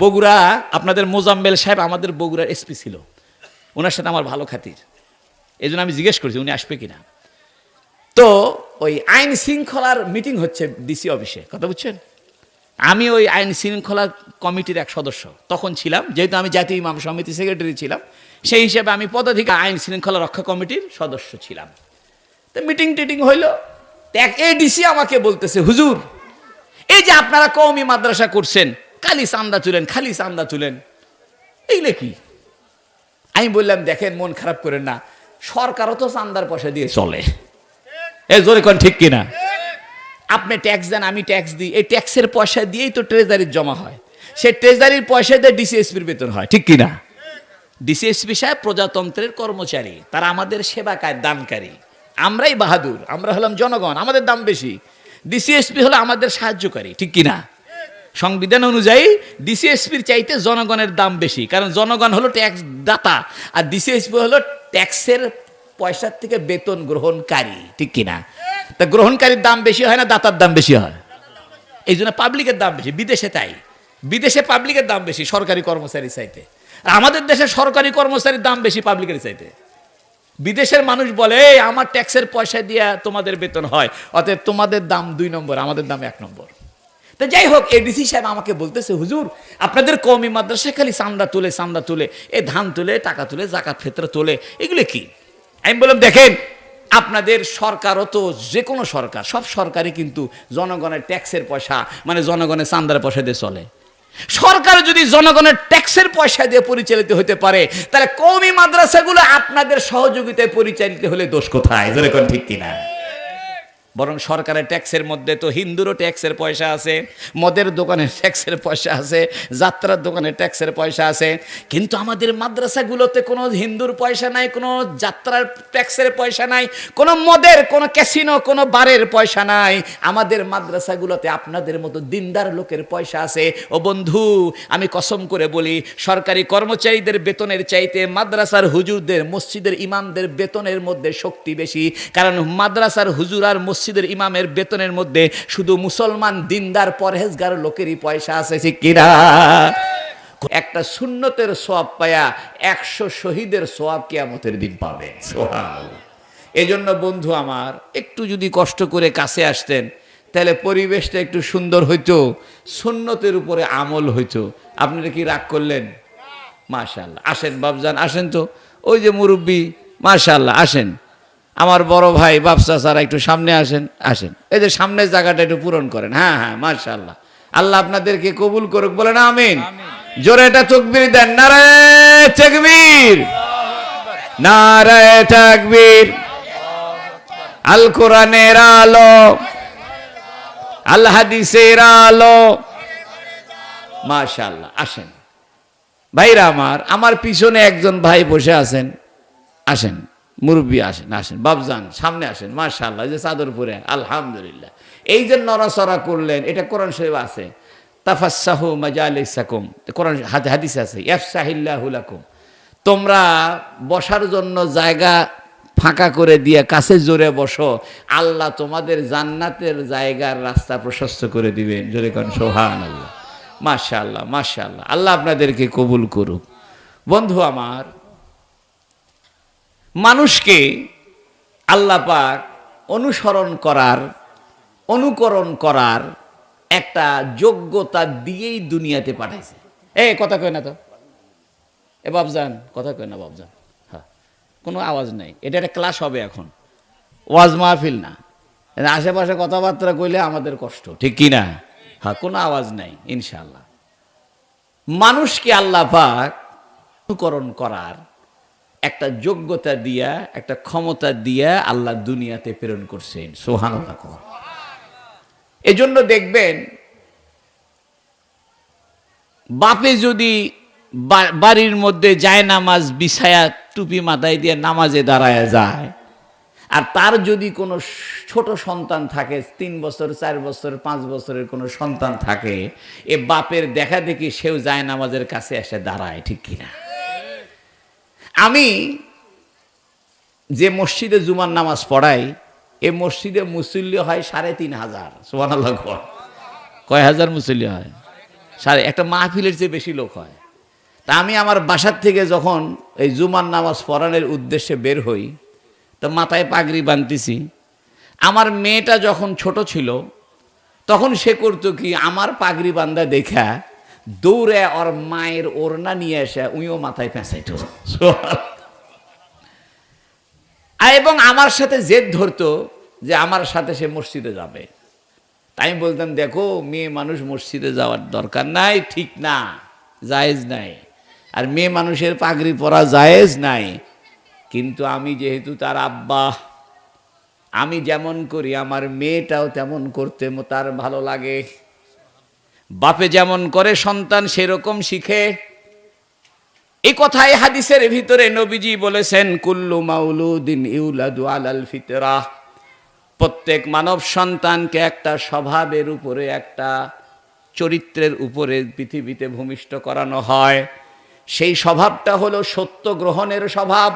বগুড়া আপনাদের মোজাম্মেল সাহেব আমাদের বগুড়ার এসপি ছিল, ওনার সাথে আমার ভালো খাতির, এই জন্য আমি জিজ্ঞেস করছি উনি আসবে কিনা। তো ওই আইন শৃঙ্খলার মিটিং হচ্ছে ডিসি অফিসে, কথা বুঝছেন। আমি ওই আইন শৃঙ্খলা কমিটির এক সদস্য তখন ছিলাম, যেহেতু আমি জাতীয় ইমাম সমিতি সেক্রেটারি ছিলাম, সেই হিসেবে আমি পদাধিকার আইন শৃঙ্খলা রক্ষা কমিটির সদস্য ছিলাম। তো মিটিং টিটিং হইল, এক এডিসি আমাকে বলতেছে, হুজুর এই যে আপনারা কওমি মাদ্রাসা করছেন, খালি চান্দা তুলেন, খালি চান্দা তুলেন, এইগুলো কি? আমি বললাম দেখেন, মন খারাপ করেন না, সরকারও তো চান্দার পয়সা দিয়ে চলে, এই জোরে কোন ঠিক কিনা? আপনি ট্যাক্স দেন, আমি ট্যাক্স দিই, এই ট্যাক্সের পয়সা দিয়েই তো ট্রেজারির জমা হয়, সেই ট্রেজারির পয়সা দিয়ে ডিসিএসপির বেতন হয়, ঠিক কিনা? ডিসিএসপি সাহেব প্রজাতন্ত্রের কর্মচারী, তারা আমাদের সেবাকার দানকারী, আমরাই বাহাদুর, আমরা হলাম জনগণ, আমাদের দাম বেশি। ডিসিএসপি হলো আমাদের সাহায্যকারী, ঠিক কিনা? সংবিধান অনুযায়ী ডিসিএসপির চাইতে জনগণের দাম বেশি, কারণ জনগণ হলো ট্যাক্স দাতা আর ডিসিএসপি হলো ট্যাক্সের পয়সার থেকে বেতন গ্রহণকারী, ঠিক কিনা? তা গ্রহণকারীর দাম বেশি হয় না দাতার দাম বেশি হয়? এই জন্য পাবলিকের দাম বেশি। বিদেশে তাই, বিদেশে পাবলিকের দাম বেশি সরকারি কর্মচারী চাইতে, আর আমাদের দেশে সরকারি কর্মচারীর দাম বেশি পাবলিকের চাইতে। বিদেশের মানুষ বলে আমার ট্যাক্সের পয়সা দিয়ে তোমাদের বেতন হয়, অতএব তোমাদের দাম 2 নম্বর, আমাদের দাম 1 নম্বর। তো যাই হোক, এডিসি সাহেব আমাকে বলতেছে, হুজুর আপনাদের কওমি মাদ্রাসায় খালি চান্দা তুলে, চান্দা তুলে, এ ধান তুলে, টাকা তুলে, যাকাত ফিতরা তোলে, এগুলো কি? আমি বললাম দেখেন, আপনাদের সরকারও তো, যে কোনো সরকার, সব সরকারই কিন্তু জনগণের ট্যাক্সের পয়সা, মানে জনগণের চান্দার পয়সা দিয়ে চলে। সরকার যদি জনগণের ট্যাক্সের পয়সা দিয়ে পরিচালিত হতে পারে, তাহলে কওমি মাদ্রাসাগুলো আপনাদের সহযোগিতায় পরিচালিত হলে দোষ কোথায়? যেরকম ঠিক কিনা? বরং সরকারের ট্যাক্সের মধ্যে তো হিন্দুরও ট্যাক্সের পয়সা আছে, মদের দোকানের ট্যাক্সের পয়সা আছে, যাত্রার দোকানের ট্যাক্সের পয়সা আছে, কিন্তু আমাদের মাদ্রাসাগুলোতে কোনো হিন্দুর পয়সা নাই, কোনো যাত্রার ট্যাক্সের পয়সা নাই, কোনো মদের, কোনো ক্যাসিনো, কোনো বারের পয়সা নাই। আমাদের মাদ্রাসাগুলোতে আপনাদের মতো দিনদার লোকের পয়সা আছে। ও বন্ধু, আমি কসম করে বলি, সরকারি কর্মচারীদের বেতনের চাইতে মাদ্রাসার হুজুরদের, মসজিদের ইমামদের বেতনের মধ্যে শক্তি বেশি, কারণ মাদ্রাসার হুজুর আর মসজিদের ইমামের বেতনের মধ্যে শুধু মুসলমান দিনদার পরহেজগার লোকেরই পয়সা আছে, ঠিক কিনা? একটা সুন্নতের সওয়াব পায়া 100 শহীদের সওয়াব কিয়ামতের দিন পাবে। সুবহানাল্লাহ। এজন্য বন্ধু আমার, একটু যদি কষ্ট করে কাছে আসতেন, তাহলে পরিবেশটা একটু সুন্দর হইতো, সুন্নতের উপরে আমল হইতো। আপনারা কি রাগ করলেন? মাশাআল্লাহ, আসেন বাপজান, আসেন তো, ওই যে মুরব্বী, মাশাআল্লাহ, আসেন। আমার বড় ভাই বাপসা সারা একটু সামনে আসেন, আসেন, এই যে সামনের জায়গাটা একটু পূরণ করেন। হ্যাঁ হ্যাঁ, মাশাআল্লাহ, আল্লাহ আপনাদেরকে কবুল করুক, বলেন আমিন। জোরে একটা তাকবীর দেন, নারায়ে তাকবীর, নারায়ে তাকবীর। আল কোরআনের আলো, আল হাদিসের আলো, মাশাআল্লাহ। আসেন ভাইরা আমার পিছনে একজন ভাই বসে আছেন, আসেন মুরব্বী, আসেন, আসেন বাপজান, সামনে আসেন। মাশাআল্লাহ, যে চাদর পরে, আলহামদুলিল্লাহ। এই যে নড়াচড়া করলেন, এটা কোরআন শরীফ আছে, তাফাসসাহু মাজালিসাকুম, কোরআন হাদিসে আছে, ইয়াফসাহিল্লাহু লাকুম, তোমরা বসার জন্য জায়গা ফাঁকা করে দিয়ে কাছে জোরে বসো, আল্লাহ তোমাদের জান্নাতের জায়গার রাস্তা প্রশস্ত করে দিবেন। জোরে কোন সুবহানাল্লাহ। মাশাআল্লাহ, মাশাআল্লাহ, আল্লাহ আপনাদেরকে কবুল করুক। বন্ধু আমার, মানুষকে আল্লাহ পাক অনুসরণ করার, অনুকরণ করার একটা যোগ্যতা দিয়েই দুনিয়াতে পাঠাইছে। কথা কয় না তো, এ বাপজান, কথা কয় না বাপজান, হ্যাঁ, কোনো আওয়াজ নাই, এটা একটা ক্লাস হবে এখন, ওয়াজ মাহফিল না। আশেপাশে কথাবার্তা কইলে আমাদের কষ্ট, ঠিক কি না? হ্যাঁ, কোনো আওয়াজ নাই ইনশাআল্লাহ। মানুষকে আল্লাহ পাক অনুকরণ করার একটা যোগ্যতা দিয়া, একটা ক্ষমতা দিয়া আল্লাহ দুনিয়াতে প্রেরণ করছেন। সুবহানাল্লাহ। এজন্য দেখবেন, বাপে যদি বাড়ির মধ্যে জায়নামাজ বিছায়া টুপি মাথায় দিয়ে নামাজে দাঁড়ায় যায়, আর তার যদি কোনো ছোট সন্তান থাকে, 3 বছর, 4 বছর, 5 বছরের কোনো সন্তান থাকে, এ বাপের দেখা দেখি সেও জায়নামাজের কাছে এসে দাঁড়ায়, ঠিক কিনা? আমি যে মসজিদে জুমার নামাজ পড়াই, এ মসজিদে মুসল্লি হয় 3500। সুবহানাল্লাহ। কয় হাজার মুসল্লি হয়? একটা মাহফিলের চেয়ে বেশি লোক হয়। তা আমি আমার বাসার থেকে যখন এই জুমার নামাজ পড়ানোর উদ্দেশ্যে বের হই, তো মাথায় পাগড়ি বাঁধতেছি। আমার মেয়েটা যখন ছোট ছিল তখন সে করতো কি, আমার পাগড়ি বান্ধা দেখা দৌড়ে ওর মায়ের ওড়না নিয়ে এসে উইও মাথায় পেঁচাইতো এবং আমার সাথে জেদ ধরতো যে আমার সাথে সে মসজিদে যাবে। তাই আমি বলতাম, দেখো মেয়ে মানুষ মসজিদে যাওয়ার দরকার নাই, ঠিক না, জায়েজ নাই। আর মেয়ে মানুষের পাগড়ি পরা জায়েজ নাই। কিন্তু আমি যেহেতু তার আব্বা, আমি যেমন করি আমার মেয়েটাও তেমন করতে তার ভালো লাগে। বাপে যেমন করে সন্তান সেরকম শিখে। এই কথাই হাদিসের ভিতরে নবীজি বলেছেন, কুল্লু মাউলুদিন ইউলাদু আলাল ফিতরাহ, প্রত্যেক মানব সন্তানকে একটা স্বভাবের উপরে, একটা চরিত্রের উপরে পৃথিবীতে ভূমিষ্ঠ করানো হয়। সেই স্বভাবটা হলো সত্য গ্রহণের স্বভাব,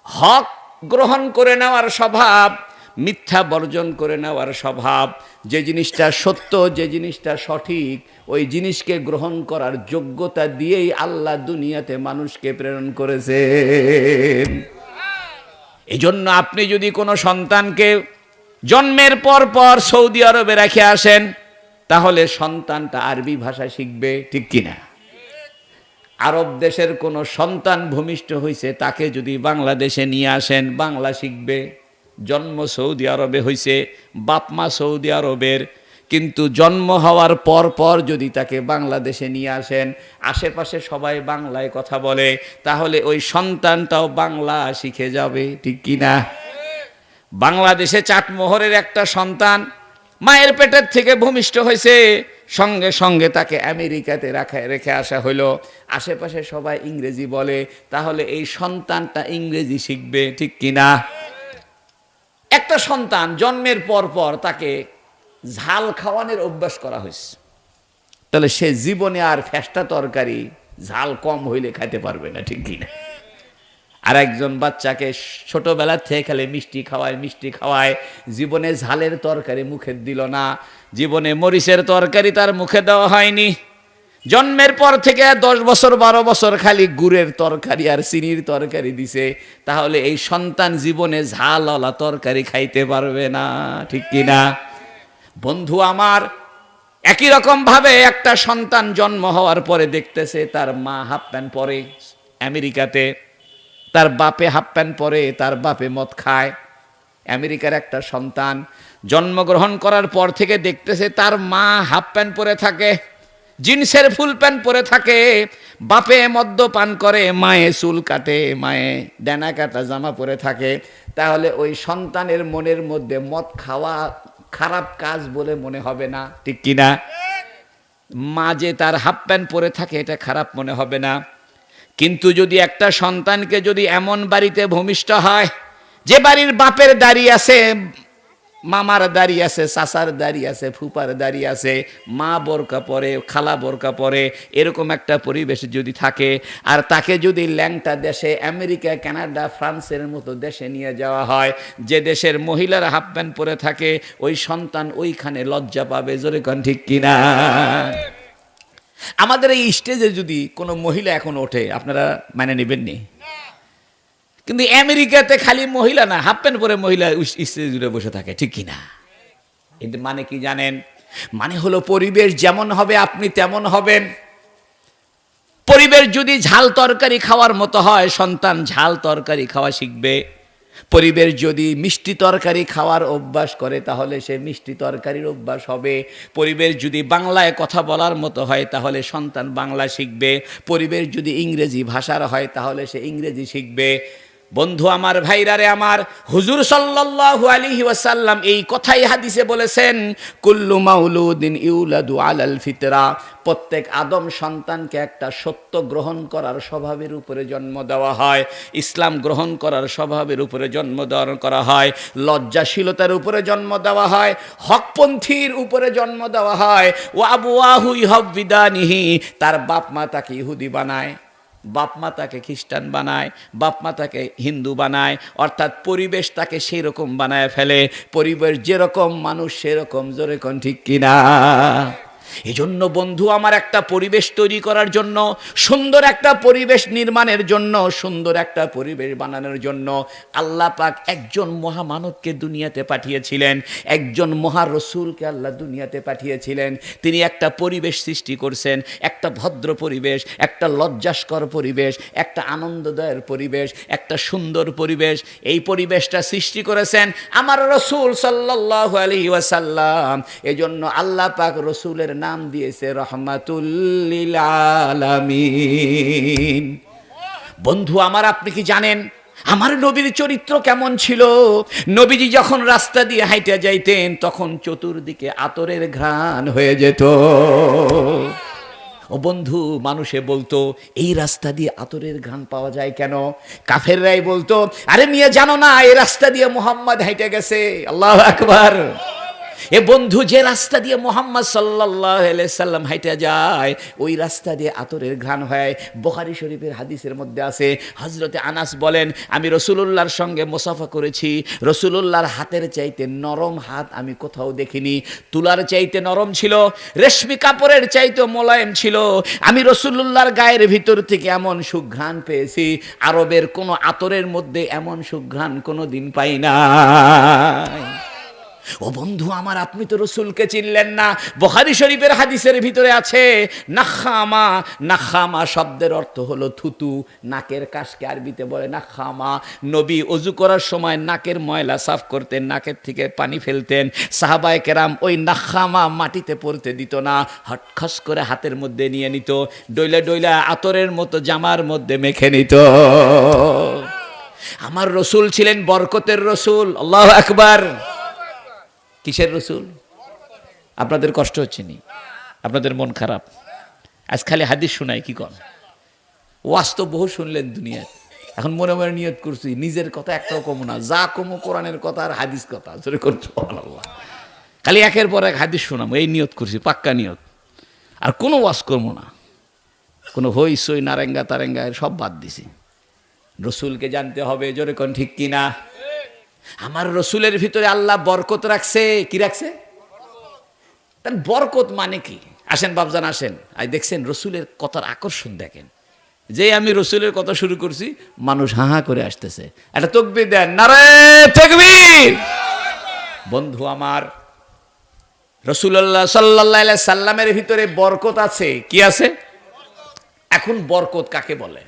হক গ্রহণ করে নেওয়ার স্বভাব, মিথ্যা বর্জন করে নেওয়ার স্বভাব। যে জিনিসটা সত্য, যে জিনিসটা সঠিক, ওই জিনিসকে গ্রহণ করার যোগ্যতা দিয়েই আল্লাহ দুনিয়াতে মানুষকে প্রেরণ করেছেন। এই জন্য আপনি যদি কোনো সন্তানকে জন্মের পর পর সৌদি আরবে রেখে আসেন, তাহলে সন্তানটা আরবি ভাষা শিখবে, ঠিক কিনা? আরব দেশের কোনো সন্তান ভূমিষ্ঠ হয়েছে, তাকে যদি বাংলাদেশে নিয়ে আসেন, বাংলা শিখবে। জন্ম সৌদি আরবে হয়েছে, বাপ মা সৌদি আরবের, কিন্তু জন্ম হওয়ার পর পর যদি তাকে বাংলাদেশে নিয়ে আসেন, আশেপাশে সবাই বাংলায় কথা বলে, তাহলে ওই সন্তানটাও বাংলা শিখে যাবে, ঠিক কিনা? বাংলাদেশে চাটমোহরের একটা সন্তান মায়ের পেটের থেকে ভূমিষ্ঠ হয়েছে, সঙ্গে সঙ্গে তাকে আমেরিকাতে রেখে আসা হলো, আশেপাশে সবাই ইংরেজি বলে, তাহলে এই সন্তানটা ইংরেজি শিখবে, ঠিক কিনা? একটা সন্তান জন্মের পর পর তাকে ঝাল খাওয়ানোর অভ্যাস করা হয়েছে, তাহলে সে জীবনে আর ফেস্টা তরকারি ঝাল কম হইলে খাইতে পারবে না, ঠিক কিনা? আর একজন বাচ্চাকে ছোটবেলা থেকে খেলে মিষ্টি খাওয়ায়, জীবনে ঝালের তরকারি মুখে দিল না, জীবনে মরিচের তরকারি তার মুখে দেওয়া হয়নি। জন্মের পর থেকে 10 বছর 12 বছর খালি গুড়ের তরকারি আর চিনির তরকারি দিছে, তাহলে এই সন্তান জীবনে ঝালওয়ালা তরকারি খাইতে পারবে না, ঠিক কিনা? বন্ধু আমার, একই রকম ভাবে একটা সন্তান জন্ম হওয়ার পরে দেখতেছে তার মা হাফ প্যান্ট পরে আমেরিকাতে, তার বাপে হাফ প্যান্ট পরে, তার বাপে মদ খায়। আমেরিকার একটা সন্তান জন্মগ্রহণ করার পর থেকে দেখতেছে তার মা হাফ প্যান্ট পরে থাকে, জিন্সের ফুল প্যান্ট পরে থাকে, বাপে মদ্যপান করে, মায়ে চুল কাটে, মায়ে ডানা কাটা জামা পরে থাকে। তাহলে ওই সন্তানের মনের মধ্যে মদ খাওয়া খারাপ কাজ বলে মনে হবে না, ঠিক কিনা? মা যে তার হাফ প্যান্ট পরে থাকে এটা খারাপ মনে হবে না। কিন্তু যদি একটা সন্তানকে যদি এমন বাড়িতে ভূমিষ্ঠ হয়, যে বাড়ির বাপের দাড়ি আছে, মামার দাড়ি আছে, চাচার দাড়ি আছে, ফুপার দাড়ি আছে, মা বোরকা পরে, খালা বোরকা পরে, এরকম একটা পরিবেশে যদি থাকে, আর তাকে যদি ল্যাংটা দেশে আমেরিকা, কানাডা, ফ্রান্সের মতো দেশে নিয়ে যাওয়া হয়, যে দেশের মহিলারা হাফ প্যান্ট পরে থাকে, ওই সন্তান ওইখানে লজ্জা পাবে, জোরে কোন ঠিক কিনা? আমাদের এই স্টেজে যদি কোনো মহিলা এখন ওঠে, আপনারা মানে নেবেননি? কিন্তু আমেরিকাতে খালি মহিলা না, হাফ প্যান্ট পরে মহিলা স্টেজে জুড়ে বসে থাকে, ঠিক কিনা? এর মানে কি জানেন? মানে হলো পরিবেশ যেমন হবে আপনি তেমন হবেন। পরিবেশ যদি ঝাল তরকারি খাওয়ার মতো হয়, সন্তান ঝাল তরকারি খাওয়া শিখবে। পরিবেশ যদি মিষ্টি তরকারি খাওয়ার অভ্যাস করে, তাহলে সে মিষ্টি তরকারির অভ্যাস হবে। পরিবেশ যদি বাংলায় কথা বলার মতো হয়, তাহলে সন্তান বাংলা শিখবে। পরিবেশ যদি ইংরেজি ভাষার হয়, তাহলে সে ইংরেজি শিখবে। বন্ধু আমার, ভাইরারে আমার, হুজুর সাল্লাল্লাহু আলাইহি ওয়াসাল্লাম এই কথাই হাদিসে বলেছেন, কুল্লু মাউলুদিন ইউলাদু আলাল ফিতরা, প্রত্যেক আদম সন্তানকে একটা সত্য গ্রহণ করার স্বভাবের উপরে জন্ম দেওয়া হয়, ইসলাম গ্রহণ করার স্বভাবের উপরে জন্ম করা হয়, লজ্জাশীলতার উপরে জন্ম দেওয়া হয়, হকপন্থীর উপরে জন্ম দেওয়া হয়। ও আবুয়াহু ইউহাব্বিদানিহি, তার বাপ মা তাকে ইহুদি বানায়, বাপ মা তাকে খ্রিস্টান বানায়, বাপ মা তাকে হিন্দু বানায়, অর্থাৎ পরিবেশ তাকে সেই রকম বানায় ফেলে। পরিবেশ যেরকম, মানুষ সেরকম, জোরে কোন ঠিক কিনা? এজন্য বন্ধু আমার, একটা পরিবেশ তৈরি করার জন্য, সুন্দর একটা পরিবেশ নির্মাণের জন্য, সুন্দর একটা পরিবেশ বানানোর জন্য আল্লাহ পাক একজন মহামানবকে দুনিয়াতে পাঠিয়েছিলেন, একজন মহা রসুলকে আল্লাহ দুনিয়াতে পাঠিয়েছিলেন। তিনি একটা পরিবেশ সৃষ্টি করছেন, একটা ভদ্র পরিবেশ, একটা লজ্জাস্কর পরিবেশ, একটা আনন্দদায়ক পরিবেশ, একটা সুন্দর পরিবেশ। এই পরিবেশটা সৃষ্টি করেছেন আমার রসুল সাল্লাল্লাহু আলাইহি ওয়াসাল্লাম। এজন্য আল্লাহ পাক রসুলের নাম দিয়েছে রহমাতুল লিল আলামিন। বন্ধু আমার, আপনি কি জানেন আমার নবীর চরিত্র কেমন ছিল? নবীজি যখন রাস্তা দিয়ে হাইটে যাইতেন তখন চতুর্দিকে আতরের ঘ্রাণ হয়ে যেত। ও বন্ধু, মানুষে বলতো এই রাস্তা দিয়ে আতরের ঘ্রাণ পাওয়া যায় কেন? কাফেররাই বলতো, আরে মিয়া জানো না এই রাস্তা দিয়ে মুহাম্মদ হাইটে গেছে। আল্লাহু আকবার। এ বন্ধু, যে রাস্তা দিয়ে মুহাম্মদ সাল্লাল্লাহু আলাইহি সাল্লাম হাইটে যায় ওই রাস্তা দিয়ে আতরের ঘ্রাণ হয়। বুখারী শরীফের হাদিসের মধ্যে আছে, হযরতে আনাস বলেন, আমি রাসূলুল্লাহর সঙ্গে মুসাফা করেছি, রাসূলুল্লাহর হাতের চাইতে নরম হাত আমি কোথাও দেখিনি। তুলার চাইতে নরম ছিল, রেশমি কাপড়ের চাইতে মোলায়েম ছিল। আমি রাসূলুল্লাহর গায়ের ভিতর থেকে এমন সুঘ্রাণ পেয়েছি, আরবের কোনো আতরের মধ্যে এমন সুঘ্রাণ কোনো দিন পাই না। ও বন্ধু আমার, আপনি তো রসুলকে চিনলেন না। বুখারী শরীফের হাদিসের ভিতরে আছে নাখামা। নাখামা শব্দের অর্থ হলো থুতু, নাকের কাশকে আরবিতে বলে নাখামা। নবী ওযু করার সময় নাকের ময়লা সাফ করতেন, নাকের থেকে পানি ফেলতেন। সাহাবায়ে কেরাম ওই নাখামা মাটিতে পড়তে দিত না, হটখস করে হাতের মধ্যে নিয়ে নিত, ডইলা ডইলা আতরের মতো জামার মধ্যে মেখে নিত। আমার রসুল ছিলেন বরকতের রসুল। আল্লাহু আকবার। কিসের রসুল? আপনাদের কষ্ট হচ্ছে নি? আপনাদের মন খারাপ? আজ খালি হাদিস শোনাই কি কন? ওয়াজ তো বহু শুনলেন দুনিয়ায়, এখন মনে মনে নিয়ত করছি নিজের কথা একটাও কমো না, যা কমো কোরআনের কথা আর হাদিস কথা। জোরে করছো আল্লাহ। খালি একের পর এক হাদিস শোনাবো, এই নিয়ত করছি, পাক্কা নিয়ত। আর কোনো ওয়াজ করবো না, কোনো হই সই নারেঙ্গা তারেঙ্গা সব বাদ দিছি। রসুলকে জানতে হবে। জোরে কোন ঠিক কিনা? আমার রসুলের ভিতরে আল্লাহ বরকত রাখছে। কি রাখছে? তার বরকত মানে কি? আসেন বাবজান আসেন, আজ দেখছেন রসুলের কথার আকর্ষণ দেখেন। যে আমি রসুলের কথা শুরু করছি মানুষ হা হা করে আসতেছে। একটা তাকবীর দেন, নারে তাকবীর। বন্ধু আমার, রাসূলুল্লাহ সাল্লাল্লাহু আলাইহি সাল্লামের ভিতরে বরকত আছে। কি আছে? এখন বরকত কাকে বলে?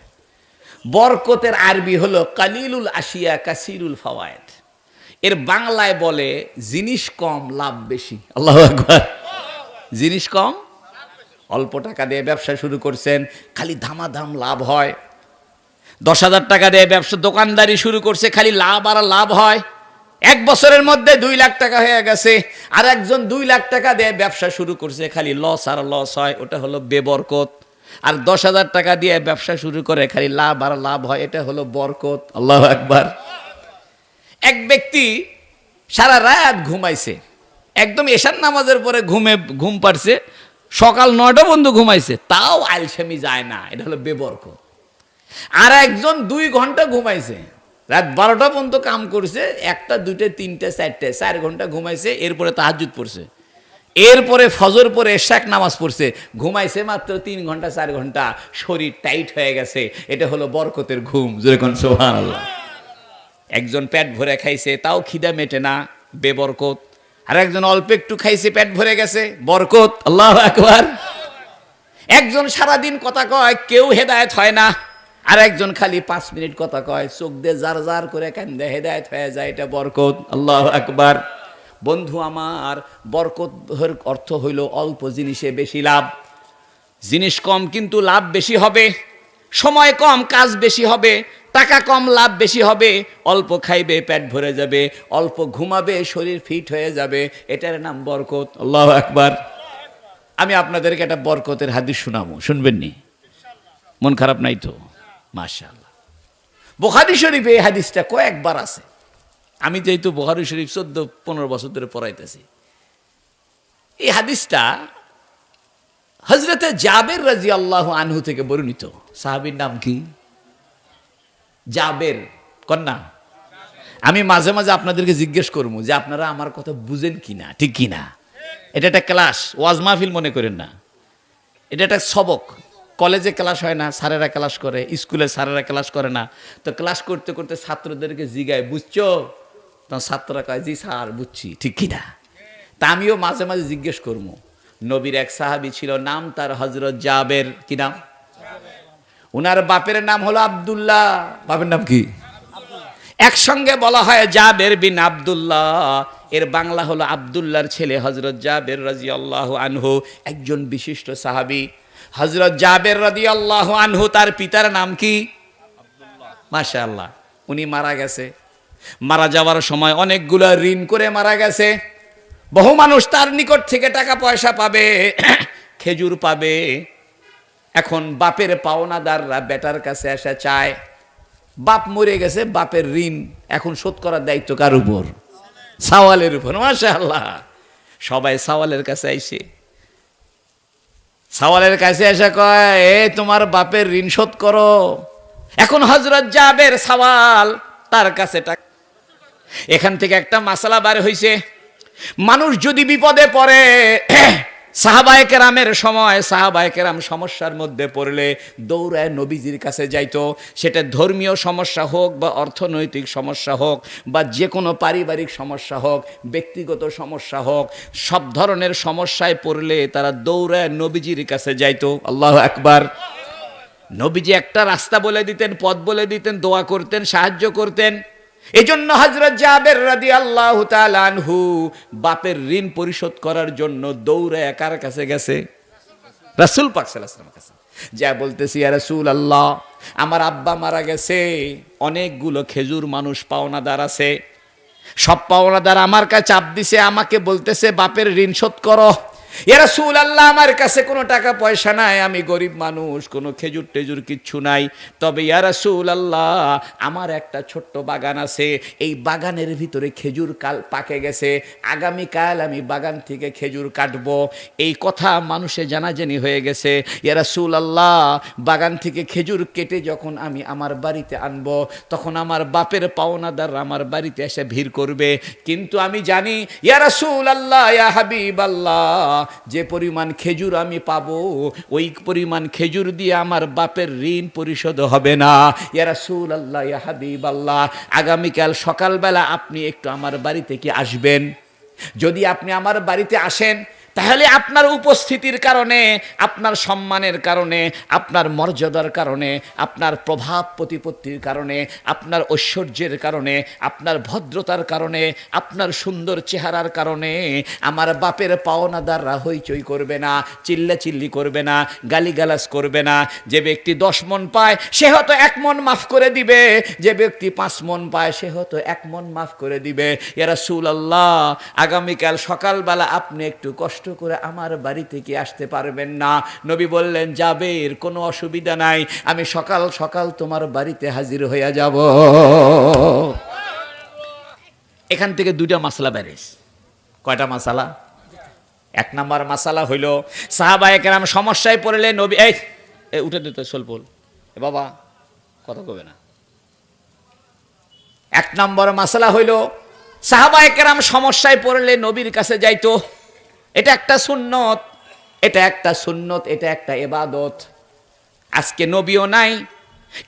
বরকতের আরবি হলো কালিলুল আশিয়া কাসিরুল ফাওয়ায়েদ। এর বাংলায় বলে জিনিস কম লাভ বেশি। আল্লাহু আকবার। জিনিস কম, অল্প টাকা দিয়ে ব্যবসা শুরু করছেন, খালি ধামাধাম লাভ হয়। 10,000 টাকা দিয়ে ব্যবসা দোকানদারি শুরু করছে, খালি লাভ আর লাভ হয়। 1 বছরের মধ্যে 2 লাখ টাকা হয়ে গেছে। আর একজন 2 লাখ টাকা দিয়ে ব্যবসা শুরু করছে, খালি লস আর লস হয়, ওটা হলো বেবরকত। আর 10,000 টাকা দিয়ে ব্যবসা শুরু করে খালি লাভ আর লাভ হয়, এটা হলো বরকত। আল্লাহু আকবার। এক ব্যক্তি সারা রাত ঘুমাইছে, একদম এশার নামাজের পরে ঘুম পাড়ছে, সকাল 9টা পর্যন্ত ঘুমাইছে, তাও আলসেমি যায় না, এটা হলো বেবরকত। আর একজন 2 ঘন্টা ঘুমাইছে, রাত 12টা পর্যন্ত কাম করছে, 1টা 2টা 3টা 4টা 4 ঘন্টা ঘুমাইছে, এরপরে তাহাজ্জুদ পড়ছে, এরপরে ফজর পরে এশাক নামাজ পড়ছে, ঘুমাইছে মাত্র 3 ঘন্টা 4 ঘন্টা, শরীর টাইট হয়ে গেছে, এটা হলো বরকতের ঘুম। জোরে কোন সুবহানাল্লাহ। একজন পেট ভরে খাইছে, তাও খিদা মেটে না, বেবরকত। আর একজন অল্প একটু খাইছে, পেট ভরে গেছে, বরকত। আল্লাহু আকবার। একজন সারাদিন কথা কয়, কেউ হেদায়েত হয় না। আর একজন খালি 5 মিনিট কথা কয়, চোখ দিয়ে জার জার করে কান্দে, হেদায়েত হয়ে যায়, এটা বরকত। আল্লাহু আকবার। বন্ধু আমার, বরকতের অর্থ হইল অল্প জিনিসে বেশি লাভ। জিনিস কম কিন্তু লাভ বেশি হবে, সময় কম কাজ বেশি হবে, টাকা কম লাভ বেশি হবে, অল্প খাইবে পেট ভরে যাবে, অল্প ঘুমাবে শরীর ফিট হয়ে যাবে, এটার নাম বরকত। আল্লাহু আকবার। আমি আপনাদেরকে একটা বরকতের হাদিস শোনাবো, শুনবেন নি? মন খারাপ নাই তো? মাশাআল্লাহ। বুখারী শরীফে এই হাদিসটা কয়েকবার আছে। আমি যেহেতু বুখারী শরীফ 14-15 বছর ধরে পড়াইতেছি, এই হাদিসটা হযরতে জাবের রাদিয়াল্লাহু আনহু থেকে বর্ণিত। সাহাবীর নাম কি? জাবের। কন্যা, আমি মাঝে মাঝে আপনাদেরকে জিজ্ঞেস করবো যে আপনারা আমার কথা বুঝেন কিনা, ঠিক কিনা? এটা একটা ক্লাস, ওয়াজ মাহফিল মনে করেন না, এটা একটা সবক। কলেজে ক্লাস হয় না, স্যারেরা ক্লাস করে, স্কুলে স্যারেরা ক্লাস করে না, তো ক্লাস করতে করতে ছাত্রদেরকে জিগায়, বুঝছো? তখন ছাত্ররা কয়, জি স্যার বুঝছি, ঠিক কিনা? তা আমিও মাঝে মাঝে জিজ্ঞেস করবো। নবীর এক সাহাবী ছিল, নাম তার হযরত জাবের। কি নাম? উনার বাপের নাম হলো আব্দুল্লাহ। বাপের নাম কি? একসঙ্গে বলা হয় জাবের বিন আব্দুল্লাহ। এর বাংলা হলো আব্দুল্লাহর ছেলে হযরত জাবের রাদিয়াল্লাহু আনহু, একজন বিশিষ্ট সাহাবী। হযরত জাবের রাদিয়াল্লাহু আনহু, তার পিতার নাম কি? মাশাআল্লাহ। উনি মারা গেছে। মারা যাওয়ার সময় অনেকগুলো ঋণ করে মারা গেছে। বহু মানুষ তার নিকট থেকে টাকা পয়সা পাবে, খেজুর পাবে। এখন বাপের পাওনাদাররা বেটার কাছে এসে চায়, বাপ মরে গেছে, বাপের ঋণ এখন শোধ করার দায়িত্ব কার উপর? সাওয়ালের উপর। মাশাআল্লাহ। সবাই সাওয়ালের কাছে আইছে। সাওয়ালের কাছে এসে কয়, এ তোমার বাপের ঋণ শোধ করো। এখন হযরত জাবের সাওয়াল, তার কাছে টাকা। এখান থেকে একটা মাসালা বার হইছে, মানুষ যদি বিপদে পড়ে, সাহাবায়ে কেরামের সময় সাহাবায়ে কেরাম সমস্যার মধ্যে পড়লে দৌড়ায় নবীজির কাছে যাইতো। সেটা ধর্মীয় সমস্যা হোক বা অর্থনৈতিক সমস্যা হোক বা যে কোনো পারিবারিক সমস্যা হোক, ব্যক্তিগত সমস্যা হোক, সব ধরনের সমস্যায় পড়লে তারা দৌড়ায় নবীজির কাছে যাইতো। আল্লাহু আকবার। নবীজি একটা রাস্তা বলে দিতেন, পথ বলে দিতেন, দোয়া করতেন, সাহায্য করতেন। এজন্য হযরত জাবের রাদিয়াল্লাহু তাআলা আনহু বাপের ঋণ পরিশোধ করার জন্য দৌড়ায় কার কাছে গেছে? রাসূল পাক সাল্লাল্লাহু আলাইহি ওয়াসাল্লামের কাছে। যা বলতেছি, ইয়া রাসূলুল্লাহ, আমার আব্বা মারা গেছে, অনেকগুলো খেজুর মানুষ পাওনাদার আছে, সব পাওনাদার আমার কাছে চাপ দিছে, আমাকে বলতেছে বাপের ঋণ শোধ করো। ইয়া রাসূলুল্লাহ, আমার কাছে কোনো টাকা পয়সা নাই, আমি গরিব মানুষ, কোনো খেজুর টেজুর কিচ্ছু নাই। তবে ইয়া রাসূলুল্লাহ, আমার একটা ছোট্ট বাগান আছে, এই বাগানের ভিতরে খেজুর কাল পাকে গেছে, আগামীকাল আমি বাগান থেকে খেজুর কাটবো। এই কথা মানুষে জানাজানি হয়ে গেছে। ইয়া রাসূলুল্লাহ, বাগান থেকে খেজুর কেটে যখন আমি আমার বাড়িতে আনবো, তখন আমার বাপের পাওনাদার আমার বাড়িতে এসে ভিড় করবে। কিন্তু আমি জানি ইয়া রাসূলুল্লাহ, ইয়া হাবিবাল্লাহ, যে পরিমাণ খেজুর আমি পাবো, ওই পরিমাণ খেজুর দিয়ে আমার বাপের ঋণ পরিশোধ হবে না। ইয়া রাসূলুল্লাহ, ইয়া হাবিবাল্লাহ, আগামীকাল সকালবেলা আপনি একটু আমার বাড়িতে কি আসবেন? যদি আপনি আমার বাড়িতে আসেন, তাহলে আপনার উপস্থিতির কারণে, আপনার সম্মানের কারণে, আপনার মর্যাদার কারণে, আপনার প্রভাব প্রতিপত্তির কারণে, আপনার ঐশ্বর্যের কারণে, আপনার ভদ্রতার কারণে, আপনার সুন্দর চেহারার কারণে আমার বাপের পাওনাদাররা হইচই করবে না, চিল্লাচিল্লি করবে না, গালিগালাজ করবে না। যে ব্যক্তি 10 মণ পায় সে হয়তো 1 মণ মাফ করে দিবে, যে ব্যক্তি 5 মণ পায় সে হয়তো 1 মণ মাফ করে দিবে। ইয়া রাসূলুল্লাহ, আগামীকাল সকালবেলা আপনি একটু কষ্ট করে আমার বাড়িতে কি আসতে পারবেন না? নবী বললেন, জাবের, কোনো অসুবিধা নাই, আমি সকাল সকাল তোমার বাড়িতে হাজির হয়ে যাব। এখান থেকে 2টা মাসলা বেরিস। কয়টা মাসালা? 1 নাম্বার মাসালা হইল, সাহাবায়ে কেরাম সমস্যায় পড়লে নবী, এই উঠে দিতে সলপল, এ বাবা কথা কবে না। 1 নম্বর মাসালা হইল, সাহাবায়ে কেরাম সমস্যায় পড়লে নবীর কাছে যাইতো। এটা একটা সুন্নত, এটা একটা সুন্নত, এটা একটা ইবাদত। আজকে নবীও নাই,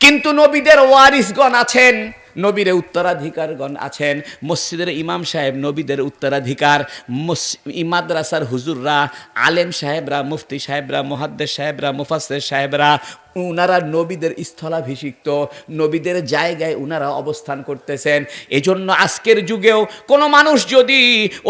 কিন্তু নবীদের ওয়ারিসগণ আছেন, নবীর উত্তরাধিকারগণ আছেন। মসজিদের ইমাম সাহেব নবীদের উত্তরাধিকার, মাদ্রাসার হুজুররা, আলেম সাহেবরা, মুফতি সাহেবরা, মুহাদ্দিস সাহেবরা, মুফাসসির সাহেবরা, উনারা নবীদের স্থলাভিষিক্ত, নবীদের জায়গায় উনারা অবস্থান করতেছেন। এজন্য আজকের যুগেও কোনো মানুষ যদি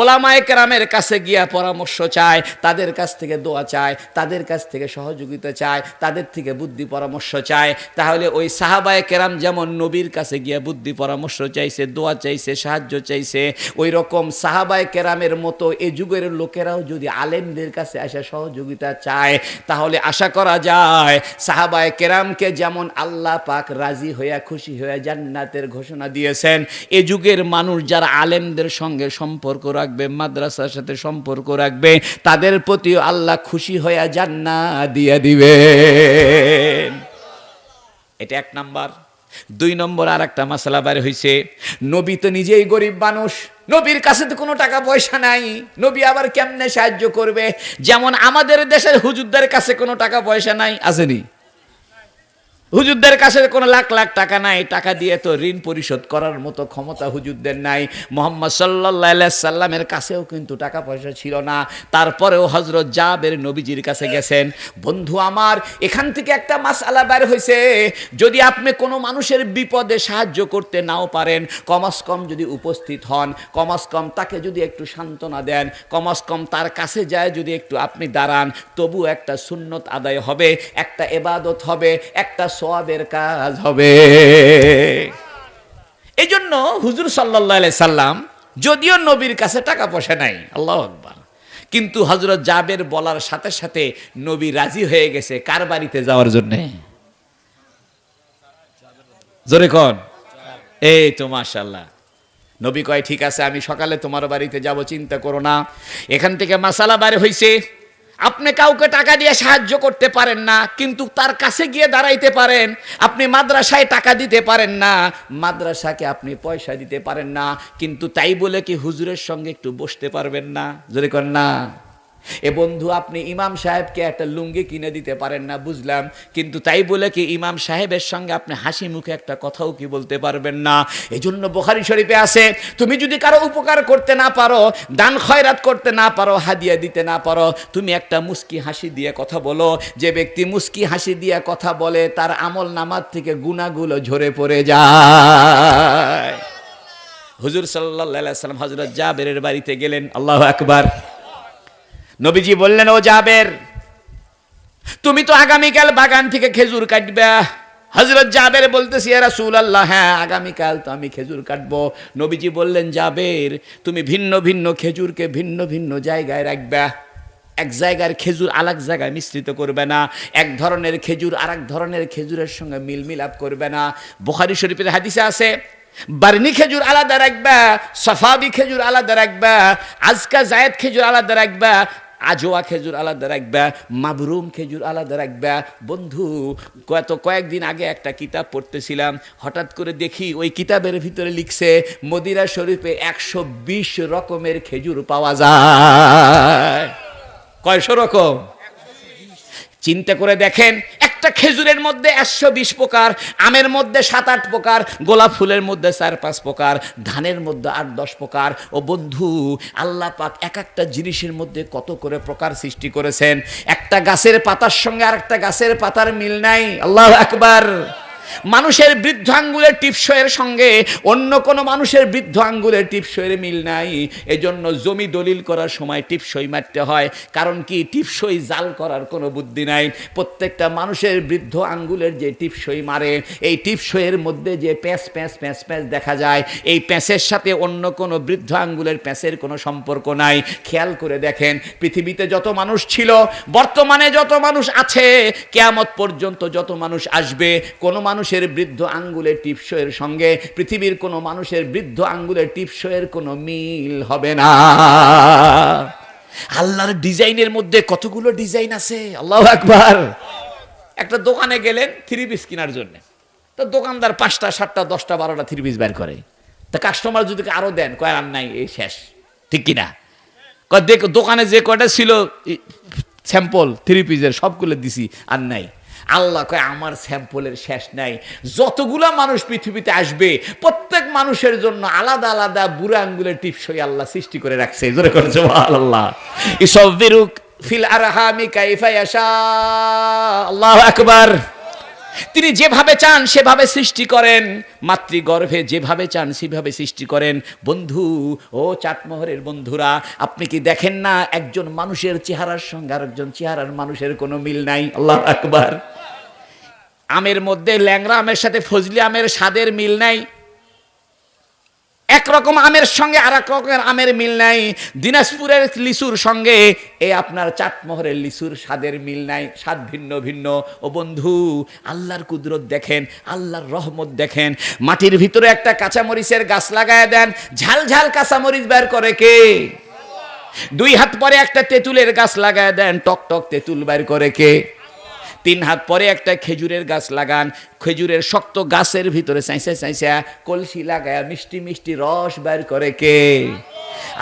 ওলামায়ে কেরামের কাছে গিয়া পরামর্শ চায়, তাদের কাছ থেকে দোয়া চায়, তাদের কাছ থেকে সহযোগিতা চায়, তাদের থেকে বুদ্ধি পরামর্শ চায়, তাহলে ওই সাহাবায়ে কেরাম যেমন নবীর কাছে গিয়া বুদ্ধি পরামর্শ চাইছে, দোয়া চাইছে, সাহায্য চাইছে, ওই রকম সাহাবায়ে কেরামের মতো এই যুগের লোকেরাও যদি আলেমদের কাছে আসা সহযোগিতা চায়, তাহলে আশা করা যায় সাহাবায়ে কেরামকে যেমন আল্লাহ পাক রাজি হইয়া খুশি হইয়া জান্নাতের ঘোষণা দিয়েছেন, এ যুগের মানুষ যারা আলেমদের সঙ্গে সম্পর্ক রাখবে, মাদ্রাসার সাথে সম্পর্ক রাখবে, তাদের প্রতিও আল্লাহ খুশি হইয়া জান্নাত দিয়ে দিবেন। এটা 1 নাম্বার। 2 নম্বর আর একটা মাসলা বের হইছে, নবী তো নিজেই গরিব মানুষ, নবীর কাছে তো কোনো টাকা পয়সা নাই, নবী আবার কেমনে সাহায্য করবে? যেমন আমাদের দেশের হুজুরদের কাছে কোনো টাকা পয়সা নাই, আসেনি? হুজুরদের কাছে কোনো লাখ লাখ টাকা নাই, টাকা দিয়ে তো ঋণ পরিশোধ করার মতো ক্ষমতা হুজুরদের নাই। মুহাম্মদ সাল্লাল্লাহু আলাইহি সাল্লামের কাছেও কিন্তু টাকা পয়সা ছিল না, তারপরেও হযরত জাবের নবীজির কাছে গেছেন। বন্ধু আমার, এখান থেকে একটা মাসআলা বের হইছে, যদি আপনি কোনো মানুষের বিপদে সাহায্য করতে নাও পারেন, কমস কম যদি উপস্থিত হন, কমস কম তাকে যদি একটু সান্ত্বনা দেন, কমস কম তার কাছে যায় যদি একটু আপনি দাঁড়ান, তবু একটা সুন্নত আদায় হবে, একটা ইবাদত হবে, একটা সওয়াবের কাজ হবে। এই জন্য হুজুর সাল্লাল্লাহু আলাইহি সাল্লাম যদিও নবীর কাছে টাকা পয়সা নাই, আল্লাহু আকবার, কিন্তু হযরত জাবের বলার সাথে সাথে নবী রাজি হয়ে গেছে কার বাড়িতে যাওয়ার জন্য? জোরে কোন? এই তো মাশাআল্লাহ। নবী কয় ঠিক আছে, আমি সকালে তোমার বাড়িতে যাব, চিন্তা করো না। এখান থেকে মাসালা বের হইছে, আপনি কাউকে টাকা দিয়ে সাহায্য করতে পারেন না, কিন্তু তার কাছে গিয়ে দাঁড়াইতে পারেন। আপনি মাদ্রাসায় টাকা দিতে পারেন না, মাদ্রাসাকে আপনি পয়সা দিতে পারেন না, কিন্তু তাই বলে কি হুজুরের সঙ্গে একটু বসতে পারবেন না? জোরে করেন না। এ বন্ধু, আপনি ইমাম সাহেবকে একটা লুঙ্গি কিনে দিতে পারেন না, বুঝলাম, কিন্তু তাই বলে কি ইমাম সাহেবের সঙ্গে আপনি হাসি মুখে একটা কথাও কি বলতে পারবেন না? এজন্য বুখারী শরীফে আছে, তুমি যদি কারো উপকার করতে না পারো, দান খয়রাত করতে না পারো, হাদিয়া দিতে না পারো, তুমি একটা মুস্কি হাসি দিয়ে কথা বলো। যে ব্যক্তি মুস্কি হাসি দিয়ে কথা বলে তার আমল নামার থেকে গুনাহগুলো ঝরে পড়ে যায়। হুজুর সাল্লাল্লাহু আলাইহি ওয়াসাল্লাম হযরত জাবেরের বাড়িতে গেলেন, আল্লাহু আকবার। নবীজি বললেন, ও জাবের, তুমি তো আগামীকাল বাগান থেকে খেজুর কাটবে। হযরত জাবের বলতেছি, ইয়া রাসূলুল্লাহ, হ্যাঁ আগামীকাল তো আমি খেজুর কাটবো। নবীজি বললেন, জাবের, তুমি ভিন্ন ভিন্ন খেজুরকে ভিন্ন ভিন্ন জায়গায় রাখবে, এক জায়গার খেজুর আরেক জায়গায় মিশ্রিত করবে না, এক ধরনের খেজুর আরেক ধরনের খেজুরের সঙ্গে মিল মিলাপ করবে না। বুখারী শরীফের হাদিসে আছে, বার্নি খেজুর আলাদা রাখবা, সাফাবি খেজুর আলাদা রাখবা, আজকা জায়েদ খেজুর আলাদা রাখবা, আজোয়া খেজুর আলাদা রাখবা, মাবরুম খেজুর আলাদা রাখবা। বন্ধু, কয়েকদিন আগে একটা কিতাব পড়তেছিলাম, হঠাৎ করে দেখি ওই কিতাবের ভিতরে লিখছে মদিনা শরীফে 120 রকমের খেজুর পাওয়া যায়। কয়শো রকম? চিন্তা করে দেখেন, একটা খেজুরের মধ্যে 120 প্রকার, আমের মধ্যে 7-8 প্রকার, গোলাপ ফুলের মধ্যে 4-5 প্রকার, ধানের মধ্যে 8-10 প্রকার। ও বন্ধু, আল্লাহ পাক এক একটা জিনিসের মধ্যে কত করে প্রকার সৃষ্টি করেছেন। একটা গাছের পাতার সঙ্গে আরেকটা গাছের পাতার মিল নাই, আল্লাহু আকবার। মানুষের বৃদ্ধ আঙ্গুলের টিপসইয়ের সঙ্গে অন্য কোনো মানুষের বৃদ্ধ আঙ্গুলের টিপসইয়ের মিল নাই। এজন্য জমি দলিল করার সময় টিপসই মারতে হয়, কারণ কি টিপসই জাল করার কোনো বুদ্ধি নাই। প্রত্যেকটা মানুষের বৃদ্ধ আঙ্গুলের যে টিপসই মারে, এই টিপসইয়ের মধ্যে যে প্যাঁচ প্যাঁচ প্যাঁচ প্যাঁচ দেখা যায়, এই প্যাঁচের সাথে অন্য কোনো বৃদ্ধ আঙ্গুলের প্যাঁচের কোনো সম্পর্ক নাই। খেয়াল করে দেখেন, পৃথিবীতে যত মানুষ ছিল, বর্তমানে যত মানুষ আছে, কিয়ামত পর্যন্ত যত মানুষ আসবে, কোনো মানুষের বৃদ্ধ আঙ্গুলের টিপসইয়ের সঙ্গে পৃথিবীর কোনো মানুষের বৃদ্ধ আঙ্গুলের টিপসইয়ের কোনো মিল হবে না। আল্লাহর ডিজাইনের মধ্যে কতগুলো ডিজাইন আছে, আল্লাহু আকবার। একটা দোকানে গেলেন 3 পিস কেনার জন্য, তো দোকানদার 5টা 7টা 10টা 12টা 3 পিস বের করে, তা কাস্টমার যদি আরো দেন, কয় আর নাই, এই শেষ, ঠিক কিনা? কয় দেখ, দোকানে যে কয়টা ছিল স্যাম্পল 3 পিসের সবগুলো দিছি, আর নাই। আল্লাহ কয়, আমার স্যাম্পলের শেষ নাই। যতগুলা মানুষ পৃথিবীতে আসবে, প্রত্যেক মানুষের জন্য আলাদা আলাদা বুড়া আঙ্গুলের টিপসই আল্লাহ সৃষ্টি করে রাখছে। জোরে করে সুবহানাল্লাহ। ইসাব্বিরুক ফিল আরহামি কাইফা ইয়াশা, আল্লাহু আকবার। তিনি যেভাবে চান সেভাবে সৃষ্টি করেন, মাতৃগর্ভে যেভাবে চান সেভাবে সৃষ্টি করেন। বন্ধু, ও চাটমোহরের বন্ধুরা, আপনি কি দেখেন না একজন মানুষের চেহারার সঙ্গে আরেকজন চেহারার মানুষের কোনো মিল নাই? আল্লাহু আকবার। আমের মধ্যে ল্যাংড়া আমের সাথে ফজলি আমের স্বাদের মিল নাই, একরকম আমের সঙ্গে আর এক রকমের আমের মিল নাই। দিনাজপুরের লিচুর সঙ্গে এই আপনার চাটমোহরের লিচুর স্বাদের মিল নাই, স্বাদ ভিন্ন ভিন্ন। ও বন্ধু, আল্লাহর কুদরত দেখেন, আল্লাহর রহমত দেখেন। মাটির ভিতরে একটা কাঁচামরিচের গাছ লাগায় দেন, ঝাল ঝাল কাঁচামরিচ বের করে কে? 2 হাত পরে একটা তেঁতুলের গাছ লাগায় দেন, টক টক তেঁতুল বের করে কে? 3 হাত পরে একটা খেজুরের গাছ লাগান, খেজুরের শক্ত গাছের ভিতরে চাইছা চাইছা কলসি লাগায় মিষ্টি মিষ্টি রস বের করে কে?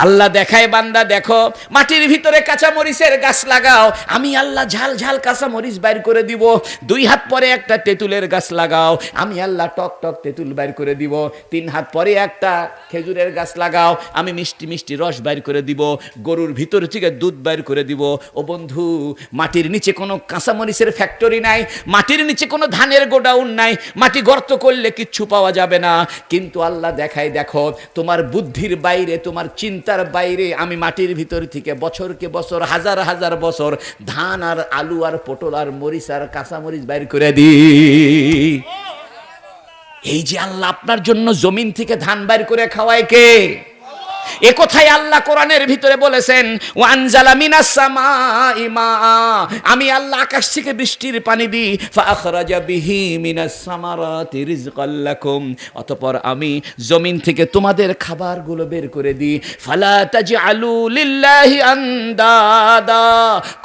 আল্লাহ দেখায়, বান্দা দেখো, মাটির ভিতরে কাঁচামরিচের গাছ লাগাও, আমি আল্লাহ ঝাল ঝাল কাঁচামরিচ বাইর করে দিব। 2 হাত পরে একটা তেঁতুলের গাছ লাগাও, আমি আল্লাহ টক টক তেঁতুল বাইর করে দিব। 3 হাত পরে একটা খেজুরের গাছ লাগাও, আমি মিষ্টি মিষ্টি রস বাইর করে দিব, গরুর ভিতর থেকে দুধ বাইর করে দিব। ও বন্ধু, মাটির নিচে কোনো কাঁচামরিচের ফ্যাক্টরি নাই, মাটির নিচে কোনো ধানের গোডাউন নাই, মাটি গর্ত করলে কিচ্ছু পাওয়া যাবে না। কিন্তু আল্লাহ দেখায়, দেখো, তোমার বুদ্ধির বাইরে, তোমার চিন্তার বাইরে আমি মাটির ভিতর থেকে বছরকে বছর, হাজার হাজার বছর ধান আর আলু আর পটল আর মরিচ আর কাঁচামরিচ বাইর করে দিই। এই যে আল্লাহ আপনার জন্য জমিন থেকে ধান বাইর করে খাওয়ায় কে? এ কথাই আল্লাহ কোরআনের ভিতরে বলেছেন, ওয়ানজালা মিনাস সামাই মা, আমি আল্লাহ আকাশ থেকে বৃষ্টির পানি দিই, ফাখরাজা বিহি মিনাস সামারাতি রিজকাল লাকুম, অতঃপর আমি জমিন থেকে তোমাদের খাবারগুলো বের করে দিই। ফালা তাজআলু লিল্লাহি আনদাদা,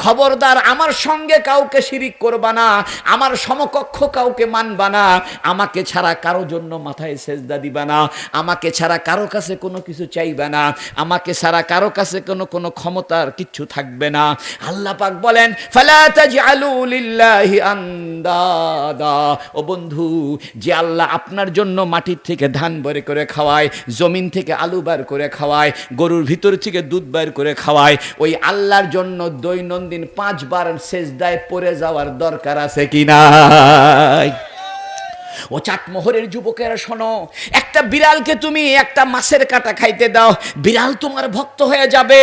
খবরদার আমার সঙ্গে কাউকে শিরিক করবা না, আমার সমকক্ষ কাউকে মানবা না, আমাকে ছাড়া কারো জন্য মাথায় সেজদা দিবা না, আমাকে ছাড়া কারো কাছে কোনো কিছু চাইবা না, আমাকে ছাড়া কারো কাছে কোনো ক্ষমতার কিচ্ছু থাকবে না। আল্লাহ পাক বলেন, ফালা তাজআলু লিল্লাহি আনদাদা। ও বন্ধু, যে আল্লাহ আপনার জন্য মাটির থেকে ধান বের করে খাওয়ায়, জমিন থেকে আলু বের করে খাওয়ায়, গরুর ভিতর থেকে দুধ বের করে খাওয়ায়, ওই আল্লাহর জন্য দৈনন্দিন 5 বার সেজদায় পড়ে যাওয়ার দরকার আছে কি নাই? ও চাটমোহরের যুবকেরা শোনো, একটা বিড়ালকে তুমি একটা মাছের কাঁটা খাইতে দাও, বিড়াল তোমার ভক্ত হয়ে যাবে।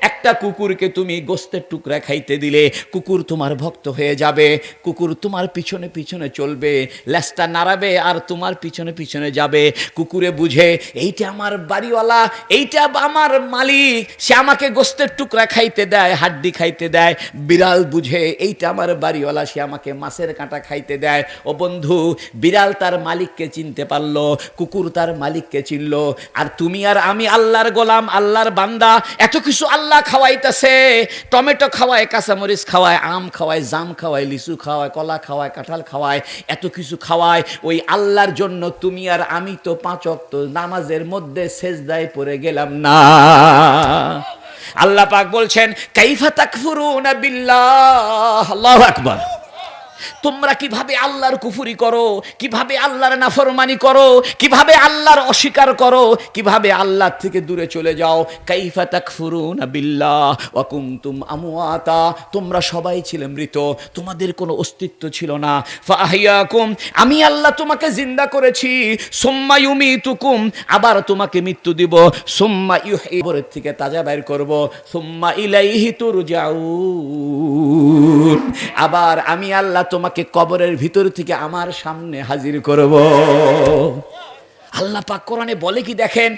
একটা কুকুরকে তুমি গোস্তের টুকরা খাইতে দিলে কুকুর তোমার ভক্ত হয়ে যাবে। কুকুর তোমার পিছনে পিছনে চলবে, লেজটা নাড়াবে আর তোমার পিছনে পিছনে যাবে। কুকুরে বুঝে এইটা আমার বাড়িওয়ালা, এইটা আমার মালিক, সে আমাকে গোস্তের টুকরা খাইতে দেয়, হাড্ডি খাইতে দেয়। বিড়াল বুঝে এইটা আমার বাড়িওয়ালা, সে আমাকে মাছের কাঁটা খাইতে দেয়। ও বন্ধু, বিড়াল তার মালিককে চিনতে পারলো, কুকুর তার মালিককে চিনলো। আর তুমি আর আমি আল্লাহর গোলাম, আল্লাহর বান্দা, এত কিছু আল্লাহ খাওয়াইতেছে, টমেটো খাওয়ায়, কাঁচামরিচ খাওয়ায়, আম খাওয়ায়, জাম খাওয়ায়, লিচু খাওয়ায়, কলা খাওয়ায়, কাঁঠাল খাওয়ায়, এত কিছু খাওয়ায়। ওই আল্লাহর জন্য তুমি আর আমি তো 5 ওয়াক্ত নামাজের মধ্যে সেজদায় পড়ে গেলাম না। আল্লাহ পাক বলছেন, কাইফা তাকফুরুনা বিল্লাহ, আল্লাহু আকবার। তোমরা কিভাবে আল্লাহর কুফরি করো, কিভাবে আল্লাহর নাফরমানি করো, কিভাবে আল্লাহর অস্বীকার করো, কিভাবে আল্লাহ থেকে দূরে চলে যাও। কাইফা তাকফুরুনা বিল্লাহ ওয়া কুনতুম আমওয়াতা, তোমরা সবাই ছিলে মৃত, তোমাদের কোনো অস্তিত্ব ছিল না। ফাআহইয়াকুম, আমি আল্লাহ তোমাকে জিন্দা করেছি। সুম্মা ইউমিতুকুম, আবার তোমাকে মৃত্যু দিব। সুম্মা ইউহয়ি, কবরের থেকে তাজা বের করব। সুম্মা ইলাইহি তুরজাউন, আবার আমি আল্লাহ তোমাকে কবরের ভিতর থেকে আমার সামনে হাজির করব। আল্লাহ পাক কোরআনে বলে কি দেখেন,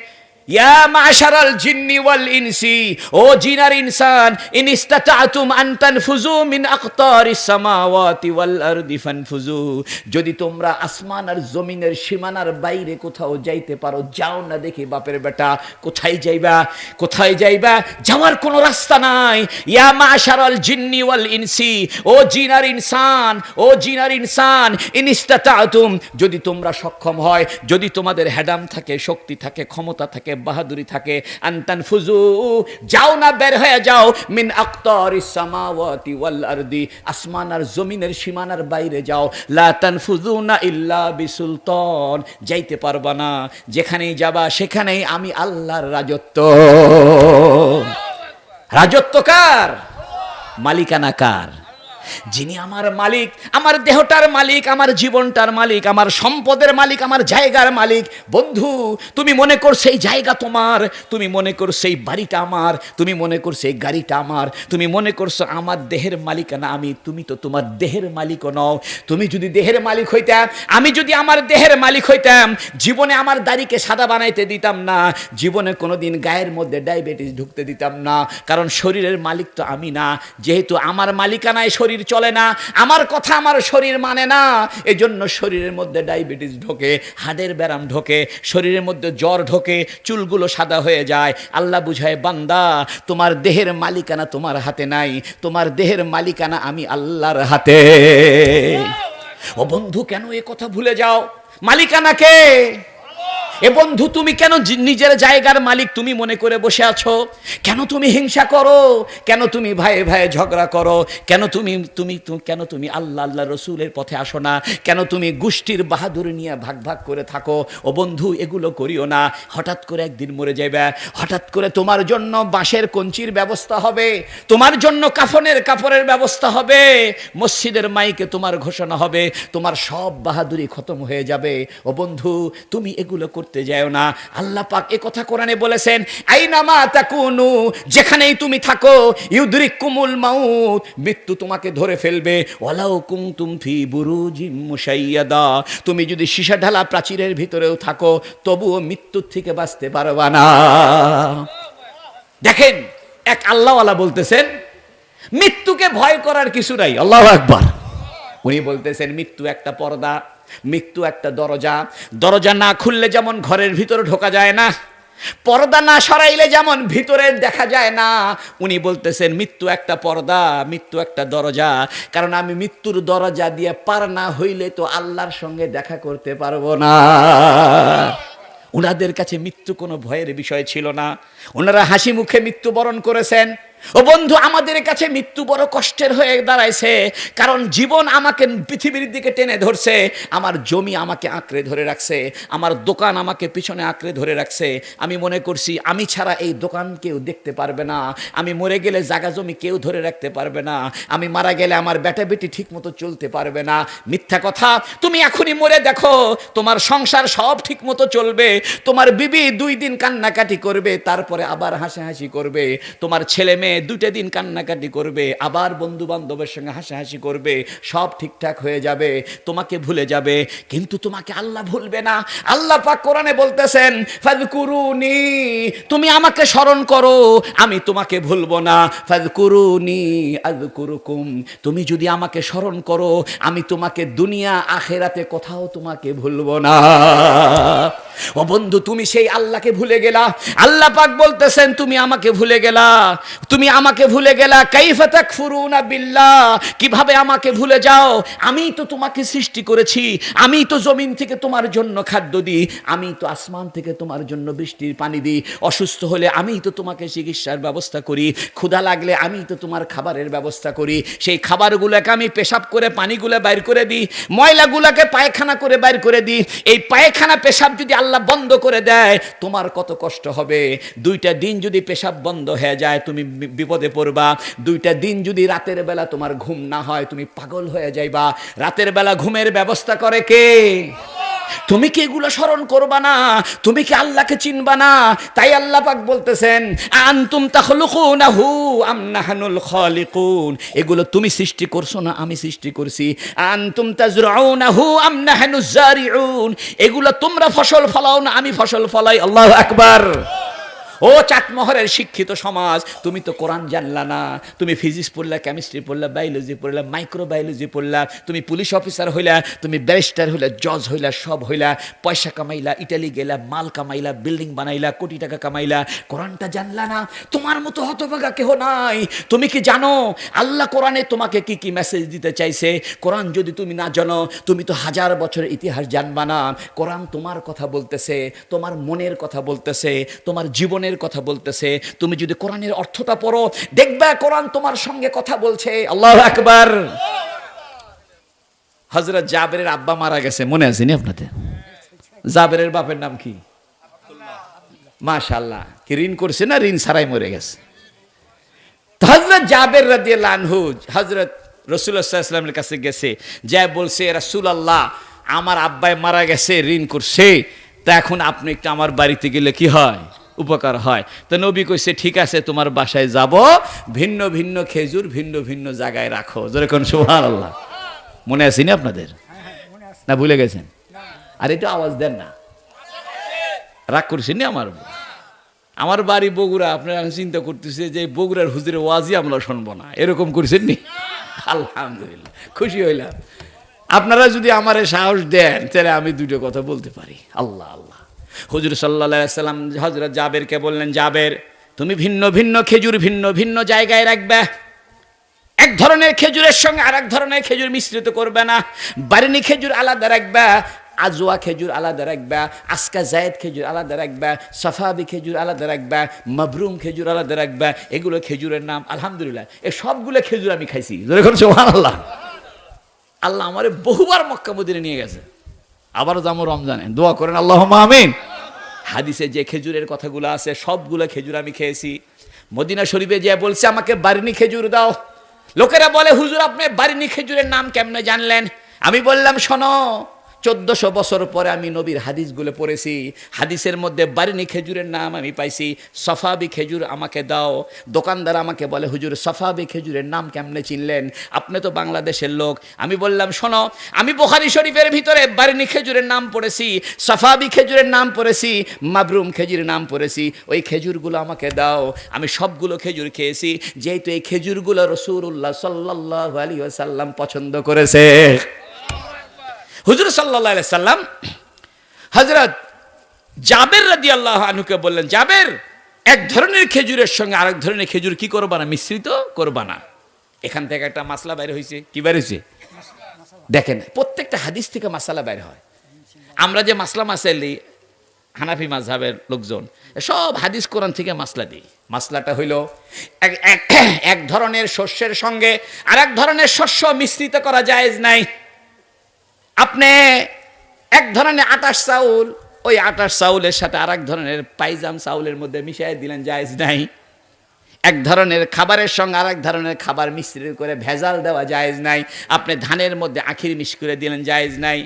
ইয়া মাশারাল জিন্নি ওয়াল ইনসি, ও জিন আর ইনসান, ইন ইসতাতাতুম আন তানফুজু মিন আকতারিস সামাওয়াতি ওয়াল আরদি ফানফুজু, যদি তোমরা আসমান আর জমিনের সীমানার বাইরে কোথাও যাইতে পারো, যাও না দেখি বাপের বেটা। কোথায় যাইবা? কোথায় যাইবা? যাওয়ার কোনো রাস্তা নাই। ইয়া মাশারাল জিন্নি ওয়াল ইনসি, ও জিন আর ইনসান, ও জিন আর ইনসান, ইন ইসতাতাতুম, যদি তোমরা সক্ষম হয়, যদি তোমাদের হেডাম থাকে, শক্তি থাকে, ক্ষমতা থাকে, বাহাদুরি থাকে, আনতানফুজু, যাও না, বের হয়ে যাও, মিন আকতারিস সামাওয়াতি ওয়াল আরদি, আসমান আর জমিনের সীমানার বাইরে যাও। লা তানফুজুনা ইল্লা বিসুলতান, যাইতে পারবা না, যেখানেই যাবা সেখানেই আমি আল্লাহর রাজত্ব। রাজত্ব কার? মালিকানা কার? যিনি আমার মালিক, আমার দেহটার মালিক, আমার জীবনটার মালিক, আমার সম্পদের মালিক, আমার জায়গার মালিক। বন্ধু, তুমি মনে করছো এই জায়গা তোমার, তুমি মনে করছো এই বাড়িটা আমার, তুমি মনে করছো এই গাড়িটা আমার, তুমি মনে করছো আমার দেহের মালিকানা আমি। তুমি তো তোমার দেহের মালিকও নও। তুমি যদি দেহের মালিক হইতাম, আমি যদি আমার দেহের মালিক হইতাম, জীবনে আমার দাড়িকে সাদা বানাইতে দিতাম না, জীবনে কোনোদিন গায়ের মধ্যে ডায়াবেটিস ঢুকতে দিতাম না, কারণ শরীরের মালিক তো আমি না। যেহেতু আমার মালিকানায় শরীর শরীর চলে না, আমার কথা আমার শরীর মানে না, এজন্য শরীরের মধ্যে ডায়াবেটিস ঢোকে, হাড়ের ব্যারাম ঢোকে, শরীরের মধ্যে জ্বর ঢোকে, চুলগুলো সাদা হয়ে যায়। আল্লাহ বুঝায়, বান্দা তোমার দেহের মালিকানা তোমার হাতে নাই, তোমার দেহের মালিকানা আমি আল্লাহর হাতে। ও বন্ধু, কেন এ কথা ভুলে যাও? মালিকানা কে? এ বন্ধু, তুমি কেন নিজের জায়গার মালিক তুমি মনে করে বসে আছো? কেন তুমি হিংসা করো? কেন তুমি ভাইয়ে ভাইয়ে ঝগড়া করো? কেন তুমি আল্লাহ আল্লাহ রসুলের পথে আসো না? কেন তুমি গোষ্ঠীর বাহাদুরি নিয়ে ভাগ ভাগ করে থাকো? ও বন্ধু, এগুলো করিও না। হঠাৎ করে একদিন মরে যাবে, হঠাৎ করে তোমার জন্য বাঁশের কঞ্চির ব্যবস্থা হবে, তোমার জন্য কাফনের কাপড়ের ব্যবস্থা হবে, মসজিদের মাইকে তোমার ঘোষণা হবে, তোমার সব বাহাদুরি খতম হয়ে যাবে। ও বন্ধু, তুমি এগুলো করতে যাও না। আল্লাহ পাক এই কথা কোরআনে বলেছেন, আইনামা তাকুনু, যেখানেই তুমি থাকো, ইউদরিকুমুল মাউত, মৃত্যু তোমাকে ধরে ফেলবে। ওয়ালাউ কুনতুম ফি বুরুজিম মুশাইয়াদা, তুমি যদি সীসা ঢালা প্রাচীরের ভিতরেও থাকো, তবুও মৃত্যুর থেকে বাঁচতে পারবা না। দেখেন, এক আল্লাহওয়ালা বলতেছেন মৃত্যুকে ভয় করার কিছু নাই। আল্লাহু আকবার। উনি বলতেছেন মৃত্যু একটা পর্দা, মৃত্যু একটা দরজা, দরজা না খুললে যেমন ঘরের ভিতরে ঢোকা যায় না, পর্দা না সরাইলে যেমন ভিতরে দেখা যায় না, উনি বলতেছেন মৃত্যু একটা পর্দা, মৃত্যু একটা দরজা। কারণ আমি মৃত্যুর দরজা দিয়ে পার না হইলে তো আল্লাহর সঙ্গে দেখা করতে পারবো না। ওনাদের কাছে মৃত্যু কোনো ভয়ের বিষয় ছিল না, ওনারা হাসি মুখে মৃত্যুবরণ করেছেন। ও বন্ধু, আমাদের কাছে মৃত্যু বড় কষ্টের হয়ে দাঁড়াইছে, কারণ জীবন আমাকে পৃথিবীর দিকে টেনে ধরছে, আমার জমি আমাকে আঁকড়ে ধরে রাখছে, আমার দোকান আমাকে পিছনে আঁকড়ে ধরে রাখছে। আমি মনে করছি আমি ছাড়া এই দোকান কেউ দেখতে পারবে না, আমি মরে গেলে জায়গা জমি কেউ ধরে রাখতে পারবে না, আমি মারা গেলে আমার বেটা বেটি ঠিক মতো চলতে পারবে না। মিথ্যা কথা। তুমি এখনই মরে দেখো, তোমার সংসার সব ঠিক মতো চলবে, তোমার বিবি 2 দিন কান্নাকাটি করবে, তারপরে আবার হাসাহাসি করবে, তোমার ছেলে মেয়ে 2টা দিন কান্নাকাটি করবে, আবার বন্ধু বান্ধবের সঙ্গে হাসাহাসি করবে, সব ঠিকঠাক হয়ে যাবে, তোমাকে ভুলে যাবে। কিন্তু তোমাকে আল্লাহ ভুলবে না। আল্লাহ পাক কোরআনে বলতেছেন, ফাযকুরুনি, তুমি আমাকে স্মরণ করো, আমি তোমাকে ভুলবো না। ফাযকুরুনি আযকুরুকুম, তুমি যদি আমাকে স্মরণ করো, আমি তোমাকে দুনিয়া আখিরাতে কোথাও তোমাকে ভুলবো না। ও বন্ধু, তুমি সেই আল্লাহকে ভুলে গেলা। আল্লাহ পাক বলতেছেন তুমি আমাকে ভুলে গেলা, তুমি আমাকে ভুলে গেলা। কাইফা তাকফুরুনা বিল্লাহ, কিভাবে আমাকে ভুলে যাও? আমি তো তোমাকে সৃষ্টি করেছি, আমি তো জমিন থেকে তোমার জন্য খাদ্য দিই, আমি তো আসমান থেকে তোমার জন্য বৃষ্টির পানি দিই, অসুস্থ হলে আমি তো তোমাকে চিকিৎসার ব্যবস্থা করি, ক্ষুধা লাগলে আমি তো তোমার খাবারের ব্যবস্থা করি, সেই খাবারগুলোকে আমি পেশাব করে পানিগুলো বাইর করে দিই, ময়লাগুলোকে পায়খানা করে বাইর করে দিই। এই পায়খানা পেশাব যদি আল্লাহ বন্ধ করে দেয়, তোমার কত কষ্ট হবে। 2টা দিন যদি পেশাব বন্ধ হয়ে যায়, তুমি বিপদে পড়বা। 2টা দিন যদি রাতের বেলা তোমার ঘুম না হয়, তুমি পাগল হয়ে যাইবা। রাতের বেলা ঘুমের ব্যবস্থা করে কে? তুমি কি এগুলো স্মরণ করবা না? তুমি কি আল্লাহকে চিনবা না? তাই আল্লাহ পাক বলতেছেন, আনতুম তাখলুকুনাহু আম নাহনুল খালিকুন, এগুলো তুমি সৃষ্টি করছো না আমি সৃষ্টি করছি। আনতুম তাজরাউনাহু আম নাহনুজ জারিউন, এগুলো তোমরা ফসল ফলাও না আমি ফসল ফলাই। আল্লাহু আকবার। ও চাটমোহরের শিক্ষিত সমাজ, তুমি তো কোরআন জানলা না, তুমি ফিজিক্স পড়লা, কেমিস্ট্রি পড়লা, বায়োলজি পড়লা, মাইক্রোবায়োলজি পড়লা, তুমি পুলিশ অফিসার হইলা, তুমি ব্যারিস্টার হইলা, জজ হইলা, সব হইলা, পয়সা কামাইলা, ইটালি গেলা, মাল কামাইলা, বিল্ডিং বানাইলা, কোটি টাকা কামাইলা, কোরআনটা জানলা না। তোমার মতো হতভাগা কেহ নাই। তুমি কি জানো আল্লাহ কোরআনে তোমাকে কি কি মেসেজ দিতে চাইছে? কোরআন যদি তুমি না জানো, তুমি তো 1000 বছরের ইতিহাস জানবা না। কোরআন তোমার কথা বলতেছে, তোমার মনের কথা বলতেছে, তোমার জীবনের কথা বলতেছে। তুমি যদি কোরআনের অর্থটা পড়ো, দেখবে কোরআন তোমার সঙ্গে কথা বলছে। আল্লাহু আকবার। হযরত জাবেরের আব্বা মারা গেছে, মনে আছে নি আপনাদের? জাবেরের বাপের নাম কি? মাশাআল্লাহ। কি ঋণ করছে না ঋণ ছাড়াই মরে গেছে? হযরত জাবের রাদিয়াল্লাহু আনহু হযরত রাসূলুল্লাহ সাল্লাল্লাহু আলাইহি ওয়াসাল্লামের কাছে গেছে, যা বলছে, রাসূলুল্লাহ আমার আব্বাই মারা গেছে, ঋণ করছে, তা এখন আপনি একটু আমার বাড়িতে গেলে কি হয়, উপকার হয়। তো নবী কইছে, ঠিক আছে তোমার বাসায় যাব, ভিন্ন ভিন্ন খেজুর ভিন্ন ভিন্ন জায়গায় রাখো। যেরকম সুবহানাল্লাহ। মনে আছে না আপনাদের? না ভুলে গেছেন? আর একটু আওয়াজ দেন না, রাগ করছেন না? আমার বাড়ি বগুড়া, আপনারা চিন্তা করতেছে যে বগুড়ার হুজুরের ওয়াজই আমরা শুনবো না, এরকম করছেন নি? আলহামদুলিল্লাহ, খুশি হইলাম। আপনারা যদি আমারে সাহস দেন তাহলে আমি দুটো কথা বলতে পারি। আল্লাহ আল্লাহ। হুজুর সাল্লাল্লাহু আলাইহি সাল্লাম হযরত জাবেরকে বললেন, জাবের তুমি ভিন্ন ভিন্ন খেজুর ভিন্ন ভিন্ন জায়গায় রাখবে, এক ধরনের খেজুরের সঙ্গে আরেক ধরনের খেজুর মিশ্রিত করবে না। বারিনি খেজুর আলাদা রাখবা, আজওয়া খেজুর আলাদা রাখবা, আজকা জায়েদ খেজুর আলাদা রাখবা, সাফাবি খেজুর আলাদা রাখবা, মাবরুম খেজুর আলাদা রাখবা। এগুলো খেজুরের নাম। আলহামদুলিল্লাহ, এই সবগুলো খেজুর আমি খাইছি। সুবহানাল্লাহ। আল্লাহ আমারে বহুবার মক্কা মদিনা নিয়ে গেছে, আবারও যাবো রমজানে। দোয়া করেন আল্লাহুম্মা আমিন। হাদিসে যে খেজুরের কথাগুলো আছে সবগুলো খেজুর আমি খেয়েছি। মদিনা শরীফে যে বলছে আমাকে বারিনি খেজুর দাও, লোকেরা বলে হুজুর আপনি বারিনি খেজুরের নাম কেমনে জানলেন? আমি বললাম শোনো, 1400 বছর পরে আমি নবীর হাদিসগুলো পড়েছি, হাদিসের মধ্যে বারিনি খেজুরের নাম আমি পাইছি। সফাবি খেজুর আমাকে দাও। দোকানদার আমাকে বলে হুজুর সফাবি খেজুরের নাম কেমনে চিনলেন? আপনি তো বাংলাদেশের লোক। আমি বললাম শোনো, আমি বুখারী শরীফের ভিতরে বারিনি খেজুরের নাম পড়েছি, সফাবি খেজুরের নাম পড়েছি, মাবরুম খেজুরের নাম পড়েছি। ওই খেজুরগুলো আমাকে দাও। আমি সবগুলো খেজুর খেয়েছি, যেহেতু এই খেজুরগুলো রাসূলুল্লাহ সাল্লাল্লাহু আলাইহি ওয়াসাল্লাম পছন্দ করেছে। হুজুর সাল্লাল্লাহু আলাইহি সাল্লাম হযরত জাবের রাদিয়াল্লাহু আনহুকে বললেন, জাবের এক ধরনের খেজুরের সঙ্গে আরেক ধরনের খেজুর কি করবা না, মিশ্রিত করবা না। এখান থেকে একটা মাসলা বাইরে হয়েছে। কি বাইরে হয়েছে? দেখেন, প্রত্যেকটা হাদিস থেকে মাসালা বাইরে হয়। আমরা যে মাসলা মাসাইলি হানাফি মাযহাবের লোকজন সব হাদিস কোরআন থেকে মাসলা দিই। মাসলাটা হইল এক ধরনের শস্যের সঙ্গে আরেক ধরনের শস্য মিশ্রিত করা জায়েজ নাই। আপনি এক ধরনের আটাশ চাউল ওই আটাশ চাউলের সাথে আরেক ধরনের পাইজাম চাউলের মধ্যে মিশিয়ে দিলেন, জায়েজ নাই। এক ধরনের খাবারের সঙ্গে আরেক ধরনের খাবার মিশ্রিত করে ভেজাল দেওয়া জায়েজ নাই। আপনি ধানের মধ্যে আখির মিশ করে দিলেন, জায়েজ নাই।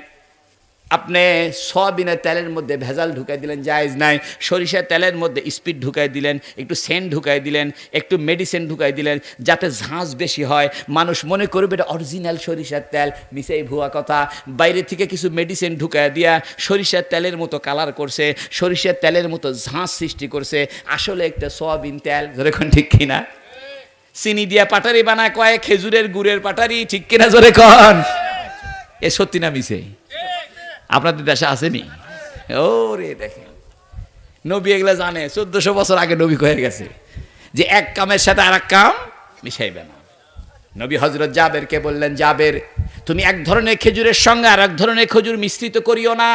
আপনি সয়াবিনের তেলের মধ্যে ভেজাল ঢুকাই দিলেন, জায়েজ নাই। সরিষার তেলের মধ্যে স্পিড ঢুকাই দিলেন, একটু সেন্ট ঢুকাই দিলেন, একটু মেডিসিন ঢুকাই দিলেন, যাতে ঝাঁঝ বেশি হয়, মানুষ মনে করবে এটা অরিজিনাল সরিষার তেল। মিশাই ভুয়া কথা। বাইরে থেকে কিছু মেডিসিন ঢুকাই দিয়া সরিষার তেলের মতো কালার করছে, সরিষার তেলের মতো ঝাঁঝ সৃষ্টি করছে, আসলে একটা সয়াবিন তেল। যেরকম ঠিক কিনা? চিনি দিয়া পাটারি বানায় কয় খেজুরের গুড়ের পাটারি, ঠিক কিনা? জোরে কন। এ সত্যি না মিছে? আপনাদের দেশে আসেনি? ও রে, দেখেন নবী এগুলা জানে। 1400 বছর আগে নবী হয়ে গেছে যে এক কামের সাথে আর এক কাম মিশাইবে না। নবী হযরত জাবেরকে বললেন, জাবের তুমি এক ধরনের খেজুরের সঙ্গে আর এক ধরনের খেজুর মিশ্রিত করিও না।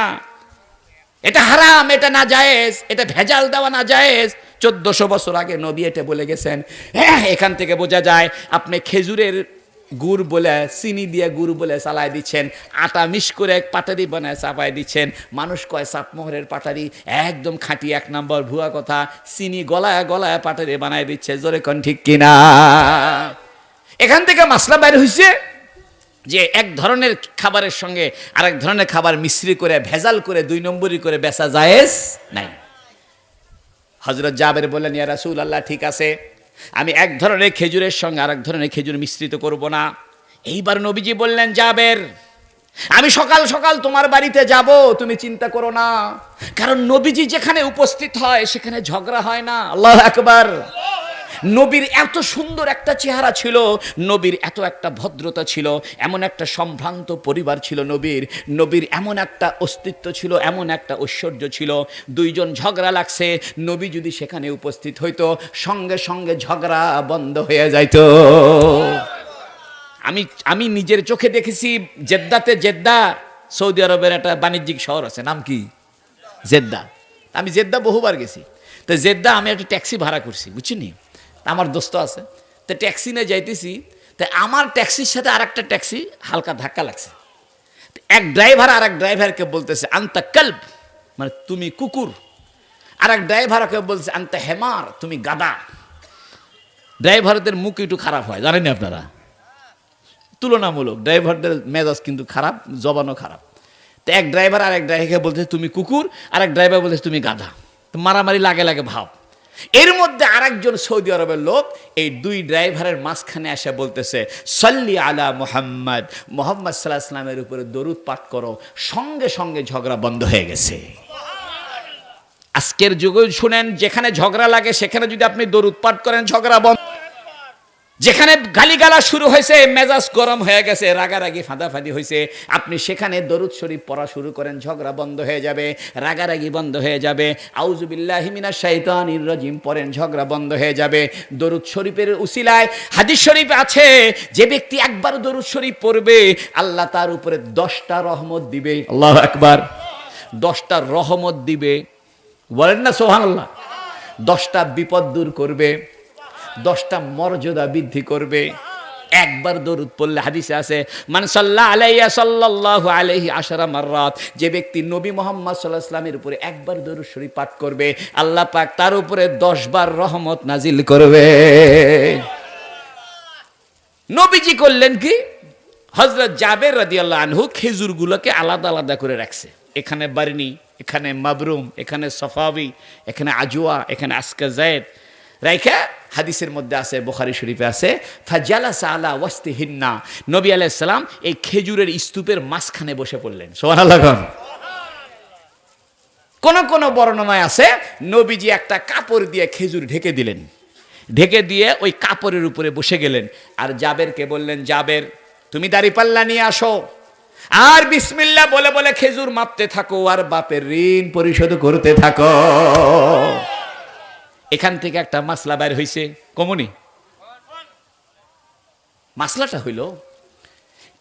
এটা হারাম, এটা না জায়েজ, এটা ভেজাল দেওয়া না জায়েজ। 1400 বছর আগে নবী এটা বলে গেছেন। হ্যাঁ, এখান থেকে বোঝা যায় আপনি খেজুরের গুড় বলে, চিনি দিয়ে গুড় বলে চালাই দিচ্ছেন, আটা মিশ করে এক পাটারি বানায় চাপাই দিচ্ছেন। মানুষ কয় চাপমোহরের পাটারি, একদম খাঁটি 1 নম্বর ভুয়া কথা। চিনি গলায় গলায় পাটারি বানায় দিচ্ছে। জোরে কোন ঠিক কিনা? এখান থেকে মাসলা বাইরে হয়েছে যে এক ধরনের খাবারের সঙ্গে আরেক ধরনের খাবার মিশ্রি করে ভেজাল করে 2 নম্বরই করে বেচা জায়েজ নাই। হযরত জাবের বললেন, ইয়া রাসূলুল্লাহ ঠিক আছে, আমি এক ধরনের খেজুরের সঙ্গে আরেক ধরনের খেজুর মিশ্রিত করব না। এইবার নবীজি বললেন, জাবের আমি সকাল সকাল তোমার বাড়িতে যাব, তুমি চিন্তা করো না। কারণ নবীজি যেখানে উপস্থিত হয় সেখানে ঝগড়া হয় না। আল্লাহু আকবার। নবীর এত সুন্দর একটা চেহারা ছিল, নবীর এত একটা ভদ্রতা ছিল, এমন একটা সম্ভ্রান্ত পরিবার ছিল নবীর, নবীর এমন একটা অস্তিত্ব ছিল, এমন একটা ঐশ্বর্য ছিল। 2 জন ঝগড়া লাগছে, নবী যদি সেখানে উপস্থিত হইতো সঙ্গে সঙ্গে ঝগড়া বন্ধ হয়ে যাইতো। আমি নিজের চোখে দেখেছি জেদ্দাতে। জেদ্দা সৌদি আরবের একটা বাণিজ্যিক শহর আছে, নাম কি? জেদ্দা। আমি জেদ্দা বহুবার গেছি। তো জেদ্দা আমি একটা ট্যাক্সি ভাড়া করছি, বুঝছিনি? আমার দোস্ত আছে, তো ট্যাক্সি নিয়ে যাইতেছি। তো আমার ট্যাক্সির সাথে আর একটা ট্যাক্সি হালকা ধাক্কা লাগছে। এক ড্রাইভার আর এক ড্রাইভারকে বলতেছে আন্তা কলব, মানে তুমি কুকুর। আর এক ড্রাইভারকে বলছে আন্তা হেমার, তুমি গাদা। ড্রাইভারদের মুখ একটু খারাপ হয়, জানেন আপনারা? তুলনামূলক ড্রাইভারদের মেজাজ কিন্তু খারাপ, জবানও খারাপ। তো এক ড্রাইভার আর এক ড্রাইভারকে বলতেছে তুমি কুকুর, আর এক ড্রাইভার বলতেছে তুমি গাধা। তো মারামারি লাগে লাগে ভাব। এর মধ্যে আরেকজন সৌদি আরবের লোক এই 2 ড্রাইভারের মাঝখানে এসে বলতেছে সাল্লি আলা মুহাম্মদ, মুহাম্মদ সাল্লাল্লাহু আলাইহি ওয়াসাল্লামের উপরে দরুদ পাঠ করো। সঙ্গে সঙ্গে ঝগড়া বন্ধ হয়ে গেছে। আজকের যুগে শুনেন, যেখানে ঝগড়া লাগে সেখানে যদি আপনি দরুদ পাঠ করেন ঝগড়া বন্ধ। যেখানে গালিগালা শুরু হয়েছে, মেজাজ গরম হয়ে গেছে, রাগারাগি ফাঁদাফাঁদি হয়েছে, আপনি সেখানে দরুদ শরীফ পড়া শুরু করেন, ঝগড়া বন্ধ হয়ে যাবে, রাগারাগি বন্ধ হয়ে যাবে। আউযু বিল্লাহি মিনাশ শাইতানির রাজিম পড়েন, ঝগড়া বন্ধ হয়ে যাবে। দরুদ শরীফের উসিলায় হাদিস শরীফ আছে, যে ব্যক্তি একবার দরুদ শরীফ পড়বে আল্লাহ তার উপরে 10টা রহমত দিবে। আল্লাহু আকবার। 10টা রহমত দিবে, বলেন না সুবহানাল্লাহ। 10টা বিপদ দূর করবে, 10টা মর্যাদা বৃদ্ধি করবে। একবার দরুদ পড়লে হাদিসে আছে, মান সাল্লা আলাইয়া সাল্লাল্লাহু আলাইহি আশারা মাররাত, যে ব্যক্তি নবী মুহাম্মদ সাল্লাল্লাহু আলাইহি ওয়াসাল্লামের উপরে একবার দরুদ শরীফ পাঠ করবে আল্লাহ পাক তার উপরে 10 বার রহমত নাজিল করবে। নবীজি করলেন কি, হযরত জাবের রাদিয়াল্লাহু আনহু খেজুরগুলোকে আলাদা আলাদা করে রাখছে। এখানে বারনি, এখানে মাবরুম, এখানে সফাবি, এখানে আজওয়া, এখানে আজকা যায়েদ রাইখা হাদিসের মধ্যে আছে, বুখারী শরীফে আছে, ফাজালাসা আলা ওয়াসতিহিন্না, নবী আলাইহিস সালাম এই খেজুরের স্তূপের মাঝখানে বসে পড়লেন। সুবহানাল্লাহ। কোন বর্ণনায় আছে নবীজি একটা কাপড় দিয়ে খেজুর ঢেকে দিলেন, ঢেকে দিয়ে ওই কাপড়ের উপরে বসে গেলেন, আর জাবেরকে বললেন, জাবের তুমি দাড়িপাল্লা নিয়ে আসো, আর বিসমিল্লাহ বলে বলে খেজুর মাপতে থাকো, আর বাপের ঋণ পরিশোধ করতে থাকো। এখান থেকে একটা মাসলা বাইর হইছে, কমনি মাসলাটা হইল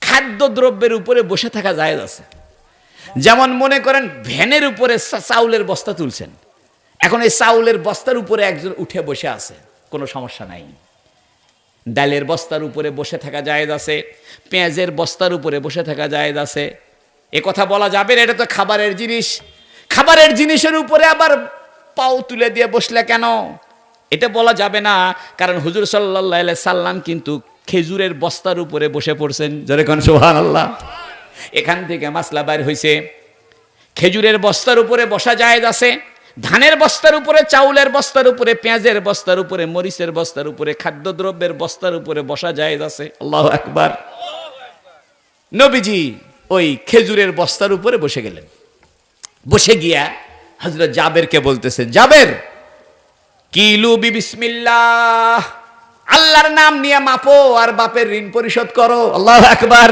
খাদ্যদ্রব্যের উপরে বসে থাকা জায়েজ আছে। যেমন মনে করেন ভ্যানের উপরে চাউলের বস্তা তুলছেন, এখন এই চাউলের বস্তার উপরে একজন উঠে বসে আছে, কোনো সমস্যা নাই। ডালের বস্তার উপরে বসে থাকা জায়েজ আছে, পেঁয়াজের বস্তার উপরে বসে থাকা জায়েজ আছে। এ কথা বলা যাবে না, এটা তো খাবারের জিনিস। খাবারের জিনিসের উপরে আবার পাও তুলে দিয়ে বসলে কেন, এটা বলা যাবে না, কারণ হুজুর সাল্লাল্লাহু আলাইহি সাল্লাম কিন্তু খেজুরের বস্তার উপরে বসে পড়ছেন। জোরে কোন সুবহানাল্লাহ। এখান থেকে মাসলা বাইর হইছে, খেজুরের বস্তার উপরে বসা জায়েজ আছে, ধানের বস্তার উপরে, চাউলের বস্তার উপরে, পেঁয়াজের বস্তার উপরে, মরিচের বস্তার উপরে, খাদ্যদ্রব্যের বস্তার উপরে বসা জায়েজ আছে। আল্লাহু আকবার। নবীজি ওই খেজুরের বস্তার উপরে বসে গেলেন, বসে গিয়া হযরত জাবেরকে বলতেছেন, জাবের কিলু বিসমিল্লাহ, আল্লাহর নাম নিয়ে মাপো আর বাপের ঋণ পরিশোধ করো। আল্লাহু আকবার।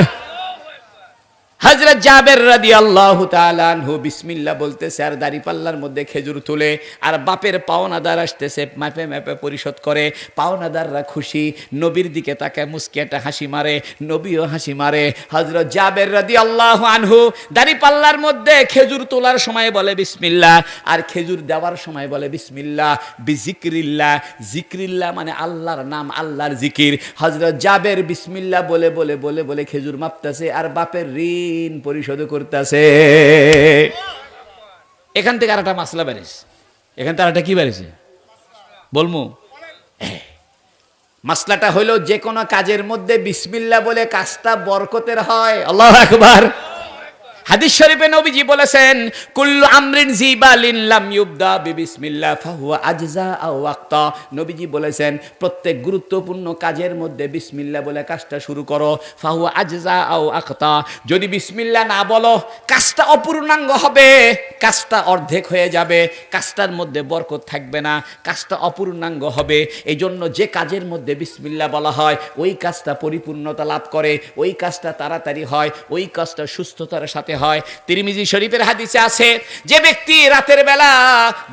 হযরত জাবের রাদিয়াল্লাহু তাআলা আনহু বিসমিল্লাহ বলতেছে, আর দাড়িপাল্লার মধ্যে খেজুর তুলে, আর বাপের পাওনাদার আসতেছে, মাপে মাপে পরিশোধ করে। পাওনাদাররা খুশি, নবীর দিকে তাকায় মুস্কি একটা হাসি মারে, নবীও হাসি মারে। হযরত জাবের রাদিয়াল্লাহু আনহু দাড়িপাল্লার মধ্যে খেজুর তোলার সময় বলে বিসমিল্লাহ, আর খেজুর দেওয়ার সময় বলে বিসমিল্লাহ বিজিক্রিল্লাহ। জিক্রিল্লাহ মানে আল্লাহর নাম, আল্লাহর জিকির। হযরত জাবের বিসমিল্লাহ বলে বলে বলে বলে খেজুর মাপতেছে, আর বাপের ঋণ পরিশোধ করতেছে। এখান থেকে আর একটা মাসলা বেরিয়েছে, এখান থেকে আর একটা কি বেরিয়েছে বলমু। মাসলাটা হইল, যে কোনো কাজের মধ্যে বিসমিল্লাহ বলে কাজটা বরকতের হয়। আল্লাহু আকবার। হাদিস শরীফে নবীজি বলেছেন, কুল্লু আমরিন জিবালিন লাম ইউবদা বিবিসমিল্লাহ ফাহুয়া আজজা আও ওয়াক্তা। নবীজি বলেছেন, প্রত্যেক গুরুত্বপূর্ণ কাজের মধ্যে বিসমিল্লাহ বলে কাজটা শুরু করো, ফাহুয়া আজজা আও আক্তা। যদি বিসমিল্লাহ না বলো কাজটা অপূর্ণাঙ্গ হবে, কাজটা অর্ধেক হয়ে যাবে, কাজটার মধ্যে বরকত থাকবে না, কাজটা অপূর্ণাঙ্গ হবে। এই জন্য যে কাজের মধ্যে বিসমিল্লাহ বলা হয় ওই কাজটা পরিপূর্ণতা লাভ করে, ওই কাজটা তাড়াতাড়ি হয়, ওই কাজটা সুস্থতার সাথে হয়। তিরমিজি শরীফের হাদিসে আছে, যে ব্যক্তি রাতের বেলা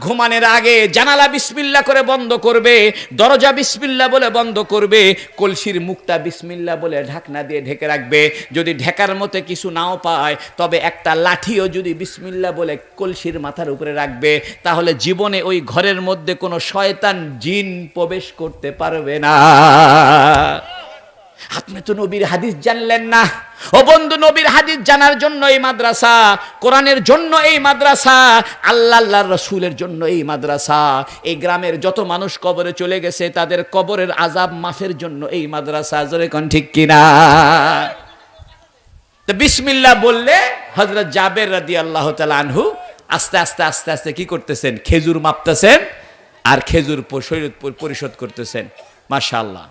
ঘুমানোর আগে জানালা বিসমিল্লাহ করে বন্ধ করবে, দরজা বিসমিল্লাহ বলে বন্ধ করবে, কলসির মুখটা বিসমিল্লাহ বলে ঢাকনা দিয়ে ঢেকে রাখবে, যদি ঢেকার মতো কিছু নাও পায় তবে একটা লাঠিও যদি বিসমিল্লাহ বলে কলসির মাথার উপরে রাখবে, তাহলে জীবনে ওই ঘরের মধ্যে কোনো শয়তান জিন প্রবেশ করতে পারবে না। আপনি তো নবীর হাদিস জানলেন না। ও বন্ধু, নবীর হাদিস জানার জন্য এই মাদ্রাসা, কোরআনের জন্য এই মাদ্রাসা, আল্লাহর রাসূলের জন্য এই মাদ্রাসা। এই গ্রামের যত মানুষ কবরে চলে গেছে তাদের কবরের আযাব মাফের জন্য এই মাদ্রাসা। জোরে কোন ঠিক কিনা? তো বিসমিল্লাহ বললে হযরত জাবের রাদিয়াল্লাহু তাআলা আনহু আস্তে আস্তে আস্তে আস্তে কি করতেছেন, খেজুর মাপতেছেন আর খেজুর পরিশোধ করতেছেন। মাশাআল্লাহ।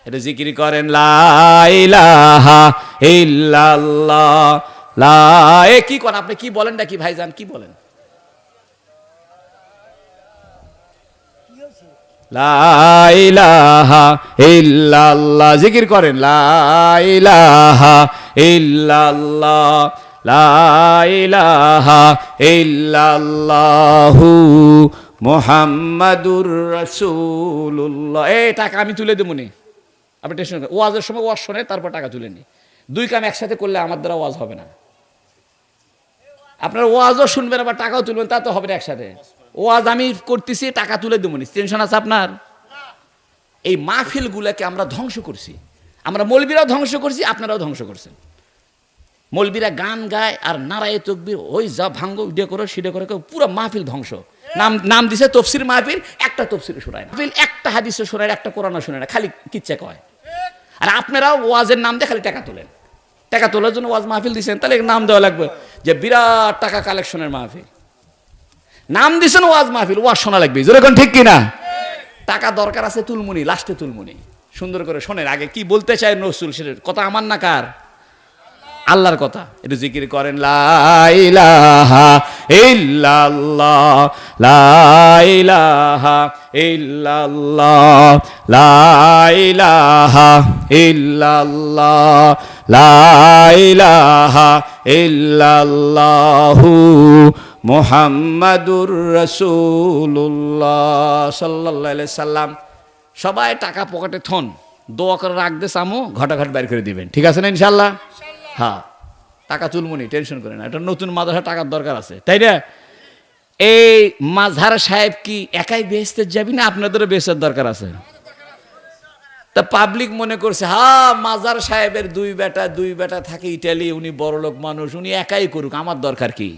এটা জিকির করেন, লা ইলাহা ইল্লাল্লাহ। লা কি কোন আপনি কি বলেন নাকি ভাইজান, কি বলেন? লা ইলাহা ইল্লাল্লাহ, জিকির করেন লা ইলাহা ইল্লাল্লাহ, লা ইলাহা ইল্লাল্লাহু মুহাম্মাদুর রাসূলুল্লাহ। এই টাকা আমি তুলে দেবো নি, আপনি টেনশন করেন। ওয়াজের সময় ওয়াজ শোনে, তারপর টাকা তুলে নি। দুই কাম একসাথে করলে আমার দ্বারা ওয়াজ হবে না। আপনার ওয়াজও শুনবেন আবার টাকাও তুলবেন, তা তো হবে না একসাথে। ওয়াজ আমি করতেছি, টাকা তুলে দেবো নি, টেনশন আছে আপনার? এই মাহফিলগুলোকে আমরা ধ্বংস করছি, আমরা মৌলবীরাও ধ্বংস করছি, আপনারাও ধ্বংস করছেন। মৌলবীরা গান গায় আর নারায়ে তাকবীর, ওই যা ভাঙ্গো ইডে করো সিডে করে, পুরো মাহফিল ধ্বংস। নাম দিছে তফসির মাহফিল, একটা তফসিরে শোনায় না, একটা হাদিসে শোনায়, একটা কোরআনও শোনায় না, খালি কিচ্ছা কয়। আর আপনারাও ওয়াজের নাম দিয়ে খালি টাকা তোলেন। টাকা তোলার জন্য ওয়াজ মাহফিল দিচ্ছেন, তাহলে নাম দেওয়া লাগবে যে বিরাট টাকা কালেকশনের মাহফিল। নাম দিছেন ওয়াজ মাহফিল, ওয়াজ শোনা লাগবে, যেরকম ঠিক কিনা? টাকা দরকার আছে তুলমুনি, লাস্টে তুলমুনি। সুন্দর করে শোনেন, আগে কি বলতে চায় রসুল, সেটার কথা আমার না কার? আল্লাহর কথা। একটু জিকির করেন লা ইলাহা ইল্লাল্লাহ, লা ইলাহা ইল্লাল্লাহ, লা ইলাহা ইল্লাল্লাহ, লা ইলাহা ইল্লাল্লাহু মুহাম্মাদুর রাসূলুল্লাহ সাল্লাল্লাহু আলাইহি সাল্লাম। সবাই টাকা পকেটে থন, দোয়া করে রাখবে, সামু ঘটাঘট বের করে দিবেন, ঠিক আছে না ইনশাআল্লাহ? হ্যাঁ, টাকা তুলমুনি, টেনশন করেন না। এটা নতুন মাদ্রাসা, টাকার দরকার আছে, তাই না? এই মাঝহার সাহেব কি একাই বেহেশতে যাবি না আপনাদেরও বেহেশতের দরকার আছে? তা পাবলিক মনে করছে হ্যাঁ মাজার সাহেবের দুই বেটা থাকে ইটালি, উনি বড়লোক মানুষ, উনি একাই করুক, আমার দরকার কি?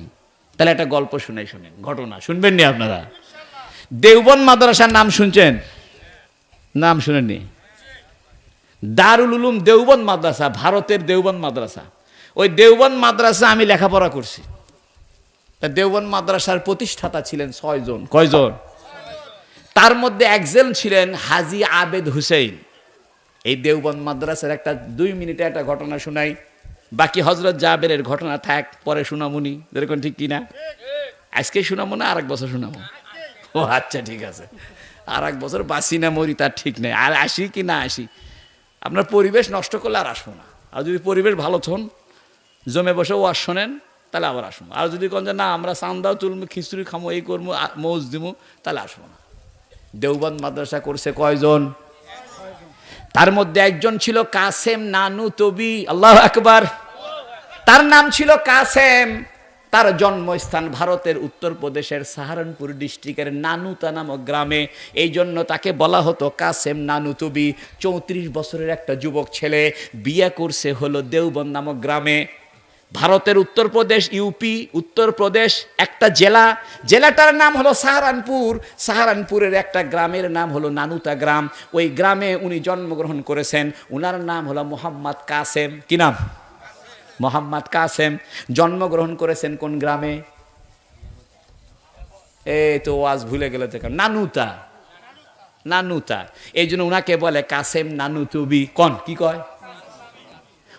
তাহলে একটা গল্প শুনে শোনেন, ঘটনা শুনবেন নি আপনারা? দেওবন্দ মাদ্রাসার নাম শুনছেন? নাম শুনেননি? দারুল উলুম দেওবন্দ মাদ্রাসা, ভারতের দেওবন্দ মাদ্রাসা। ওই দেওবন্দ মাদ্রাসা আমি লেখাপড়া করছি। দেওবন্দ মাদ্রাসার প্রতিষ্ঠাতা ছিলেন 6 জন। কয়জন? তার মধ্যে একজন ছিলেন হাজী আবেদ হুসেইন। এই দেওবন্দ মাদ্রাসার একটা 2 মিনিটে একটা ঘটনা শোনাই, বাকি হযরত জাবেরের ঘটনা থাক পরে শোনামুনি, যেরকম ঠিক কিনা? আজকে শোনাবো না আরেক বছর শোনাবো? ও আচ্ছা ঠিক আছে, আরেক বছর বাঁচি না মরি তার ঠিক নেই, আর আসি কি না আসি। আপনার পরিবেশ নষ্ট করলে আর আসবো না। আর যদি পরিবেশ ভালো থন, জমে বসে ওয়াজ শোনেন, তাহলে আবার আসবো। আর যদি কোন যে না আমরা চান্দাও তুলবো, খিচুড়ি খামো, এই করবো, মৌজ দিবো, তাহলে আসবো না। দেওবন্দ মাদ্রাসা করছে কয়জন? তার মধ্যে একজন ছিল কাসেম নানুতবি, আল্লাহু আকবার। তার নাম ছিল কাসেম। তার জন্মস্থান ভারতের উত্তরপ্রদেশের সাহারানপুর ডিস্ট্রিক্টের নানুতা নামক গ্রামে। এই জন্য তাকে বলা হতো কাসেম নানুতবি। 34 বছরের একটা যুবক ছেলে বিয়ে করছে হলো দেওবন্দ নামক গ্রামে। ভারতের উত্তরপ্রদেশ, ইউপি, উত্তরপ্রদেশ একটা জেলাটার নাম হলো সাহারানপুর। সাহারানপুরের একটা গ্রামের নাম হলো নানুতা গ্রাম। ওই গ্রামে উনি জন্মগ্রহণ করেছেন। উনার নাম হলো মোহাম্মদ কাসেম। কি নাম? মোহাম্মদ কাসেম। জন্মগ্রহণ করেছেন কোন গ্রামে? এই তো ওয়াজ ভুলে গেল, নানুতা। নানুতা, এই জন্য উনাকে বলে কাসেম নানুতুবি। কোন কি কয়?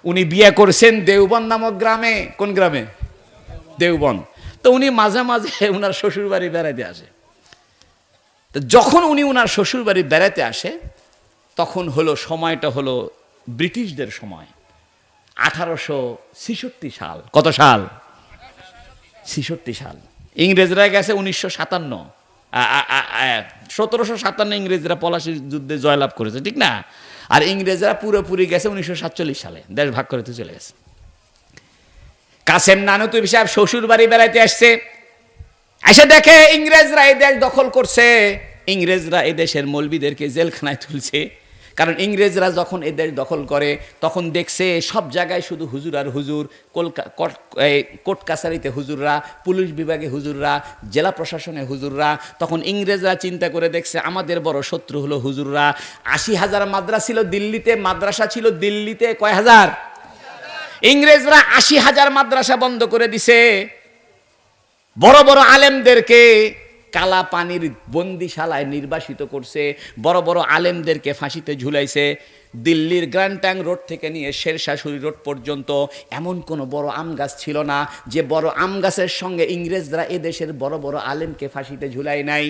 উনি বিয়ে করছেন দেওবন্দ নামক গ্রামে। কোন গ্রামে? দেওবন্দ। তো উনি মাঝে মাঝে উনার শ্বশুর বাড়ি বেড়াতে আসে। তো যখন উনি উনার শ্বশুর বাড়ি বেড়াতে আসে, তখন হলো সময়টা হলো ব্রিটিশদের সময়, 1866 সাল। কত সাল? 66 সাল। ইংরেজরা গেছে 1957। 1757 ইংরেজরা পলাশীর যুদ্ধে জয়লাভ করেছে, ঠিক না? আর ইংরেজরা পুরোপুরি গেছে 1947 সালে, দেশ ভাগ করে চলে গেছে। কাসেম নানুতুবি সাহেব শ্বশুর বাড়ি বেড়াইতে আসছে। এসে দেখে ইংরেজরা এই দেশ দখল করছে। ইংরেজরা এই দেশের মৌলবীদেরকে জেলখানায় তুলছে। কারণ ইংরেজরা যখন এই দেশ দখল করে, তখন দেখছে সব জায়গায় শুধু হুজুর আর হুজুর। কোর্ট কাছারিতে হুজুররা, পুলিশ বিভাগে হুজুররা, জেলা প্রশাসনে হুজুররা। তখন ইংরেজরা চিন্তা করে দেখছে আমাদের বড় শত্রু হলো হুজুররা। 80,000 মাদ্রাসা ছিল দিল্লিতে, মাদ্রাসা ছিল দিল্লিতে কয় হাজার? ইংরেজরা 80,000 মাদ্রাসা বন্ধ করে দিছে। বড় বড় আলেমদেরকে কালা পানির বন্দিশালায় নির্বাসিত করছে, বড় বড় আলেমদেরকে ফাঁসিতে ঝুলাইছে। দিল্লির গ্র্যান্ড ট্যাঙ্ক রোড থেকে নিয়ে শেরশাহ রোড পর্যন্ত এমন কোনো বড় আম গাছ ছিল না যে বড় আম গাছের সঙ্গে ইংরেজরা এদেশের বড় বড় আলেমকে ফাঁসিতে ঝুলাই নাই।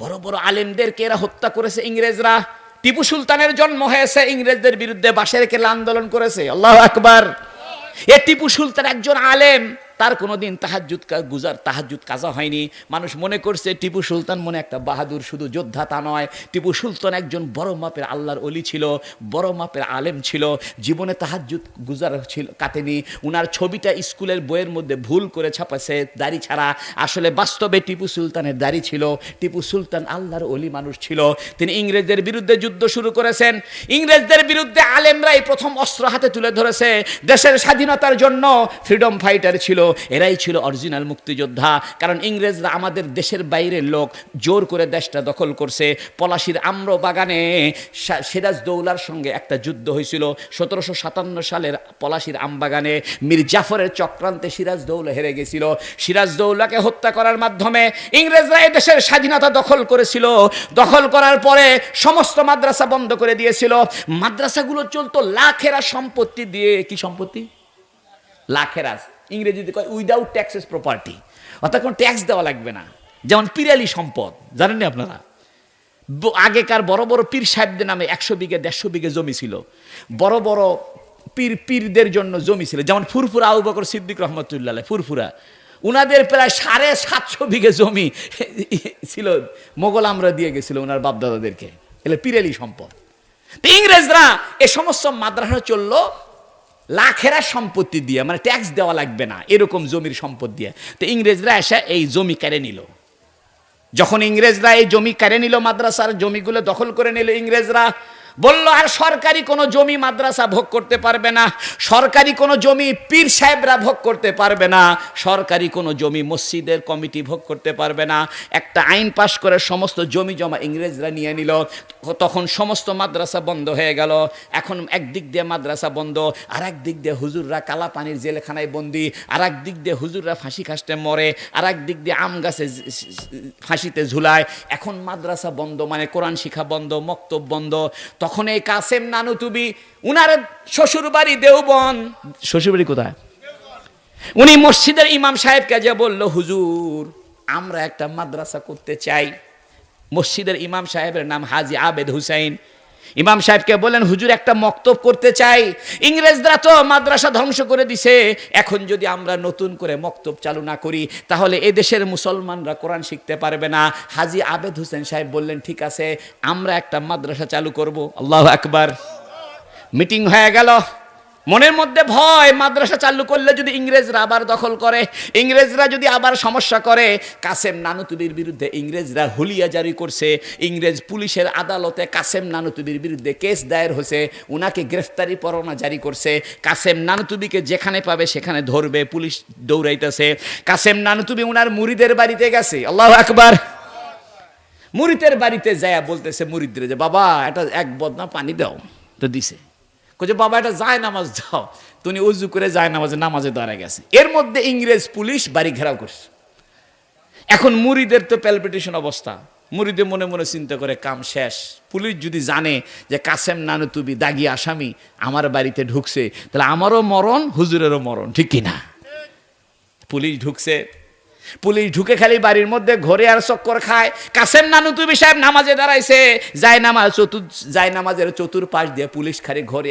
বড় বড় আলেমদেরকে এরা হত্যা করেছে ইংরেজরা। টিপু সুলতানের জন্ম হয়েছে ইংরেজদের বিরুদ্ধে বাঁশের কেল্লা আন্দোলন করেছে। আল্লাহু আকবার। এ টিপু সুলতান একজন আলেম, তার কোনোদিন তাহাজ্জুদ কাজা হয়নি। মানুষ মনে করছে টিপু সুলতান মনে একটা বাহাদুর, শুধু যোদ্ধা তা নয়। টিপু সুলতান একজন বড় মাপের আল্লাহর ওলি ছিল, বড় মাপের আলেম ছিল, জীবনে তাহাজ্জুদ গুজার ছিল কাটেনি। উনার ছবিটা স্কুলের বইয়ের মধ্যে ভুল করে ছাপাছে দাড়ি ছাড়া, আসলে বাস্তবে টিপু সুলতানের দাড়ি ছিল। টিপু সুলতান আল্লাহর ওলি মানুষ ছিল। তিনি ইংরেজদের বিরুদ্ধে যুদ্ধ শুরু করেছেন। ইংরেজদের বিরুদ্ধে আলেমরাই প্রথম অস্ত্র হাতে তুলে ধরেছে। দেশের স্বাধীনতার জন্য ফ্রিডম ফাইটার ছিল, এরাই ছিল অরিজিনাল মুক্তিযোদ্ধা। কারণ ইংরেজরা আমাদের দেশের বাইরের লোক, জোর করে দেশটা দখল করছে। পলাশীর আম্র বাগানে সিরাজদৌলার সঙ্গে একটা যুদ্ধ হয়েছিল 1757 সালের পলাশীর আমবাগানে। মীর জাফরের চক্রান্তে সিরাজদৌলা হেরে গেছিল। সিরাজদৌলাকে হত্যা করার মাধ্যমে ইংরেজরা এই দেশের স্বাধীনতা দখল করেছিল। দখল করার পরে সমস্ত মাদ্রাসা বন্ধ করে দিয়েছিল। মাদ্রাসাগুলো চলতো লাখেরা সম্পত্তি দিয়ে। কি সম্পত্তি? লাখেরা, ইংরেজিতে কয় উইদাউট ট্যাক্সেস প্রপার্টি, অর্থাৎ কোনো ট্যাক্স দেওয়া লাগবে না। যেমন পিরালি সম্পদ, জানেন না আপনারা? আগেকার বড় বড় পীর সাহেবদের নামে 100 বিঘে 150 বিঘে জমি ছিল। বড় বড় পীরদের জন্য জমি ছিল। যেমন ফুরফুরা আবু বকর সিদ্দিক রহমতুল্লাহ ফুরফুরা, উনাদের প্রায় 750 বিঘে জমি ছিল, মোগল আমরা দিয়ে গেছিল ওনার বাপদাদাদেরকে। এলে পিরালি সম্পদ। ইংরেজরা এ সমস্ত মাদ্রাসা চললো লাখেরা সম্পত্তি দিয়ে, মানে ট্যাক্স দেওয়া লাগবে না এরকম জমির সম্পদ দিয়ে। তো ইংরেজরা এসে এই জমি কেড়ে নিল। যখন ইংরেজরা এই জমি কেড়ে নিল, মাদ্রাসার জমিগুলো দখল করে নিল, ইংরেজরা বলল আর সরকারি কোনো জমি মাদ্রাসা ভোগ করতে পারবে না, সরকারি কোনো জমি পীর সাহেবরা ভোগ করতে পারবে না, সরকারি কোনো জমি মসজিদের কমিটি ভোগ করতে পারবে না। একটা আইন পাশ করে সমস্ত জমি জমা ইংরেজরা নিয়ে নিল। তখন সমস্ত মাদ্রাসা বন্ধ হয়ে গেল। এখন একদিক দিয়ে মাদ্রাসা বন্ধ, আর একদিক দিয়ে হুজুররা কালা পানির জেলখানায় বন্দি, আর একদিক দিয়ে হুজুররা ফাঁসি কাস্টে মরে, আর একদিক দিয়ে আম গাছে ফাঁসিতে ঝুলায়। এখন মাদ্রাসা বন্ধ মানে কোরআন শিক্ষা বন্ধ, মক্তব বন্ধ। তখন এই কাসেম নানুতুবি, উনার শ্বশুর বাড়ি দেওবন্দ। শ্বশুর বাড়ি কোথায়? উনি মসজিদের ইমাম সাহেবকে যে বলল, হুজুর আমরা একটা মাদ্রাসা করতে চাই। মসজিদের ইমাম সাহেবের নাম হাজী আবেদ হুসাইন। ইমাম সাহেবকে বলেন, হুজুর একটা মক্তব করতে চাই। ইংরেজরা তো মাদ্রাসা ধ্বংস করে দিছে, এখন যদি আমরা নতুন করে মক্তব চালু না করি তাহলে এদেশের মুসলমানরা কোরআন শিখতে পারবে না। হাজী আবেদ হুসেন সাহেব বললেন, ঠিক আছে আমরা একটা মাদ্রাসা চালু করব। আল্লাহু আকবার। মিটিং হয়ে গেল। মনের মধ্যে ভয়, মাদ্রাসা চালু করলে যদি ইংরেজরা আবার দখল করে, ইংরেজরা যদি আবার সমস্যা করে। কাসেম নানুতুবির বিরুদ্ধে ইংরেজরা হুলিয়া জারি করছে। ইংরেজ পুলিশের আদালতে কাসেম নানুতুবির বিরুদ্ধে কেস দায়ের হয়েছে, উনাকে গ্রেফতারি পরোয়ানা জারি করছে। কাসেম নানুতুবিকে যেখানে পাবে সেখানে ধরবে, পুলিশ দৌড়াইতেছে। কাসেম নানুতুবি উনার মুরিদের বাড়িতে গেছে। আল্লাহু আকবার। মুরিদের বাড়িতে যায় বলতেছে মুরিদরে যে, বাবা এটা এক বদনা পানি দাও। তো দিছে। যে বাবা এটা যায় নামাজ দাও। তুমি উজু করে যায় নামাজে দাঁড়ায় গেছে। এর মধ্যে ইংরেজ পুলিশ বাড়ি ঘেরাও করছে। এখন মুরিদের তো প্যালপিটেশন অবস্থা। মুরিদে মনে মনে চিন্তা করে কাম শেষ। পুলিশ যদি জানে যে কাসেম নানুতুবি দাগি আসামি আমার বাড়িতে ঢুকছে, তাহলে আমারও মরণ, হুজুরেরও মরণ, ঠিক কিনা? পুলিশ ঢুকছে। পুলিশ ঢুকে খালি বাড়ির মধ্যে ঘরে আর চক্কর খায়। কাসেম নানুতুবি সাহেব নামাজে দাঁড়াইছে, যায় নামাজের চতুর্পাশ দিয়ে পুলিশ খালি ঘরে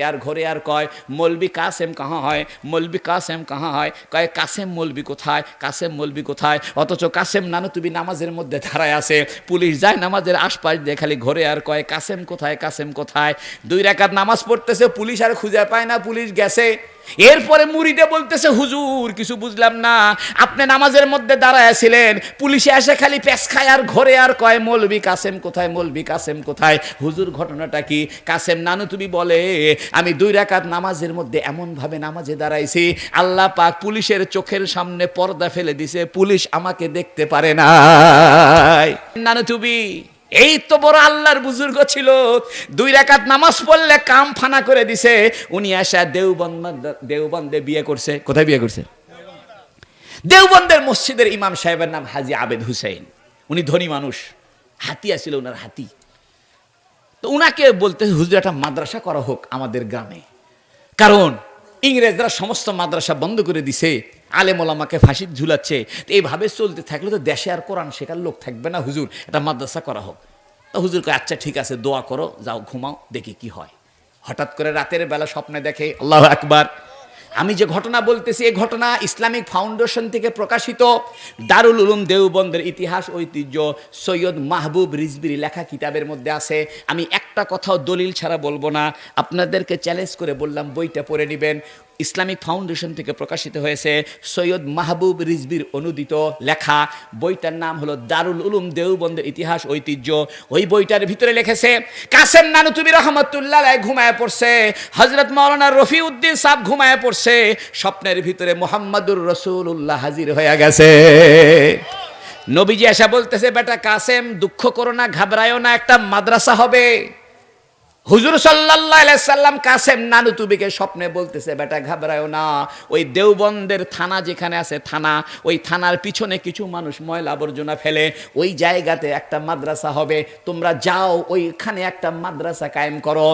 আর কয়, মৌলবি কাসেম কাহা হয়, মৌলবি কাসেম কাহা হয়। কয় কাসেম মৌলবি কোথায়, কাসেম মৌলবি কোথায়? অথচ কাসেম নানুতুবি নামাজের মধ্যে দাঁড়ায় আছে। পুলিশ যায় নামাজের আশপাশ দিয়ে খালি ঘরে আর কয়, কাসেম কোথায়, কাসেম কোথায়? 2 রাকাত নামাজ পড়তেছে, পুলিশ আর খুঁজে পায় না, পুলিশ গেছে। এরপরে মুরিদে বলতেছে, হুজুর কিছু বুঝলাম না, আপনি নামাজের মধ্যে দাঁড়াইছিলেন, পুলিশে এসে খালি পেশ খায় আর ঘরে আর কয় মৌলবি কাসেম কোথায়, মৌলবি কাসেম কোথায়? হুজুর ঘটনাটা কি? কাসেম নানুতুবি বলে, আমি 2 রাকাত নামাজের মধ্যে এমন ভাবে নামাজে দাঁড়াইছি, আল্লাহ পাক পুলিশের চোখের সামনে পর্দা ফেলে দিছে, পুলিশ আমাকে দেখতে পারে না। নানুতুবি এই তো বড় আল্লাহর বুজুর্গ ছিল, 2 রাকাত নামাজ পড়লে কাম ফানা করে দিছে। উনি আসা দেওবন্দে বিয়ে করছে। কোথায় বিয়ে করছে? দেওবন্দের মসজিদের ইমাম সাহেবের নাম হাজী আবেদ হুসাইন। উনি ধনী মানুষ, হাতি আছিল ওনার, হাতি। তো উনাকে বলতে হুজুর একটা মাদ্রাসা করা হোক আমাদের গ্রামে, কারণ ইংরেজরা সমস্ত মাদ্রাসা বন্ধ করে দিছে, আলেম ওলামাকে ফাঁসি ঝুলাচ্ছে, তো এইভাবে চলতে থাকলে তো দেশে আর কোরআন শেখার লোক থাকবে না, হুজুর একটা মাদ্রাসা করা হোক। তো হুজুর কয় আচ্ছা ঠিক আছে, দোয়া করো, যাও ঘুমাও, দেখি কি হয়। হঠাৎ করে রাতের বেলা স্বপ্নে দেখে, আল্লাহু আকবার, আমি যে ঘটনা বলতেছি এই ঘটনা ইসলামিক ফাউন্ডেশন থেকে প্রকাশিত দারুল উলুম দেওবন্দের ইতিহাস ঐতিহ্য সৈয়দ মাহবুব রিজভির লেখা কিতাবের মধ্যে আছে। আমি একটা কথাও দলিল ছাড়া বলবো না, আপনাদেরকে চ্যালেঞ্জ করে বললাম বইটা পড়ে নেবেন। ইসলামিক ফাউন্ডেশন থেকে প্রকাশিত হয়েছে, সৈয়দ মাহবুব রিজভির অনুদিত লেখা, বইটার নাম হলো দারুল উলুম দেওবন্দের ইতিহাস ঐতিহ্য। ওই বইটার ভিতরে লিখেছে কাসেম নানুতুবি রহমতুল্লাহ আলাইহি ঘুমায় পড়ছে, হযরত মাওলানা রফিউদ্দিন সাহেব ঘুমায় পড়ছে, স্বপ্নের ভিতরে মুহাম্মাদুর রাসূলুল্লাহ হাজির হয়ে গেছে। নবীজি এসে বলতেছে, বেটা কাসেম দুঃখ করো না, ঘাবড়ায়ও না, একটা মাদ্রাসা হবে। হুজুর সাল্লাল্লাহু আলাইহি সাল্লাম কাসেম নানুতুবিকে স্বপ্নে বলতেছে, বেটা ঘাবড়ায়ও না, ওই দেওবন্দের থানা যেখানে আছে থানা, ওই থানার পিছনে কিছু মানুষ ময়লা আবর্জনা ফেলে, ওই জায়গাতে একটা মাদ্রাসা হবে, তোমরা যাও ওইখানে একটা মাদ্রাসা কায়েম করো।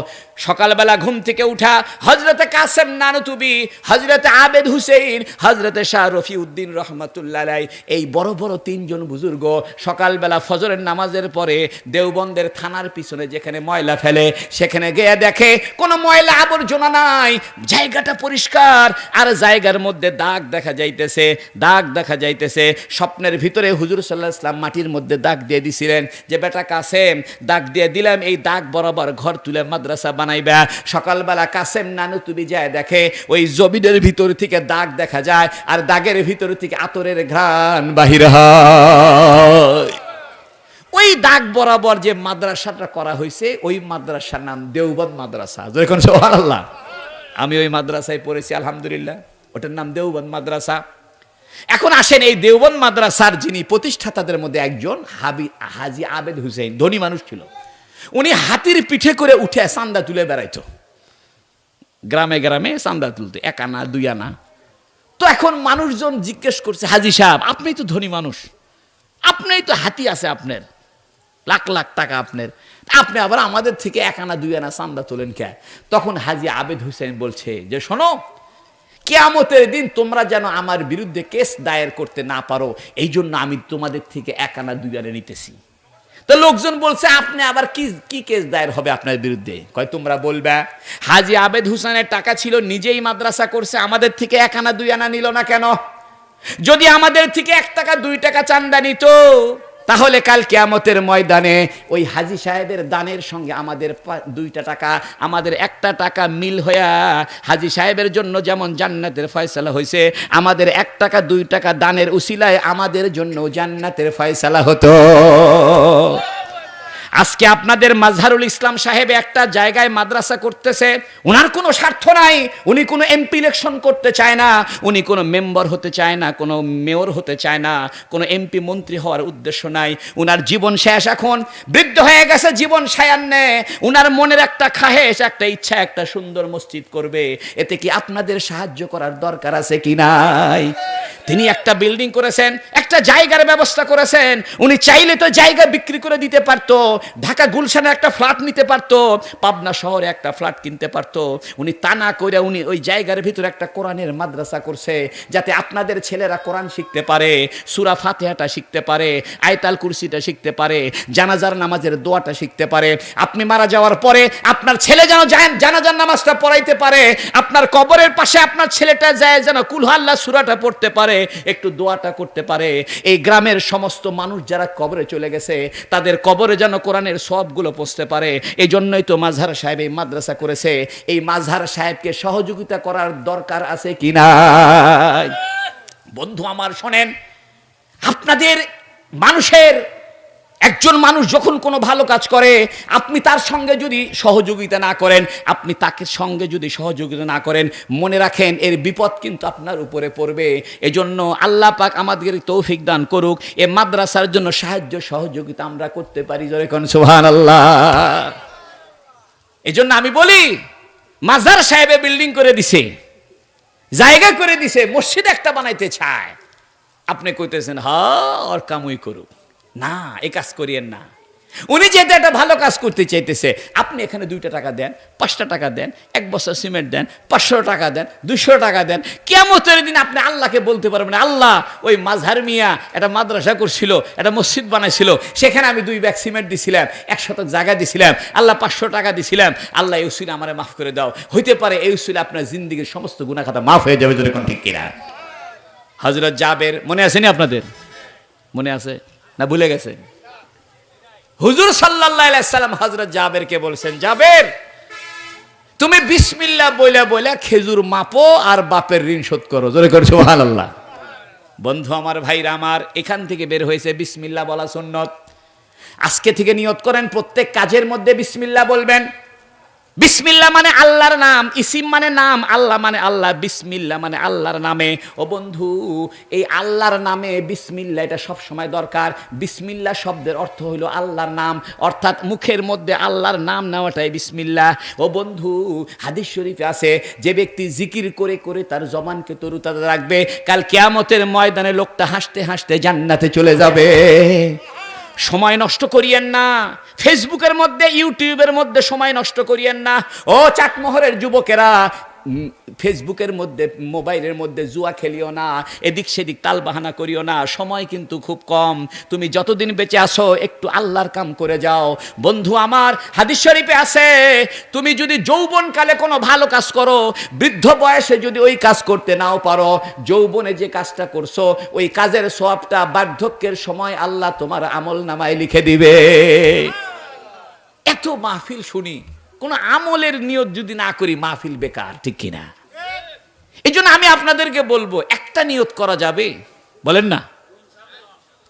সকালবেলা ঘুম থেকে উঠা হযরতে কাসেম নানুতুবি, হযরতে আবেদ হুসেইন, হযরতে শাহ রফিউদ্দিন রহমাতুল্লাহ আলাইহি, এই বড় বড় তিনজন বুজুর্গ সকালবেলা ফজরের নামাজের পরে দেওবন্দের থানার পিছনে যেখানে ময়লা ফেলে সেখানে গিয়ে দেখে কোনো ময়লা আবর্জনা নাই, জায়গাটা পরিষ্কার, আর জায়গার মধ্যে দাগ দেখা যাইতেছে, দাগ দেখা যাইতেছে। স্বপ্নের ভিতরে হুজুর সাল্লাল্লাহু আলাইহি ওয়াসাল্লাম মাটির মধ্যে দাগ দিয়ে দিছিলেন যে বেটা কাসেম দাগ দিয়ে দিলাম, এই দাগ বরাবর ঘর তুলে মাদ্রাসা বানাইবা। সকালবেলা কাসেম নানুতুবি যায় দেখে ওই জমিনের ভিতর থেকে দাগ দেখা যায়, আর দাগের ভিতর থেকে আতরের ঘ্রাণ বাহির হয়। ওই দাগ বরাবর যে মাদ্রাসাটা করা হয়েছে ওই মাদ্রাসার নাম দেওবন্দ মাদ্রাসা। যখন সুবহানাল্লাহ, আমি ওই মাদ্রাসায় পড়েছি আলহামদুলিল্লাহ, ওটার নাম দেওবন্দ মাদ্রাসা। এখন আসেন, এই দেওবন্দ মাদ্রাসার যিনি প্রতিষ্ঠাতাদের মধ্যে একজন হাজী আবেদ হুসেইন, ধনী মানুষ ছিল। উনি হাতির পিঠে করে উঠে চান্দা তুলে বেড়াইতো, গ্রামে গ্রামে চান্দা তুলতে, 1 আনা 2 আনা। তো এখন মানুষজন জিজ্ঞেস করছে, হাজী সাহেব আপনি তো ধনী মানুষ, আপনিই তো হাতি আছে আপনার, লাখ লাখ টাকা আপনার, আপনি আবার আমাদের থেকে 1 আনা 2 আনা চান্দা তোলেন কে? তখন হাজী আবেদ হুসেইন বলছে যে শোনো, কিয়ামতের দিন তোমরা যেন আমার বিরুদ্ধে কেস দায়ের করতে না পারো, এই জন্য আমি তোমাদের থেকে 1 আনা 2 আনা নিতেছি। তো লোকজন বলছে আপনি আবার কি কেস দায়ের হবে আপনার বিরুদ্ধে? কয় তোমরা বলবে। হাজী আবেদ হুসেনের টাকা ছিল, নিজেই মাদ্রাসা করছে, আমাদের থেকে 1 আনা 2 আনা নিল না কেন? যদি আমাদের থেকে 1 টাকা 2 টাকা চান্দা নিত, তাহলে কাল কিয়ামতের ময়দানে ওই হাজী সাহেবের দানের সঙ্গে আমাদের 2টা টাকা, আমাদের 1টা টাকা মিল হইয়া হাজী সাহেবের জন্য যেমন জান্নাতের ফয়সালা হয়েছে, আমাদের 1 টাকা 2 টাকা দানের উসিলায় আমাদের জন্য জান্নাতের ফয়সালা হতো। আজকে আপনাদের মাজহারুল ইসলাম সাহেব একটা জায়গায় মাদ্রাসা করতেছে, ওনার কোনো স্বার্থ নাই, উনি কোনো এমপি ইলেকশন করতে চায় না, উনি কোনো মেম্বার হতে চায় না, কোনো মেয়র হতে চায় না, কোনো এমপি মন্ত্রী হওয়ার উদ্দেশ্য নাই। উনার জীবন শেষ, এখন বৃদ্ধ হয়ে গেছে, জীবন সায়ান্নে উনার মনের একটা খাহেশ, একটা ইচ্ছা, একটা সুন্দর মসজিদ করবে। এতে কি আপনাদের সাহায্য করার দরকার আছে কি নাই? তিনি একটা বিল্ডিং করেছেন, একটা জায়গার ব্যবস্থা করেছেন, উনি চাইলে তো জায়গা বিক্রি করে দিতে পারতো, ঢাকা গুলশানে একটা ফ্ল্যাট নিতে পারতো, পাবনা শহরে একটা ফ্ল্যাট কিনতে পারতো। উনি তা না করে উনি ওই জায়গার ভিতরে একটা কোরআনের মাদ্রাসা করছে, যাতে আপনাদের ছেলেরা কোরআন শিখতে পারে, সূরা ফাতিহাটা শিখতে পারে, আয়াতুল কুরসিটা শিখতে পারে, জানাজার নামাজের দোয়াটা শিখতে পারে। আপনি মারা যাওয়ার পরে আপনার ছেলে যেন জানাজার নামাজটা পড়াইতে পারে, আপনার কবরের পাশে আপনার ছেলেটা যায় যেন কুল হু আল্লাহ সূরাটা পড়তে পারে, একটু দোয়াটা করতে পারে। এই গ্রামের সমস্ত মানুষ যারা কবরে চলে গেছে তাদের কবরে যেন কোরআনের সবগুলো পৌঁছতে পারে। এই জন্যই তো মাজহার সাহেব এই মাদ্রাসা করেছে। এই মাজহার সাহেবকে সহযোগিতা করার দরকার আছে কি না? বন্ধু আমার শোনেন, আপনাদের মানুষের একজন মানুষ যখন কোনো ভালো কাজ করে, আপনি তার সঙ্গে যদি সহযোগিতা না করেন, আপনি তাকে সঙ্গে যদি সহযোগিতা না করেন, মনে রাখেন এর বিপদ কিন্তু আপনার উপরে পড়বে। এজন্য আল্লাহ পাক আমাদের তৌফিক দান করুক, এ মাদ্রাসার জন্য সাহায্য সহযোগিতা আমরা করতে পারি। জোরে কোন সুবহানাল্লাহ। এজন্য আমি বলি, মাজার সাহেবে বিল্ডিং করে দিছে, জায়গা করে দিছে, মসজিদ একটা বানাইতে চায়, আপনি কইতেছেন হ্যাঁ ওর কামই করুক না, এই কাজ করিয়েন না। উনি যেহেতু একটা ভালো কাজ করতে চাইতেছে, আপনি এখানে 2টা টাকা দেন, 5টা টাকা দেন, 1 বস্তা সিমেন্ট দেন, 500 টাকা দেন, 200 টাকা দেন। কিয়ামতের দিন আপনি আল্লাহকে বলতে পারবেন, আল্লাহ ওই মাঝহার মিয়া একটা মাদ্রাসা করছিল, একটা মসজিদ বানাইছিল, সেখানে আমি 2 ব্যাগ সিমেন্ট দিছিলাম, 1 শতক জায়গা দিছিলাম, আল্লাহ 500 টাকা দিছিলাম, আল্লাহ এই উসিলা আমারে মাফ করে দাও। হইতে পারে এই উসিলা আপনার জিন্দেগীর সমস্ত গুনাহ খাতা মাফ হয়ে যাবে, যদি কোন ঠিক কিনা। হযরত জাবের মনে আছে নি আপনাদের? মনে আছে না ভুলে গেছে? হুজুর সাল্লাল্লাহু আলাইহি সাল্লাম হযরত জাবেরকে বলছেন, জাবের তুমি বিসমিল্লাহ বইলা বইলা খেজুর মাপো আর বাপের ঋণ শোধ করো। জোরে করে সুবহানাল্লাহ। বন্ধু আমার, ভাইরা আমার, এখান থেকে বের হয়েছে বিসমিল্লাহ বলা সুন্নত। আজকে থেকে নিয়ত করেন প্রত্যেক কাজের মধ্যে বিসমিল্লাহ বলবেন। বিসমিল্লাহ মানে আল্লাহর নাম, ইসিম মানে নাম, আল্লাহ মানে আল্লাহ, বিসমিল্লাহ মানে আল্লাহর নামে। ও বন্ধু, এই আল্লাহর নামে বিসমিল্লাহ এটা সব সময় দরকার। বিসমিল্লাহ শব্দের অর্থ হলো আল্লাহর নাম, অর্থাৎ মুখের মধ্যে আল্লাহর নাম নেওয়াটাই বিসমিল্লাহ। ও বন্ধু, হাদিস শরীফে আছে, যে ব্যক্তি জিকির করে করে তার জবানকে তরুতাজা রাখবে, কাল কিয়ামতের ময়দানে লোকটা হাসতে হাসতে জান্নাতে চলে যাবে। সময় নষ্ট করিয়েন না ফেসবুকের মধ্যে, ইউটিউবের মধ্যে সময় নষ্ট করিয়েন না। ও চাটমোহরের যুবকেরা, ফেসবুকের মধ্যে, মোবাইলের মধ্যে জুয়া খেলিও না, এদিক সেদিক তাল বাহানা করিও না। সময় কিন্তু খুব কম, তুমি যতদিন বেঁচে আসো একটু আল্লাহর কাম করে যাও। বন্ধু আমার, হাদিস শরীফে আছে, তুমি যদি যৌবনকালে কোনো ভালো কাজ করো, বৃদ্ধ বয়সে যদি ওই কাজ করতে নাও পারো, যৌবনে যে কাজটা করছো ওই কাজের সওয়াবটা বার্ধক্যের সময় আল্লাহ তোমার আমল নামায় লিখে দিবে। এত মাহফিল শুনি, কোন আমলের নিয়ত যদি না করি মাহফিল বেকার, ঠিক কিনা? এই জন্য আমি আপনাদেরকে বলবো, একটা নিয়ত করা যাবে, বলেন না,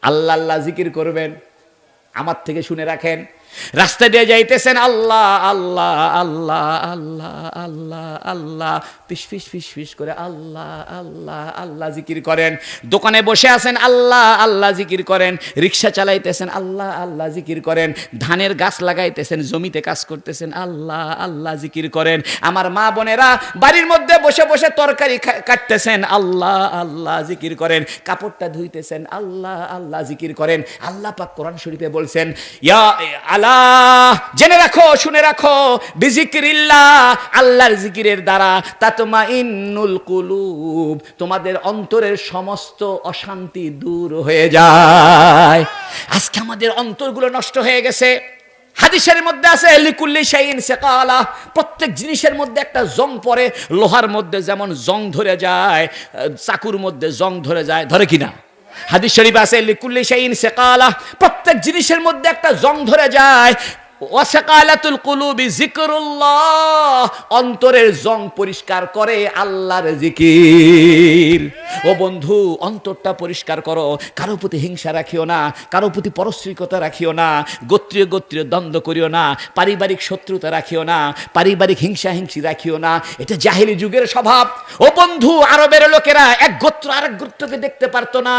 আল্লাহ আল্লাহ জিকির করবেন। আমার থেকে শুনে রাখেন, রাস্তা দিয়ে যাইতেছেন, আল্লাহ আল্লাহ আল্লাহ আল্লাহ আল্লাহ আল্লাহ, ফিস ফিস ফিস ফিস করে আল্লাহ আল্লাহ আল্লাহ জিকির করেন। দোকানে বসে আছেন, আল্লাহ আল্লাহ জিকির করেন। রিক্সা চালাইতেছেন, আল্লাহ আল্লাহ জিকির করেন। ধানের গাছ লাগাইতেছেন, জমিতে কাজ করতেছেন, আল্লাহ আল্লাহ জিকির করেন। আমার মা বোনেরা বাড়ির মধ্যে বসে বসে তরকারি কাটতেছেন, আল্লাহ আল্লাহ জিকির করেন। কাপড়টা ধুইতেছেন, আল্লাহ আল্লাহ জিকির করেন। আল্লাহ পাক কোরআন শরীফে বলছেন, ইয়া আল্লাহ, জেনে রাখো, শুনে রাখো, বিজিকিরিল্লাহ, আল্লাহর জিকিরের দ্বারা তাতমাইন্নুল কুলুব, তোমাদের অন্তরের সমস্ত অশান্তি দূর হয়ে যায়। আজকে আমাদের অন্তরগুলো নষ্ট হয়ে গেছে। হাদিসের মধ্যে আছে, লিকুল্লি শাইইন সিকালা, প্রত্যেক জিনিসের মধ্যে একটা জং পড়ে। লোহার মধ্যে যেমন জং ধরে যায়, চাকুর মধ্যে জং ধরে যায়, ধরে কিনা? হাদিস শরীফ আছে, লিকুল্লি শাইইন সিকালা, প্রত্যেক জিনিসের মধ্যে একটা জং ধরে যায়। ওয়াসাকালাতুল কুলুবি যিকরুল্লাহ, অন্তরের জং পরিষ্কার করে আল্লাহর জিকির। ও বন্ধু, অন্তরটা পরিষ্কার করো। কারো প্রতি হিংসা রাখিও না, কারো প্রতি পরশ্রীকতা রাখিও না, গোত্রীয় গোত্রীয় দ্বন্দ্ব করিও না, পারিবারিক শত্রুতা রাখিও না, পারিবারিক হিংসা হিংসি রাখিও না। এটা জাহেলি যুগের স্বভাব। ও বন্ধু, আরবের লোকেরা এক গোত্র আরেক গোত্রকে দেখতে পারতো না।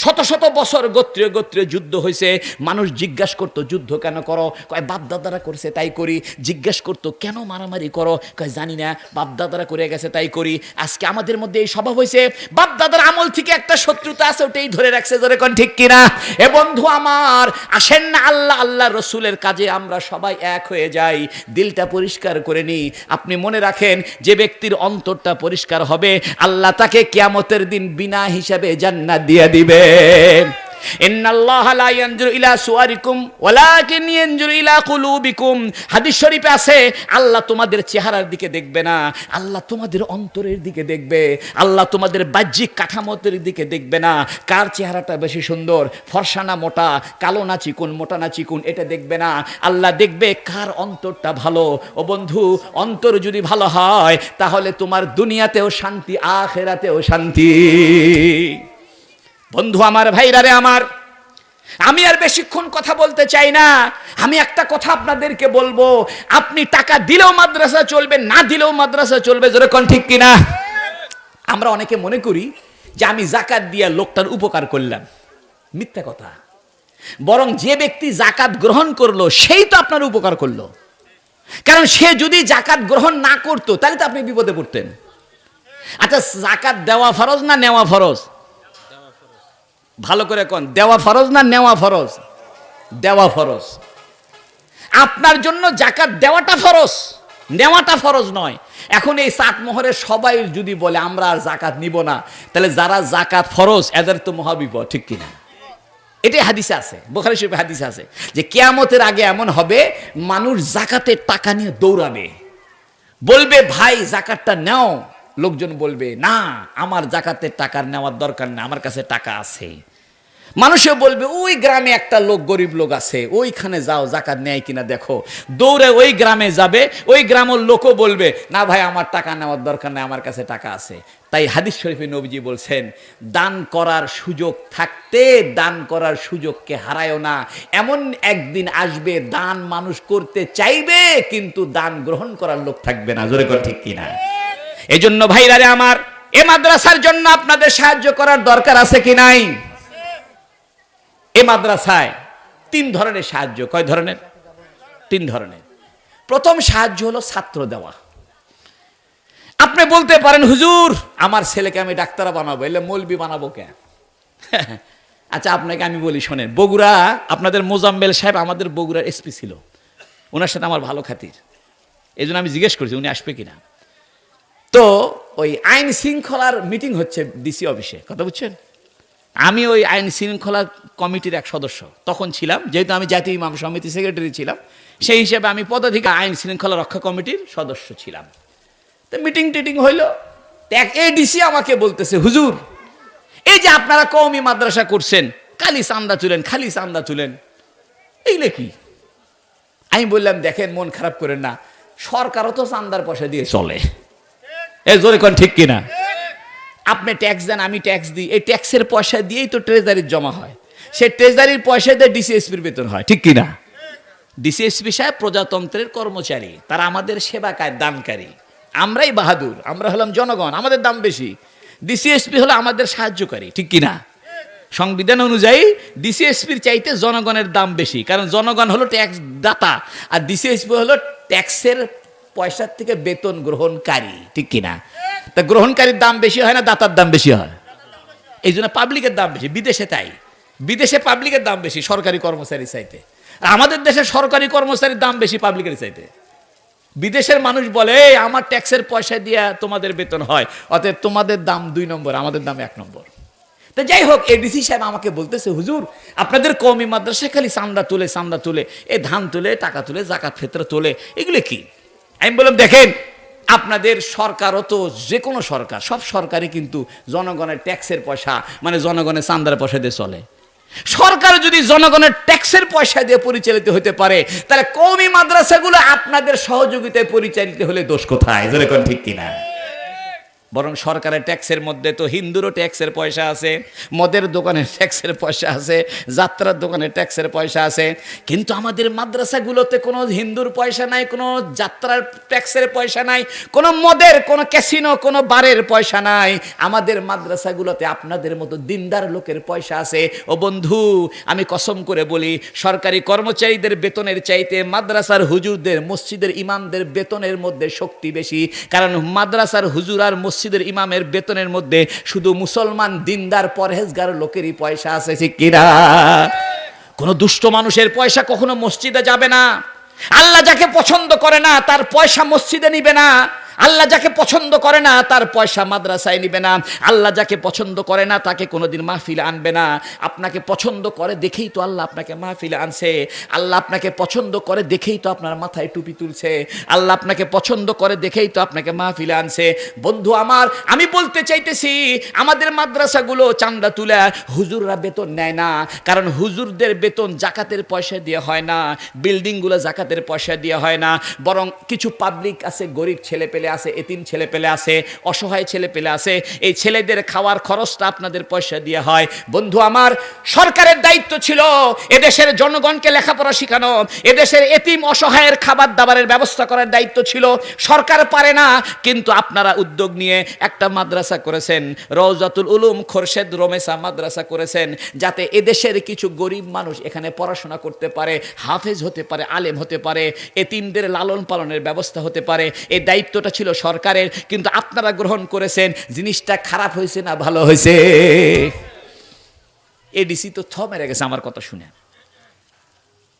শত শত বছর গোত্রীয় গোত্রীয় যুদ্ধ হয়েছে। মানুষ জিজ্ঞাসা করতো, যুদ্ধ কেন করো? কয় বাপ দাদারা করছে তাই করি। জিজ্ঞেস করতো, কেন মারামারি করো? কয় জানি না, বাপ দাদারা করে গেছে তাই করি। আজকে আমাদের মধ্যে এই স্বভাব হয়েছে, বাপ দাদার আমল থেকে একটা শত্রুতা আছে, ওটাই ধরে রাখছে। ধরে কোন ঠিক কিনা? এ বন্ধু আমার, আসেন না আল্লাহ আল্লাহ রসুলের কাজে আমরা সবাই এক হয়ে যাই, দিলটা পরিষ্কার করে নিই। আপনি মনে রাখেন, যে ব্যক্তির অন্তরটা পরিষ্কার হবে, আল্লাহ তাকে কিয়ামতের দিন বিনা হিসাবে জান্নাত দিয়ে দিবে। ইন্নাল্লাহা লা ইয়ানজুরু ইলা সুওয়ারিকুম ওয়ালাকিন ইয়ানজুরু ইলা কুলুবিকুম, হাদিস শরীফে আছে, আল্লাহ তোমাদের চেহারার দিকে দেখবে না, আল্লাহ তোমাদের অন্তরের দিকে দেখবে। আল্লাহ তোমাদের বাহ্যিক কাঠামোর দিকে দেখবে না, কার চেহারাটা বেশি সুন্দর, ফর্সা না মোটা, কালো না চিকুন, মোটা না চিকুন, এটা দেখবে না। আল্লাহ দেখবে কার অন্তরটা ভালো। ও বন্ধু, অন্তর যদি ভালো হয় তাহলে তোমার দুনিয়াতেও শান্তি, আখিরাতেও শান্তি। বন্ধু আমার, ভাইরারে আমার, আমি আর বেশিক্ষণ কথা বলতে চাই না। আমি একটা কথা আপনাদেরকে বলবো, আপনি টাকা দিলেও মাদ্রাসা চলবে, না দিলেও মাদ্রাসা চলবে। জোরে কোন ঠিক কিনা? আমরা অনেকে মনে করি যে আমি যাকাত দিয়ে লোকটার উপকার করলাম। মিথ্যা কথা। বরং যে ব্যক্তি যাকাত গ্রহণ করলো সেই তো আপনার উপকার করলো। কারণ সে যদি যাকাত গ্রহণ না করতো তাহলে তো আপনি বিপদে পড়তেন। আচ্ছা, যাকাত দেওয়া ফরজ না নেওয়া ফরজ? ভালো করে কোন, দেওয়া ফরজ না নেওয়া ফরজ? দেওয়া ফরজ। আপনার জন্য জাকাত দেওয়াটা ফরজ, নেওয়াটা ফরজ নয়। এখন এই চাটমোহরের সবাই যদি বলে আমরা আর জাকাত নিব না, তাহলে যারা জাকাত ফরজ এদের তো মহাবিপদ, ঠিক কিনা? এটাই হাদিসে আছে, বুখারী শরীফে হাদিসে আছে যে কিয়ামতের আগে এমন হবে মানুষ জাকাতের টাকা নিয়ে দৌড়াবে, বলবে ভাই জাকাতটা নাও। লোকজন বলবে না, আমার জাকাতের টাকার নেওয়ার দরকার নেই, আমার কাছে টাকা আছে। মানুষে বলবে ওই গ্রামে একটা লোক, গরিব লোক আছে, ওইখানে যাও জাকাত নেয় কিনা দেখো। দৌড়ে ওই গ্রামে যাবে, ওই গ্রামের লোকও বলবে না ভাই আমার টাকা নেওয়ার দরকার নেই, আমার কাছে টাকা আছে। তাই হাদিস শরীফে নবীজি বলছেন দান করার সুযোগ থাকতে দান করার সুযোগকে হারায়ও না। এমন একদিন আসবে দান মানুষ করতে চাইবে কিন্তু দান গ্রহণ করার লোক থাকবে না। জোরে করে ঠিক কিনা? এই জন্য ভাইরারে আমার, এ মাদ্রাসার জন্য আপনাদের সাহায্য করার দরকার আছে কি নাই? এই মাদ্রাসায় 3 ধরনের সাহায্য। কয় ধরনের? 3 ধরনের। প্রথম সাহায্য হলো ছাত্র দেওয়া। আপনি বলতে পারেন হুজুর আমার ছেলেকে আমি ডাক্তার বানাবো, এলে মৌলবি বানাবো কেন? আচ্ছা আপনাকে আমি বলি শোনেন, বগুড়া আপনাদের মোজাম্মেল সাহেব আমাদের বগুড়ার এসপি ছিল, ওনার সাথে আমার ভালো খাতির, এই জন্য আমি জিজ্ঞেস করছি উনি আসবে কিনা। তো ওই আইন শৃঙ্খলার মিটিং হচ্ছে ডিসি অফিসে, কথা বুঝছেন? আমি ওই আইন শৃঙ্খলা কমিটির এক সদস্য তখন ছিলাম, যেহেতু আমি জাতীয় ইমাম সমিতি সেক্রেটারি ছিলাম, সেই হিসেবে আমি পদাধিকার আইন শৃঙ্খলা রক্ষা কমিটির সদস্য ছিলাম। তো মিটিং টিটিং হইলো, এক এডিসি আমাকে বলতেছে হুজুর এই যে আপনারা কওমি মাদ্রাসা করছেন, খালি চান্দা তুলেন, খালি চান্দা তুলেন, এইলে কি? আমি বললাম দেখেন মন খারাপ করেন না, সরকারও তো চান্দার পয়সা দিয়ে চলে, এই জোরে কোন ঠিক কিনা? আপনি ট্যাক্স দেন, আমি ট্যাক্স দিই, এই ট্যাক্সের পয়সা দিয়েই তো ট্রেজারির জমা হয়, সেই ট্রেজারির পয়সা দিয়ে ডিসিএসপির বেতন হয়, ঠিক কিনা? ডিসিএসপি সাহেব প্রজাতন্ত্রের কর্মচারী, তারা আমাদের সেবাকায় দানকারী, আমরাই বাহাদুর, আমরা হলাম জনগণ, আমাদের দাম বেশি। ডিসিএসপি হলো আমাদের সাহায্যকারী, ঠিক কিনা? সংবিধান অনুযায়ী ডিসিএসপির চাইতে জনগণের দাম বেশি, কারণ জনগণ হলো ট্যাক্স দাতা আর ডিসিএসপি হলো ট্যাক্সের পয়সার থেকে বেতন গ্রহণকারী, ঠিক কিনা? তা গ্রহণকারীর দাম বেশি হয় না দাতার দাম বেশি হয়? এই জন্য পাবলিকের দাম বেশি। বিদেশে তাই, বিদেশে পাবলিকের দাম বেশি সরকারি কর্মচারী চাইতে, আর আমাদের দেশে সরকারি কর্মচারীর দাম বেশি পাবলিকের চাইতে। বিদেশের মানুষ বলে আমার ট্যাক্সের পয়সা দিয়ে তোমাদের বেতন হয়, অতএব তোমাদের দাম 2 নম্বর, আমাদের দাম 1 নম্বর। তো যাই হোক, এডিসি সাহেব আমাকে বলতেছে হুজুর আপনাদের কওমি মাদ্রাসায় খালি চান্দা তুলে, চান্দা তুলে, এ ধান তুলে, টাকা তুলে, জাকাত ফিতরা তোলে, এগুলো কি? আমি বললাম দেখেন আপনাদের সরকারও তো, যে কোনো সরকার, সব সরকারই কিন্তু জনগণের ট্যাক্সের পয়সা মানে জনগণের চান্দার পয়সা দিয়ে চলে। সরকার যদি জনগণের ট্যাক্সের পয়সা দিয়ে পরিচালিত হতে পারে, তাহলে কওমি মাদ্রাসাগুলো আপনাদের সহযোগিতায় পরিচালিত হলে দোষ কোথায়? জোরে কোন ঠিক কিনা? বরং সরকারের ট্যাক্সের মধ্যে তো হিন্দুরও ট্যাক্সের পয়সা আছে, মদের দোকানের ট্যাক্সের পয়সা আছে, যাত্রার দোকানের ট্যাক্সের পয়সা আছে, কিন্তু আমাদের মাদ্রাসাগুলোতে কোনো হিন্দুর পয়সা নাই, কোনো যাত্রার ট্যাক্সের পয়সা নাই, কোনো মদের, কোনো ক্যাসিনো, কোনো বারের পয়সা নাই। আমাদের মাদ্রাসাগুলোতে আপনাদের মতো দিনদার লোকের পয়সা আছে। ও বন্ধু আমি কসম করে বলি, সরকারি কর্মচারীদের বেতনের চাইতে মাদ্রাসার হুজুরদের, মসজিদের ইমামদের বেতনের মধ্যে শক্তি বেশি, কারণ মাদ্রাসার হুজুর আর মসজিদের ইমামের বেতনের মধ্যে শুধু মুসলমান দিনদার পরহেজগার লোকেরই পয়সা আছে, ঠিক কিনা? কোন দুষ্ট মানুষের পয়সা কখনো মসজিদে যাবে না। আল্লাহ যাকে পছন্দ করে না তার পয়সা মসজিদে নিবে না, আল্লাহ যাকে পছন্দ করে না তার পয়সা মাদ্রাসায় নিবে না, আল্লাহ যাকে পছন্দ করে না তাকে কোনোদিন মাহফিলে আনবে না। আপনাকে পছন্দ করে দেখেই তো আল্লাহ আপনাকে মাহফিলে আনছে, আল্লাহ আপনাকে পছন্দ করে দেখেই তো আপনার মাথায় টুপি তুলছে, আল্লাহ আপনাকে পছন্দ করে দেখেই তো আপনাকে মাহফিলে আনছে। বন্ধু আমার, আমি বলতে চাইতেছি আমাদের মাদ্রাসাগুলো চান্দা তুলে হুজুররা বেতন নেয় না, কারণ হুজুরদের বেতন জাকাতের পয়সা দিয়ে হয় না, বিল্ডিংগুলো জাকাতের পয়সা দিয়ে হয় না, বরং কিছু পাবলিক আছে, গরিব ছেলে পেলে আছে, এতিম ছেলে পেলে আছে, অসহায় ছেলে পেলে আছে, এই ছেলেদের খাওয়ার খরচটা আপনাদের পয়সা দিয়ে হয়। বন্ধু আমার, সরকারের দায়িত্ব ছিল এদেশের জনগণকে লেখাপড়া শেখানো, এদেশের এতিম অসহায়ের খাবার দাবারের ব্যবস্থা করার দায়িত্ব ছিল। সরকার পারে না, কিন্তু আপনারা উদ্যোগ নিয়ে একটা মাদ্রাসা করেছেন, রওজাতুল উলুম খোরশেদ রমেসা মাদ্রাসা করেছেন, যাতে এদেশের কিছু গরিব মানুষ এখানে পড়াশোনা করতে পারে, হাফেজ হতে পারে, আলেম হতে পারে, এতিমদের লালন পালনের ব্যবস্থা হতে পারে। এই দায়িত্বটা ছিল সরকারের, কিন্তু আপনারা গ্রহণ করেছেন। জিনিসটা খারাপ হয়েছে না ভালো হয়েছে? এডিসি তো থ মেরে গেছে আমার কথা শুনে।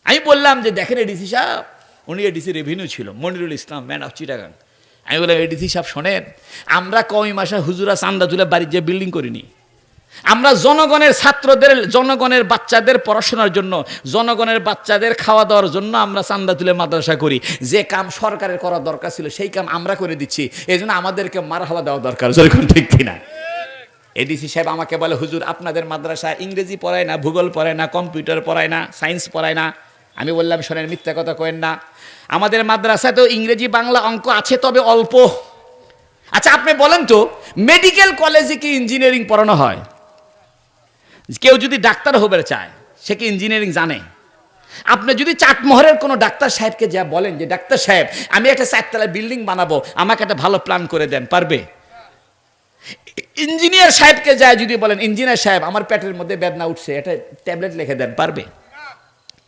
আমি বললাম যে দেখেন এডিসি সাহেব, উনি এডিসি রেভিনিউ ছিল, মনিরুল ইসলাম, ম্যান অফ চিটাগাং। আমি বললাম এডিসি সাহেব শোনেন, আমরা কওমি মাসে হুজুরা চান্দা তুলে বাড়ির যে বিল্ডিং করিনি, আমরা জনগণের ছাত্রদের, জনগণের বাচ্চাদের পড়াশোনার জন্য, জনগণের বাচ্চাদের খাওয়া দাওয়ার জন্য আমরা চান্দা তুলে মাদ্রাসা করি। যে কাম সরকারের করা দরকার ছিল সেই কাম আমরা করে দিচ্ছি, এই জন্য আমাদেরকে মারহাবা দেওয়া দরকার, যেরকম ঠিক কিনা। এডিসি সাহেব আমাকে বলে হুজুর আপনাদের মাদ্রাসায় ইংরেজি পড়ায় না, ভূগোল পড়ায় না, কম্পিউটার পড়ায় না, সায়েন্স পড়ায় না। আমি বললাম শোনেন, মিথ্যা কথা কয়েন না, আমাদের মাদ্রাসায় তো ইংরেজি বাংলা অঙ্ক আছে, তবে অল্প। আচ্ছা আপনি বলেন তো, মেডিকেল কলেজে কি ইঞ্জিনিয়ারিং পড়ানো হয়? কেউ যদি ডাক্তার হতে চায় সে কি ইঞ্জিনিয়ারিং জানে? আপনি যদি চাটমোহরের কোনো ডাক্তার সাহেবকে যা বলেন যে ডাক্তার সাহেব আমি একটা 4 তলা বিল্ডিং বানাবো, আমাকে একটা ভালো প্ল্যান করে দেন, পারবে? ইঞ্জিনিয়ার সাহেবকে যায় যদি বলেন ইঞ্জিনিয়ার সাহেব আমার পেটের মধ্যে বেদনা উঠছে, একটা ট্যাবলেট লিখে দেন, পারবে?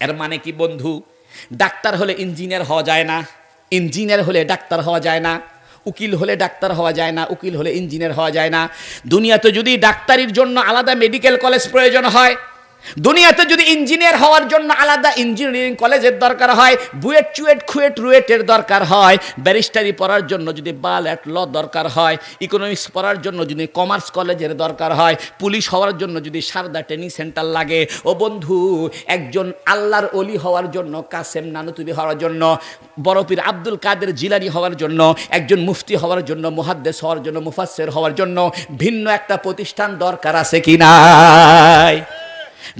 এর মানে কি বন্ধু, ডাক্তার হলে ইঞ্জিনিয়ার হওয়া যায় না, ইঞ্জিনিয়ার হলে ডাক্তার হওয়া যায় না, উকিল হলে ডাক্তার হওয়া যায় না, উকিল হলে ইঞ্জিনিয়ার হওয়া যায় না। দুনিয়াতে যদি ডাক্তারির জন্য আলাদা মেডিকেল কলেজ প্রয়োজন হয়, দুনিয়াতে যদি ইঞ্জিনিয়ার হওয়ার জন্য আলাদা ইঞ্জিনিয়ারিং কলেজের দরকার হয়, বুয়েট চুয়েট খুয়েট রুয়েটের দরকার হয়, ব্যারিস্টারি পড়ার জন্য যদি বাল অ্যাট ল দরকার হয়, ইকোনমিক্স পড়ার জন্য যদি কমার্স কলেজের দরকার হয়, পুলিশ হওয়ার জন্য যদি সারদা ট্রেনিং সেন্টার লাগে, ও বন্ধু একজন আল্লাহর অলি হওয়ার জন্য, কাসেম নানুতুবি হওয়ার জন্য, বড়পীর আব্দুল কাদের জিলানী হওয়ার জন্য, একজন মুফতি হওয়ার জন্য, মুহাদ্দিস হওয়ার জন্য, মুফাসসির হওয়ার জন্য ভিন্ন একটা প্রতিষ্ঠান দরকার আছে কি নাই?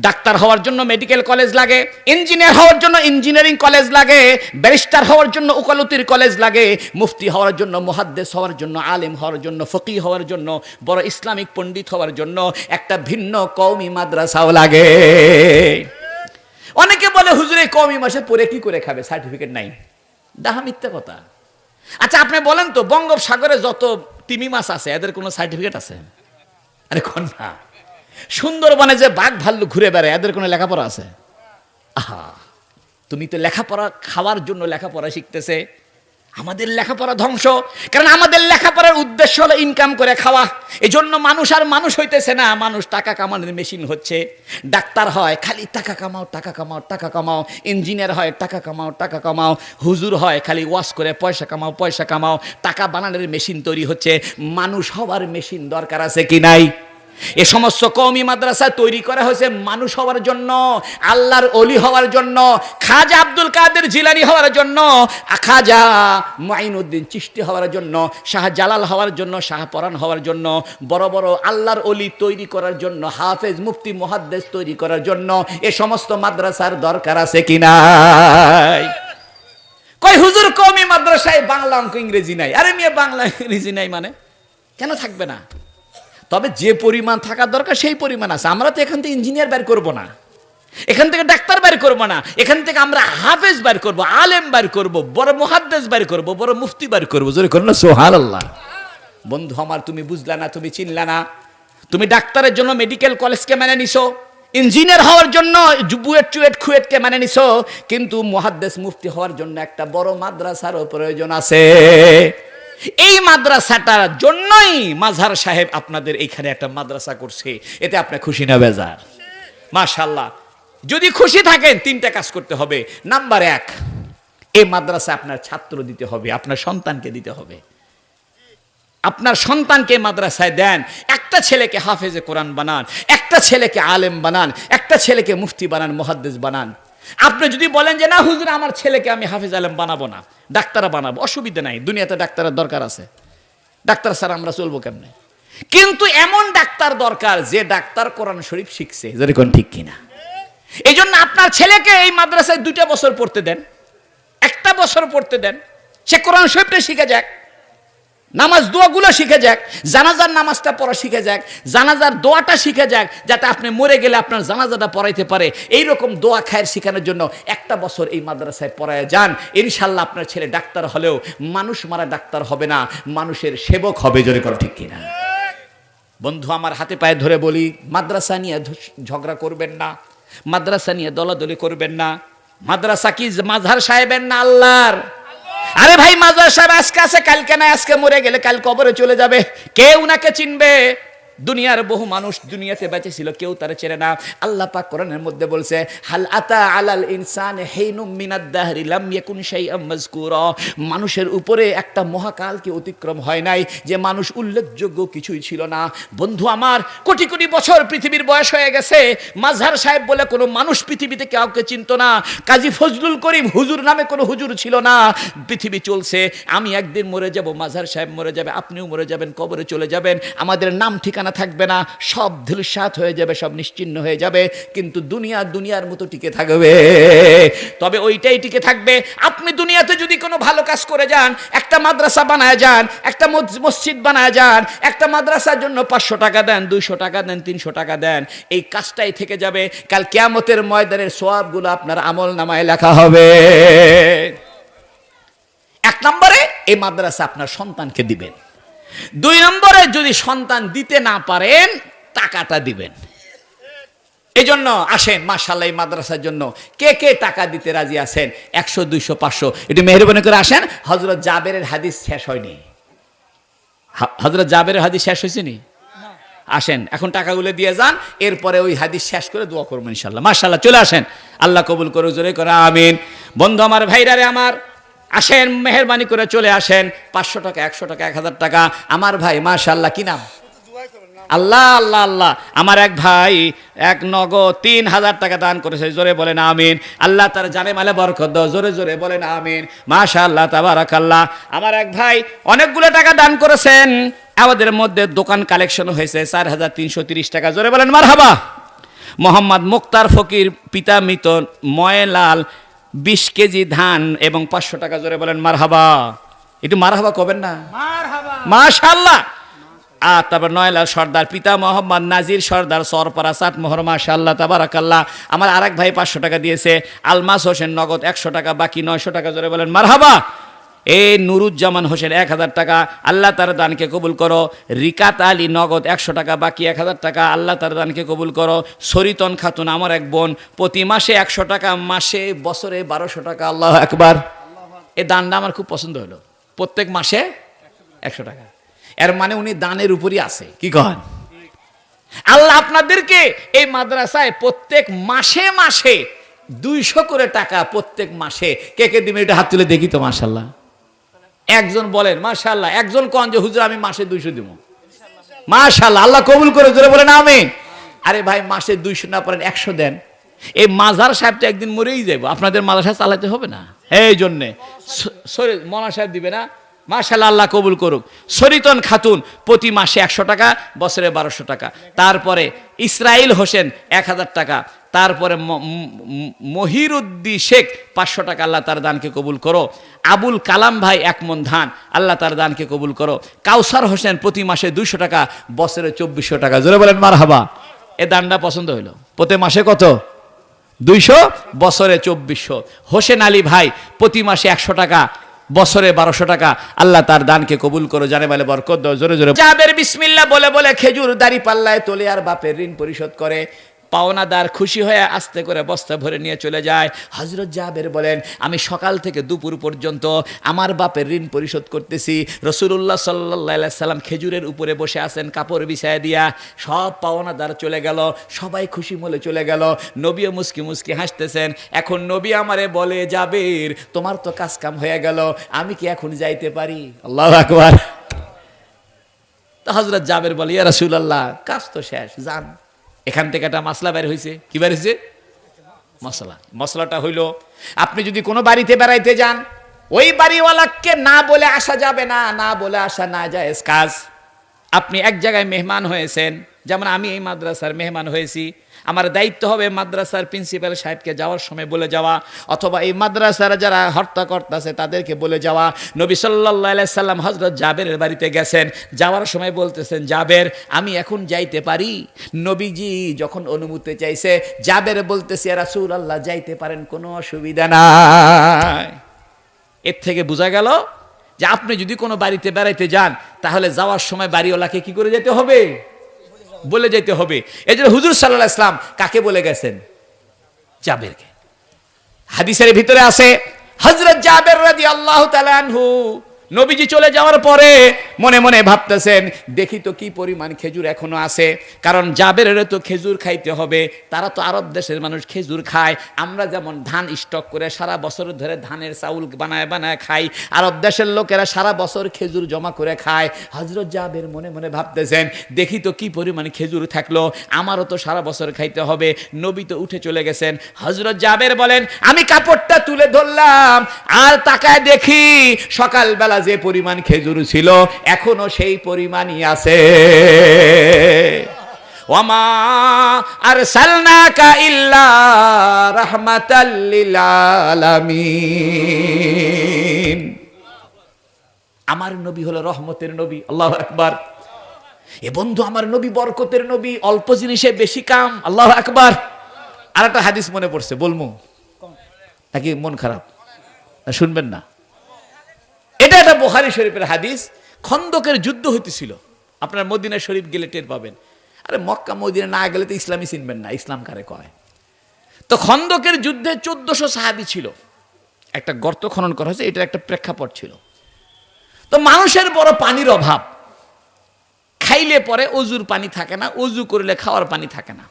ডাক্তার হওয়ার জন্য মেডিকেল কলেজ লাগে, ইঞ্জিনিয়ার হওয়ার জন্য ইঞ্জিনিয়ারিং কলেজ লাগে, ব্যারিস্টার হওয়ার জন্য উকালতির কলেজ লাগে, মুফতি হওয়ার জন্য, মুহাদ্দিস হওয়ার জন্য, আলেম হওয়ার জন্য, ফকিহ হওয়ার জন্য, বড় ইসলামিক পণ্ডিত হওয়ার জন্য একটা ভিন্ন কওমি মাদ্রাসাও লাগে। অনেকে বলে হুজুর এই কওমি মাসে পড়ে কি করে খাবে, সার্টিফিকেট নাই। ডাহা মিথ্যা কথা। আচ্ছা আপনি বলেন তো, বঙ্গোপসাগরে যত তিমি মাছ আছে এদের কোনো সার্টিফিকেট আছে? আরে কোন না। সুন্দরবনে যে বাঘ ভাল্লুক ঘুরে বেড়ায় এদের কোনো লেখাপড়া আছে? আহা, তুমি তো লেখাপড়া খাওয়ার জন্য লেখাপড়া শিখতেছে, আমাদের লেখাপড়া ধ্বংস। কারণ আমাদের লেখাপড়ার উদ্দেশ্য হলো ইনকাম করে খাওয়া। এই জন্য মানুষ আর মানুষ হইতেছে না, মানুষ টাকা কামানোর মেশিন হচ্ছে। ডাক্তার হয় খালি টাকা কামাও, টাকা কামাও, টাকা কামাও। ইঞ্জিনিয়ার হয় টাকা কামাও, টাকা কামাও। হুজুর হয় খালি ওয়াজ করে পয়সা কামাও, পয়সা কামাও। টাকা বানানোর মেশিন তৈরি হচ্ছে। মানুষ হওয়ার মেশিন দরকার আছে কি নাই? এ সমস্ত কওমি মাদ্রাসা তৈরি করা হয়েছে মানুষ হওয়ার জন্য, আল্লাহর ওলি হওয়ার জন্য, খাজা আব্দুল কাদের জিলানী হওয়ার জন্য, খাজা মুঈনুদ্দিন চিশতি হওয়ার জন্য, শাহ জালাল হওয়ার জন্য, শাহ পরাণ হওয়ার জন্য, বড় বড় আল্লাহর ওলি তৈরি করার জন্য, হাফেজ মুফতি মুহাদ্দিস তৈরি করার জন্য এ সমস্ত মাদ্রাসার দরকার আছে কি নাই? কই হুজুর কওমি মাদ্রাসায় বাংলা অঙ্ক ইংরেজি নাই। আরে মিয়া বাংলা ইংরেজি নাই মানে কেন থাকবে না? তবে যে পরিমাণ থাকার দরকার সেই পরিমাণ আছে। আমরা তো এখান থেকে ইঞ্জিনিয়ার বের করব না, এখান থেকে ডাক্তার বের করব না, এখান থেকে আমরা হাফেজ বের করব, আলেম বের করব, বড় মুহাদ্দিস বের করব, বড় মুফতি বের করব। জোরে করুন না সুবহানাল্লাহ। বন্ধু আমার, তুমি বুঝলা না, তুমি চিনলা না। তুমি ডাক্তারের জন্য মেডিকেল কলেজকে মেনে নিছো, ইঞ্জিনিয়ার হওয়ার জন্য বুয়েট চুয়েট খুয়েটকে মেনে নিছো, কিন্তু মুহাদ্দিস মুফতি হওয়ার জন্য একটা বড় মাদ্রাসারও প্রয়োজন আছে। এই মাদ্রাসাটার জন্যই মাঝহার সাহেব আপনাদের এইখানে একটা মাদ্রাসা করছে। এতে আপনি খুশি না বেজার? মাশাআল্লাহ। যদি খুশি থাকেন 3টা কাজ করতে হবে। নাম্বার 1, এই মাদ্রাসা আপনার ছাত্র দিতে হবে, আপনার সন্তানকে দিতে হবে। আপনার সন্তানকে মাদ্রাসায় দেন, একটা ছেলেকে হাফেজে কোরআন বানান, একটা ছেলেকে আলেম বানান, একটা ছেলেকে মুফতি বানান, মুহাদ্দিস বানান। আপনি যদি বলেন যে না হুজুর আমার ছেলেকে আমি হাফেজ আলেম বানাবো না, ডাক্তার বানাবো, অসুবিধা নাই, দুনিয়াতে ডাক্তারের দরকার আছে, ডাক্তার স্যার আমরা চলবো কেমনে? কিন্তু এমন ডাক্তার দরকার যে ডাক্তার কোরআন শরীফ শিখছে, যেরকম ঠিক কিনা? এই জন্য আপনার ছেলেকে এই মাদ্রাসায় 2টা বছর পড়তে দেন, 1টা বছর পড়তে দেন, সে কোরআন শরীফটা শিখে যাক, নামাজ দোয়াগুলো শিখে যাক, জানাজার নামাজটা পড়া শিখে যাক, জানাজার দোয়াটা শিখে যাক, যাতে আপনি মরে গেলে আপনার জানাজাটা পড়াইতে পারে। এইরকম দোয়া খায়ের শেখানোর জন্য 1টা বছর এই মাদ্রাসায় পড়ায় যান। ইনশাল্লাহ আপনার ছেলে ডাক্তার হলেও মানুষ মারা ডাক্তার হবে না, মানুষের সেবক হবে। জোরে করো ঠিক কিনা? বন্ধু আমার, হাতে পায়ে ধরে বলি, মাদ্রাসা নিয়ে ঝগড়া করবেন না, মাদ্রাসা নিয়ে দলাদলি করবেন না। মাদ্রাসা কি মাঝহার সাহেবের না আল্লাহর? আরে ভাই মাঝহার সাহেব আজকে আছে কালকে নাই, আজকে মরে গেলে কাল কবরে চলে যাবে, কে উনাকে চিনবে? দুনিয়ার বহু মানুষ দুনিয়াতে বেঁচে ছিল, কেউ তারা চেনে না। আল্লাহ পাক কোরআনের মধ্যে বলছে, হাল আতা আলাল ইনসান হিনুম মিনাদ দাহরি লাম ইয়াকুন শাইআম মাযকুরা। মানুষের উপরে একটা মহাকালকে অতিক্রম হয় নাই যে মানুষ উল্লেখযোগ্য কিছুই ছিল না। বন্ধু আমার, কোটি কোটি বছর পৃথিবীর বয়স হয়ে গেছে, মাঝহার সাহেব বলে কোনো মানুষ পৃথিবীতে কাউকে চিনত না, কাজী ফজলুল করিম হুজুর নামে কোনো হুজুর ছিল না। পৃথিবী চলছে, আমি একদিন মরে যাব, মাঝহার সাহেব মরে যাবে, আপনিও মরে যাবেন, কবরে চলে যাবেন, আমাদের নাম ঠিকানা থাকবে না, সব ধূলিসাৎ হয়ে যাবে, সব নিশ্চিহ্ন হয়ে যাবে। কিন্তু দুনিয়ার মতো টিকে থাকবে। তবে ওইটাই টিকে থাকবে আপনি দুনিয়াতে যদি কোনো ভালো কাজ করে যান, একটা মাদ্রাসা বানায় যান, একটা মসজিদ বানায় যান, একটা মাদ্রাসার জন্য 500 টাকা দেন, 200 টাকা দেন, 300 টাকা দেন, এই কাজটাই থেকে যাবে। কাল কিয়ামতের ময়দানের সওয়াবগুলো আপনার আমল নামায় লেখা হবে। 1 নম্বরে এই মাদ্রাসা আপনার সন্তানকে দিবেন। 2 নম্বরে যদি সন্তান দিতে না পারেন, টাকাটা দিবেন। এই জন্য আসেন, মাশাআল্লাহ, এই মাদ্রাসার জন্য কে কে টাকা দিতে রাজি আছেন? 100, 200, 500 একটু মেহরবানি করে আসেন। হযরত জাবেরের হাদিস শেষ হয়নি। হযরত জাবেরের হাদিস শেষ হয়েছে নি? আসেন, এখন টাকাগুলো দিয়ে যান, এরপরে ওই হাদিস শেষ করে দোয়া করবো ইনশাআল্লাহ। মাশাআল্লাহ, চলে আসেন, আল্লাহ কবুল করে, জোরে করে আমিন। বন্ধু আমার, ভাইরারে আমার, আসেন, মেহরবানি করে চলে আসেন। 500 টাকা, 100 টাকা, 1000 টাকা আমার ভাই, মাশাআল্লাহ, কি নাম? আল্লাহ আল্লাহ আল্লাহ। আমার এক ভাই এক নগদ 3000 টাকা দান করেছে, জোরে বলেন আমিন। আল্লাহ তার জানে মালে বরকত দাও, জোরে জোরে বলেন আমিন। মাশাআল্লাহ, তাবারাকাল্লাহ। আমার এক ভাই অনেকগুলো টাকা দান করেছেন, আমাদের মধ্যে দোকান কালেকশন হয়েছে 4330 টাকা, জোরে বলেন মারহাবা। মোহাম্মদ মুক্তার ফকির পিতা মৃত ময়লাল 20 কেজি ধান এবং 500 টাকা, জোরে বলেন মারহাবা। একটু মারহাবা কবেন না? মাশাআল্লাহ। তারপর নয়লাল সর্দার পিতা মোহাম্মদ নাজির সর্দার সরপাড়া চাটমোহর, মাশাআল্লাহ, তাবারাকাল্লাহ। আমার আরেক ভাই 500 টাকা দিয়েছে। আলমাস হোসেন নগদ 100 টাকা, বাকি 900 টাকা, জোরে বলেন মারহাবা। এই নুরুজ্জামান হোসেন 1000 টাকা, আল্লাহ তার দানকে কবুল করো। রিকাত আলী নগদ 100 টাকা, বাকি 1000 টাকা, আল্লাহ তার দানকে কবুল করো। সরিতন খাতুন আমার এক বোন, প্রতি মাসে 100 টাকা, মাসে বছরে 1200 টাকা। আল্লাহু আকবার। এই দানটা আমার খুব পছন্দ হলো, প্রত্যেক মাসে 100 টাকা। এর মানে উনি দানের উপরই আছে, কি কন? আল্লাহ আপনাদেরকে এই মাদ্রাসায় প্রত্যেক মাসে মাসে 200 করে টাকা প্রত্যেক মাসে কে কে দিবেন? এটা হাত তুলে দেখি তো। মাশাআল্লাহ, একজন বলেন মাশাআল্লাহ, একজন কন যে হুজুর আমি মাসে 200 দিব। মাশাআল্লাহ, আল্লাহ কবুল করে, জোরে বলেন আমিন। আরে ভাই, মাসে 200 না পারেন 100 দেন। এই মাজার সাহেব তো একদিন মরেই যাব, আপনাদের মাদ্রাসা চালাতে হবে না, এই জন্যে মনা সাহেব দিবে না। মাশাআল্লাহ, আল্লাহ কবুল করুক। সরিতন খাতুন প্রতি মাসে 100 টাকা, বছরে 1200 টাকা। তারপরে ইসরাইল হোসেন 1000 টাকা। তারপরে মহিরুদ্দি শেখ 500 টাকা, আল্লাহ তার দানকে কবুল করো। আবুল কালাম ভাই 1 মণ ধান, আল্লাহ তার দানকে কবুল করো। কাউসার হোসেন প্রতি মাসে 200 টাকা, বছরে 2400 টাকা, জোরে বলেন মারহাবা। এ দানটা পছন্দ হইলো। প্রতি মাসে কত? 200, বছরে 2400। হোসেন আলী ভাই প্রতি মাসে 100 টাকা, বছরে 1200 টাকা, আল্লাহ তার দানকে কবুল করো, জানে মালে বরকত দাও, জোরে জোরে। জাবের বিসমিল্লাহ বলে বলে খেজুর দাড়ি পাল্লায় তোলে আর বাপের ঋণ পরিশোধ করে। পাওনাদার খুশি হয়ে আস্তে করে বস্তা ভরে নিয়ে চলে যায়। হযরত জাবের বলেন, আমি সকাল থেকে দুপুর পর্যন্ত আমার বাপের ঋণ পরিশোধ করতেছি। রাসূলুল্লাহ সাল্লাল্লাহু আলাইহি সাল্লাম খেজুরের উপরে বসে আছেন, কাপড় বিছায় দিয়া। সব পাওনাদার চলে গেল, সবাই খুশি মলে চলে গেল। নবীও মুস্কি মুস্কি হাসতেছেন। এখন নবী আমারে বলে, জাবের তোমার তো কাজ কাম হয়ে গেল, আমি কি এখন যাইতে পারি? আল্লাহু আকবার। তো হযরত জাবের বলে, ইয়া রাসূলুল্লাহ, কাজ তো শেষ, যান। এখান থেকে একটা মাসলা বের হয়েছে। কি বের হয়েছে? মশলাটা হইল, আপনি যদি কোনো বাড়িতে বেড়াইতে যান, ওই বাড়িওয়ালাকে না বলে আসা যাবে না, না বলে আসা না জায়েজ কাজ। আপনি এক জায়গায় মেহমান হয়েছেন, যেমন আমি এই মাদ্রাসার মেহমান হয়েছি, আমার দায়িত্ব হবে মাদ্রাসার প্রিন্সিপাল সাহেবকে যাওয়ার সময় বলে যাওয়া, অথবা এই মাদ্রাসার যারা হর্তাকর্তা আছে তাদেরকে বলে যাওয়া। নবী সাল্লাল্লাহু আলাইহি সাল্লাম হযরত জাবেরের বাড়িতে গেছেন, যাওয়ার সময় বলতেছেন, জাবের আমি এখন যাইতে পারি? নবীজি যখন অনুমতি চাইছে, জাবের বলতেছে, ইয়া রাসূলুল্লাহ যাইতে পারেন, কোনো অসুবিধা নাই। এর থেকে বোঝা গেল যে আপনি যদি কোনো বাড়িতে বেড়াইতে যান, তাহলে যাওয়ার সময় বাড়িওয়ালাকে কি করে যেতে হবে? বলে যেতে হবে। এই জন্য হুজুর সাল্লাল্লাহু আলাইহি ওয়াসাল্লাম কাকে বলে গেছেন? জাবেরকে। হাদিসের ভিতরে আছে, হযরত জাবের রাদিয়াল্লাহু তাআলা আনহু নবীজি চলে যাওয়ার পরে মনে মনে ভাবতেছেন, দেখি তো কি পরিমাণ খেজুর এখনো আছে, কারণ জাবেরের তো খেজুর খাইতে হবে, তারা তো আরব দেশের মানুষ খেজুর খায়। আমরা যেমন ধান স্টক করে সারা বছর ধরে ধানের চাউল বানায় বানায় খাই, আরব দেশের লোকেরা সারা বছর খেজুর জমা করে খায়। হযরত জাবের মনে মনে ভাবতেছেন, দেখি তো কি পরিমাণ খেজুর থাকলো, আমারও তো সারা বছর খাইতে হবে। নবী তো উঠে চলে গেছেন। হযরত জাবের বলেন, আমি কাপড়টা তুলে ধরলাম আর তাকায় দেখি সকালবেলা যে পরিমাণ খেজুর ছিল এখনো সেই পরিমাণই আছে। ওয়ামা আরসালনাকা ইল্লা রাহমাতাল লিল আলামিন। আমার নবী হলো রহমতের নবী। আল্লাহু আকবার। এ বন্ধু, আমার নবী বরকতের নবী, অল্প জিনিসে বেশি কাম। আল্লাহু আকবার। আর একটা হাদিস মনে পড়ছে, বলবো নাকি মন খারাপ? শুনবেন না? এটা একটা বুখারী শরীফের হাদিস। খন্দকের যুদ্ধ হইতেছিল, আপনার মদিনা শরীফ গেলে টের পাবেন। আরে মক্কা মদিনা না গেলে তো ইসলামই চিনবেন না, ইসলাম কারে কয়। তো খন্দকের যুদ্ধে 1400 সাহাবী ছিল। একটা গর্ত খনন করা হয়েছে, এটা একটা প্রেক্ষাপট ছিল। তো মানুষের বড় পানির অভাব, খাইলে পরে অজুর পানি থাকে না, অজু করলে খাওয়ার পানি থাকে না।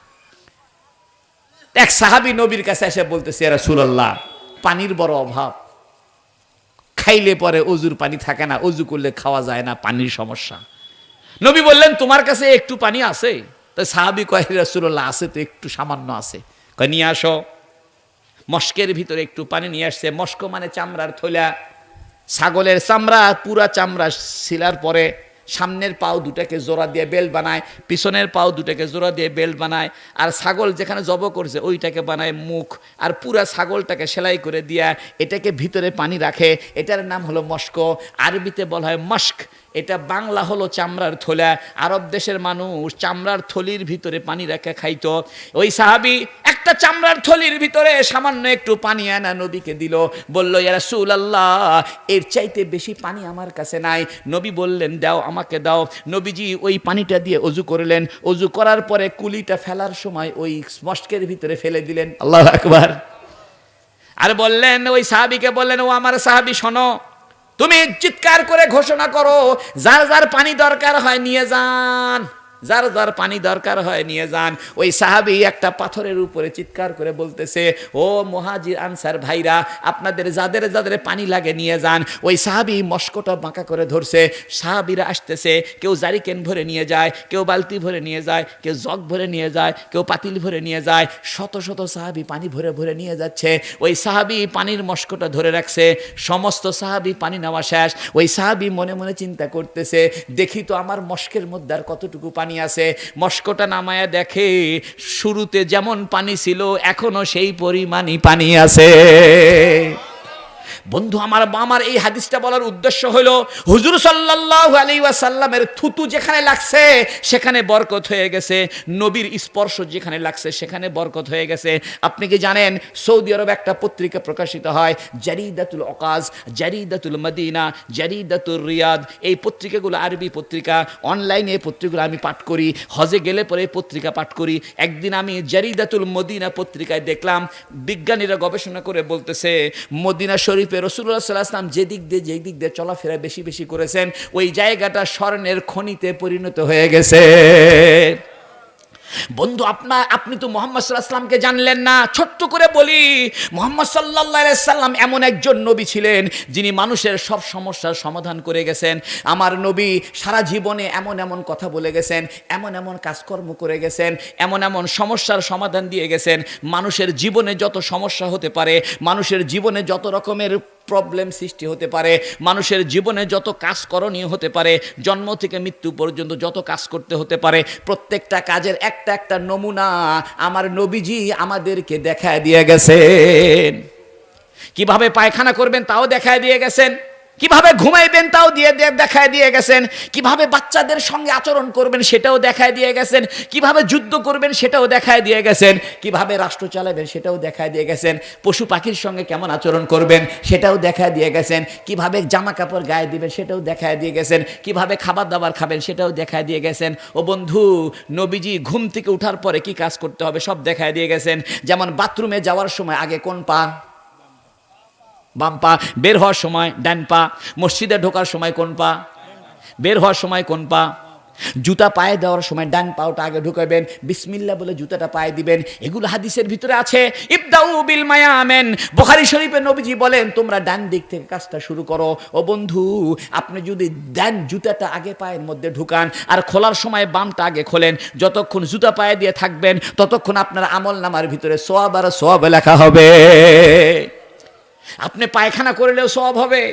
এক সাহাবী নবীর কাছে এসে বলতেছে, ইয়া রাসূলুল্লাহ, পানির বড় অভাব, খাইলে পরে অজুর পানি থাকে না, অজু করলে খাওয়া যায় না, পানির সমস্যা। নবী বললেন, তোমার কাছে একটু পানি আছে? তো সাহাবী কয়, রাসূলুল্লাহ, আছে তো, একটু সামান্য আছে। কয়, নিয়ে আসো। মস্কের ভিতরে একটু পানি নিয়ে আসছে। মস্ক মানে চামড়ার থৈলা, ছাগলের চামড়া, পুরা চামড়া ছিলার পরে সামনের পাও দুটাকে জোড়া দিয়ে বেল্ট বানায়, পিছনের পাও দুটাকে জোড়া দিয়ে বেল্ট বানায়, আর ছাগল যেখানে জব করছে ওইটাকে বানায় মুখ, আর পুরা ছাগলটাকে সেলাই করে দিয়া এটাকে ভিতরে পানি রাখে। এটার নাম হলো মস্ক, আরবিতে বলা হয় মস্ক। এটা বাংলা হলো চামড়ার থলা। আরব দেশের মানুষ চামড়ার থলির ভিতরে পানি রেখে খাইতো। ওই সাহাবী একটা চামড়ার থলির ভিতরে সামান্য একটু পানি আনা নবীকে দিল, বলল, ইয়া রাসূলুল্লাহ, এর চাইতে বেশি পানি আমার কাছে নাই। নবী বললেন, দাও, আমাকে দাও। নবীজি ওই পানিটা দিয়ে অজু করলেন। অজু করার পরে কুলিটা ফেলার সময় ওই মস্কের ভিতরে ফেলে দিলেন। আল্লাহু আকবার। আর বললেন, ওই সাহাবীকে বললেন, ও আমার সাহাবী, শোনো, তুমি চিৎকার করে ঘোষণা করো, যার যার পানি দরকার হয় নিয়ে যান, যার যার পানি দরকার হয় নিয়ে যান। ওই সাহাবী একটা পাথরের উপরে চিৎকার করে বলতেছে, ও মুহাজির আনসার ভাইরা, আপনাদের যাদের যাদের পানি লাগে নিয়ে যান। ওই সাহাবী মস্কটা বাঁকা করে ধরছে। সাহাবীরা আসতেছে, কেউ জারিকেন ভরে নিয়ে যায়, কেউ বালতি ভরে নিয়ে যায়, কেউ জগ ভরে নিয়ে যায়, কেউ পাতিল ভরে নিয়ে যায়। শত শত সাহাবী পানি ভরে ভরে নিয়ে যাচ্ছে। ওই সাহাবী পানির মস্কটা ধরে রাখছে। সমস্ত সাহাবী পানি নেওয়া শেষ। ওই সাহাবী মনে মনে চিন্তা করতেছে, দেখি তো আমার মস্কের মধ্যে আর কতটুকু পানি আছে। মস্কটা নামায়া দেখে, শুরুতে যেমন পানি ছিল এখনো সেই পরিমাণই পানি আছে। বন্ধু আমার এই হাদিসটা বলার উদ্দেশ্য হলো, হুজুর সাল্লাল্লাহু আলাইহি ওয়াসাল্লামের থুতু যেখানে লাগছে সেখানে বরকত হয়ে গেছে, নবীর স্পর্শ যেখানে লাগছে সেখানে বরকত হয়ে গেছে। আপনি কি জানেন, সৌদি আরবে একটা পত্রিকা প্রকাশিত হয়, জারিদাতুল ওকাজ, জারিদাতুল মদিনা, জারিদাতুল রিয়াদ। এই পত্রিকাগুলো আরবি পত্রিকা। অনলাইনে এই পত্রিকাগুলো আমি পাঠ করি, হজে গেলে পরে এই পত্রিকা পাঠ করি। একদিন আমি জারিদাতুল মদিনা পত্রিকায় দেখলাম, বিজ্ঞানীরা গবেষণা করে বলতেছে, মদিনা শরীফ রাসূলুল্লাহ সাল্লাল্লাহু আলাইহি ওয়াসাল্লাম যে দিক দিয়ে চলাফেরা বেশি বেশি করেছেন, ওই জায়গাটা স্বর্ণের খনিতে পরিণত হয়ে গেছে। বন্ধু, আপনি তো মুহাম্মদ সাল্লাল্লাহু আলাইহি ওয়াসাল্লামকে জানলেন না। ছোট্ট করে বলি, মুহাম্মদ সাল্লাল্লাহু আলাইহি ওয়াসাল্লাম এমন একজন নবী ছিলেন যিনি মানুষের সব সমস্যার সমাধান করে গেছেন। আমার নবী সারা জীবনে এমন এমন কথা বলে গেছেন, এমন এমন কাজকর্ম করে গেছেন, এমন এমন সমস্যার সমাধান দিয়ে গেছেন। মানুষের জীবনে যত সমস্যা হতে পারে, মানুষের জীবনে যত রকমের প্রবলেম সৃষ্টি হতে পারে, মানুষের জীবনে যত কাজ করণীয় হতে পারে, জন্ম থেকে মৃত্যু পর্যন্ত যত কাজ করতে হতে পারে, প্রত্যেকটা কাজের একটা একটা নমুনা আমার নবীজি আমাদেরকে দেখায় দিয়ে গেছেন। কিভাবে পায়খানা করবেন তাও দেখায় দিয়ে গেছেন, কিভাবে ঘুমাইবেন তাও দেখায় দিয়ে গেছেন, কিভাবে বাচ্চাদের সঙ্গে আচরণ করবেন সেটাও দেখায় দিয়ে গেছেন, কিভাবে যুদ্ধ করবেন সেটাও দেখায় দিয়ে গেছেন, কিভাবে রাষ্ট্র চালাবেন সেটাও দেখায় দিয়ে গেছেন, পশু পাখির সঙ্গে কেমন আচরণ করবেন সেটাও দেখায় দিয়ে গেছেন, কিভাবে জামা কাপড় গায়ে দিবেন সেটাও দেখায় দিয়ে গেছেন, কিভাবে খাবার দাবার খাবেন সেটাও দেখায় দিয়ে গেছেন। ও বন্ধু, নবীজি ঘুম থেকে উঠার পরে কি কাজ করতে হবে সব দেখায় দিয়ে গেছেন। যেমন বাথরুমে যাওয়ার সময় আগে কোন পা, বাম পা, বের হওয়ার সময় ডান পা, মসজিদে ঢোকার সময় কোন পা, বের হওয়ার সময় কোন পা, জুতা পায়ে দেওয়ার সময় ডান পাওটা আগে ঢুকাবেন, বিসমিল্লাহ বলে জুতাটা পায়ে দিবেন। এগুলো হাদিসের ভিতরে আছে। ইবদাউ বিল মায়ামিন, বুখারী শরীফে নবীজি বলেন তোমরা ডান দিক থেকে কাজটা শুরু করো। ও বন্ধু, আপনি যদি ডান জুতাটা আগে পায়ের মধ্যে ঢুকান আর খোলার সময় বামটা আগে খোলেন, যতক্ষণ জুতা পায়ে দিয়ে থাকবেন ততক্ষণ আপনার আমল নামার ভিতরে সওয়াব আর সওয়াব লেখা হবে। আপনি পায়খানা করলেও সওয়াব হবে,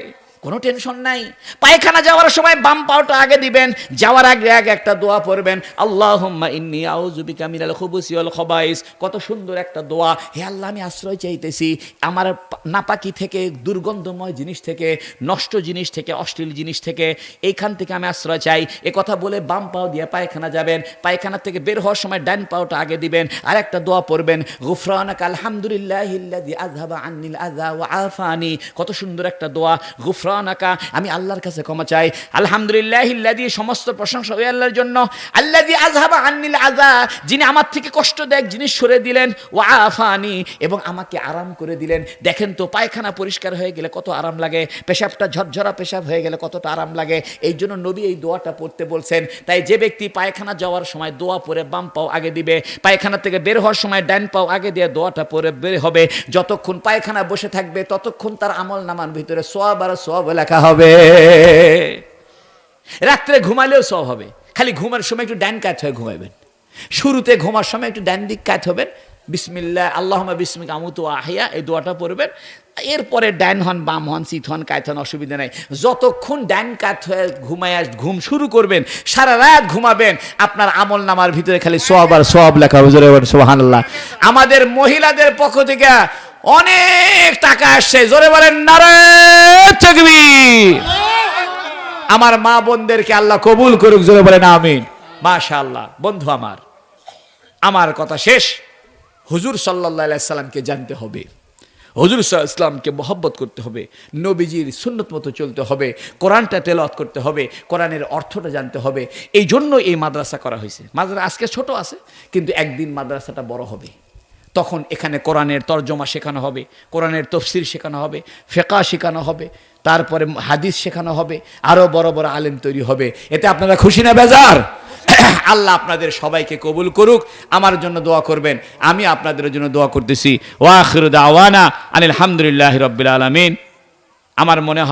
কোনো টেনশন নাই। পায়খানা যাওয়ার সময় বাম পাওটা আগে দিবেন, যাওয়ার আগে আগে একটা দোয়া পড়বেন, আল্লাহুম্মা ইন্নী আউযু বিকা মিনাল খুবুসি ওয়াল খাবাইস। কত সুন্দর একটা দোয়া। হে আল্লাহ, আমি আশ্রয় চাইতেছি আমার নাপাকি থেকে, দুর্গন্ধময় জিনিস থেকে, নষ্ট জিনিস থেকে, অশ্লীল জিনিস থেকে, এইখান থেকে আমি আশ্রয় চাই। এ কথা বলে বাম পাও দিয়ে পায়খানা যাবেন, পায়খানা থেকে বের হওয়ার সময় ডান পাওটা আগে দিবেন, আর একটা দোয়া পড়বেন, গুফরানাকা আলহামদুলিল্লাহিল্লাযী আযহাবা আন্নিল আযা ওয়া আফানি। কত সুন্দর একটা দোয়া, গুফরানাকা, আমি আল্লাহর কাছে ক্ষমা চাই। আলহামদুলিল্লাহিল্লাযী, সমস্ত প্রশংসা ওই আল্লাহর জন্য, আল্লাযী আযহাবা আন্নিল আযা, যিনি আমার থেকে কষ্টদায়ক জিনিস সরে দিলেন, ওয়া আফানি, এবং আমাকে আরাম করে দিলেন। দেখেন তো পায়খানা পরিষ্কার হয়ে গেলে কত আরাম লাগে, পেশাবটা ঝরঝরা পেশাব হয়ে গেলে কতটা আরাম লাগে। এই জন্য নবী এই দোয়াটা পড়তে বলছেন। তাই যে ব্যক্তি পায়খানা যাওয়ার সময় দোয়া পড়ে বাম পাও আগে দিবে, পায়খানা থেকে বের হওয়ার সময় ডান পাও আগে দিয়ে দোয়াটা পড়ে বের হবে, যতক্ষণ পায়খানা বসে থাকবে ততক্ষণ তার আমল নামার ভিতরে সওয়াব আর সওয়াব লেখা হবে। রাত্রে ঘুমালেও সওয়াব হবে। খালি ঘুমার সময় একটু ডান কাত হয়ে ঘুমাবেন। শুরুতে ঘুমার সময় একটু ডান দিক কাত হবেন, বিসমিল্লাহ আল্লাহুম্মা বিসমিকা আমুতু ওয়া আহইয়া, এই দোয়াটা পড়বেন। এরপরে ডান হন, বাম হন, চিত হন, কাত হন, অসুবিধা নাই। যতক্ষণ ডান কাত হয়ে ঘুম শুরু করবেন, সারা রাত ঘুমাবেন, আপনার আমল নামার ভিতরে খালি সওয়াব আর সওয়াব লেখা হবে। জোরে বলেন সুবহানাল্লাহ। আমাদের মহিলাদের পক্ষ থেকে অনেক টাকা আসছে, জোরে বলেন নারায়ে তাকবীর। আমার মা বোনদেরকে আল্লাহ কবুল করুক, জোরে বলেন আমিন। মাশাআল্লাহ। বন্ধু আমার কথা শেষ। হুজুর সাল্লাল্লাহু আলাইহি সাল্লামকে জানতে হবে, হুজুর সাল্লাল্লাহু আলাইহি সাল্লামকে মহব্বত করতে হবে, নবীজির সুন্নত মতো চলতে হবে, কোরআনটা তেলাওয়াত করতে হবে, কোরআনের অর্থটা জানতে হবে। এই জন্য এই মাদ্রাসা করা হয়েছে। মাদ্রাসা আজকে ছোট আছে, কিন্তু একদিন মাদ্রাসাটা বড় হবে। তখন এখানে কোরআনের তর্জমা শেখানো হবে, কোরআনের তাফসীর শেখানো হবে, ফিকহ শেখানো হবে, তারপরে হাদিস শেখানো হবে, আরো বড় বড় আলেম তৈরি হবে। এতে আপনারা খুশি না বেজার? আল্লাহ আপনাদের সবাইকে কবুল করুক। আমার জন্য দোয়া করবেন, আমি আপনাদের জন্য দোয়া করতেছি। ওয়া আখিরু দাওয়ানা আনিল হামদুলিল্লাহি রাব্বিল আলামিন। আমার মনে হয়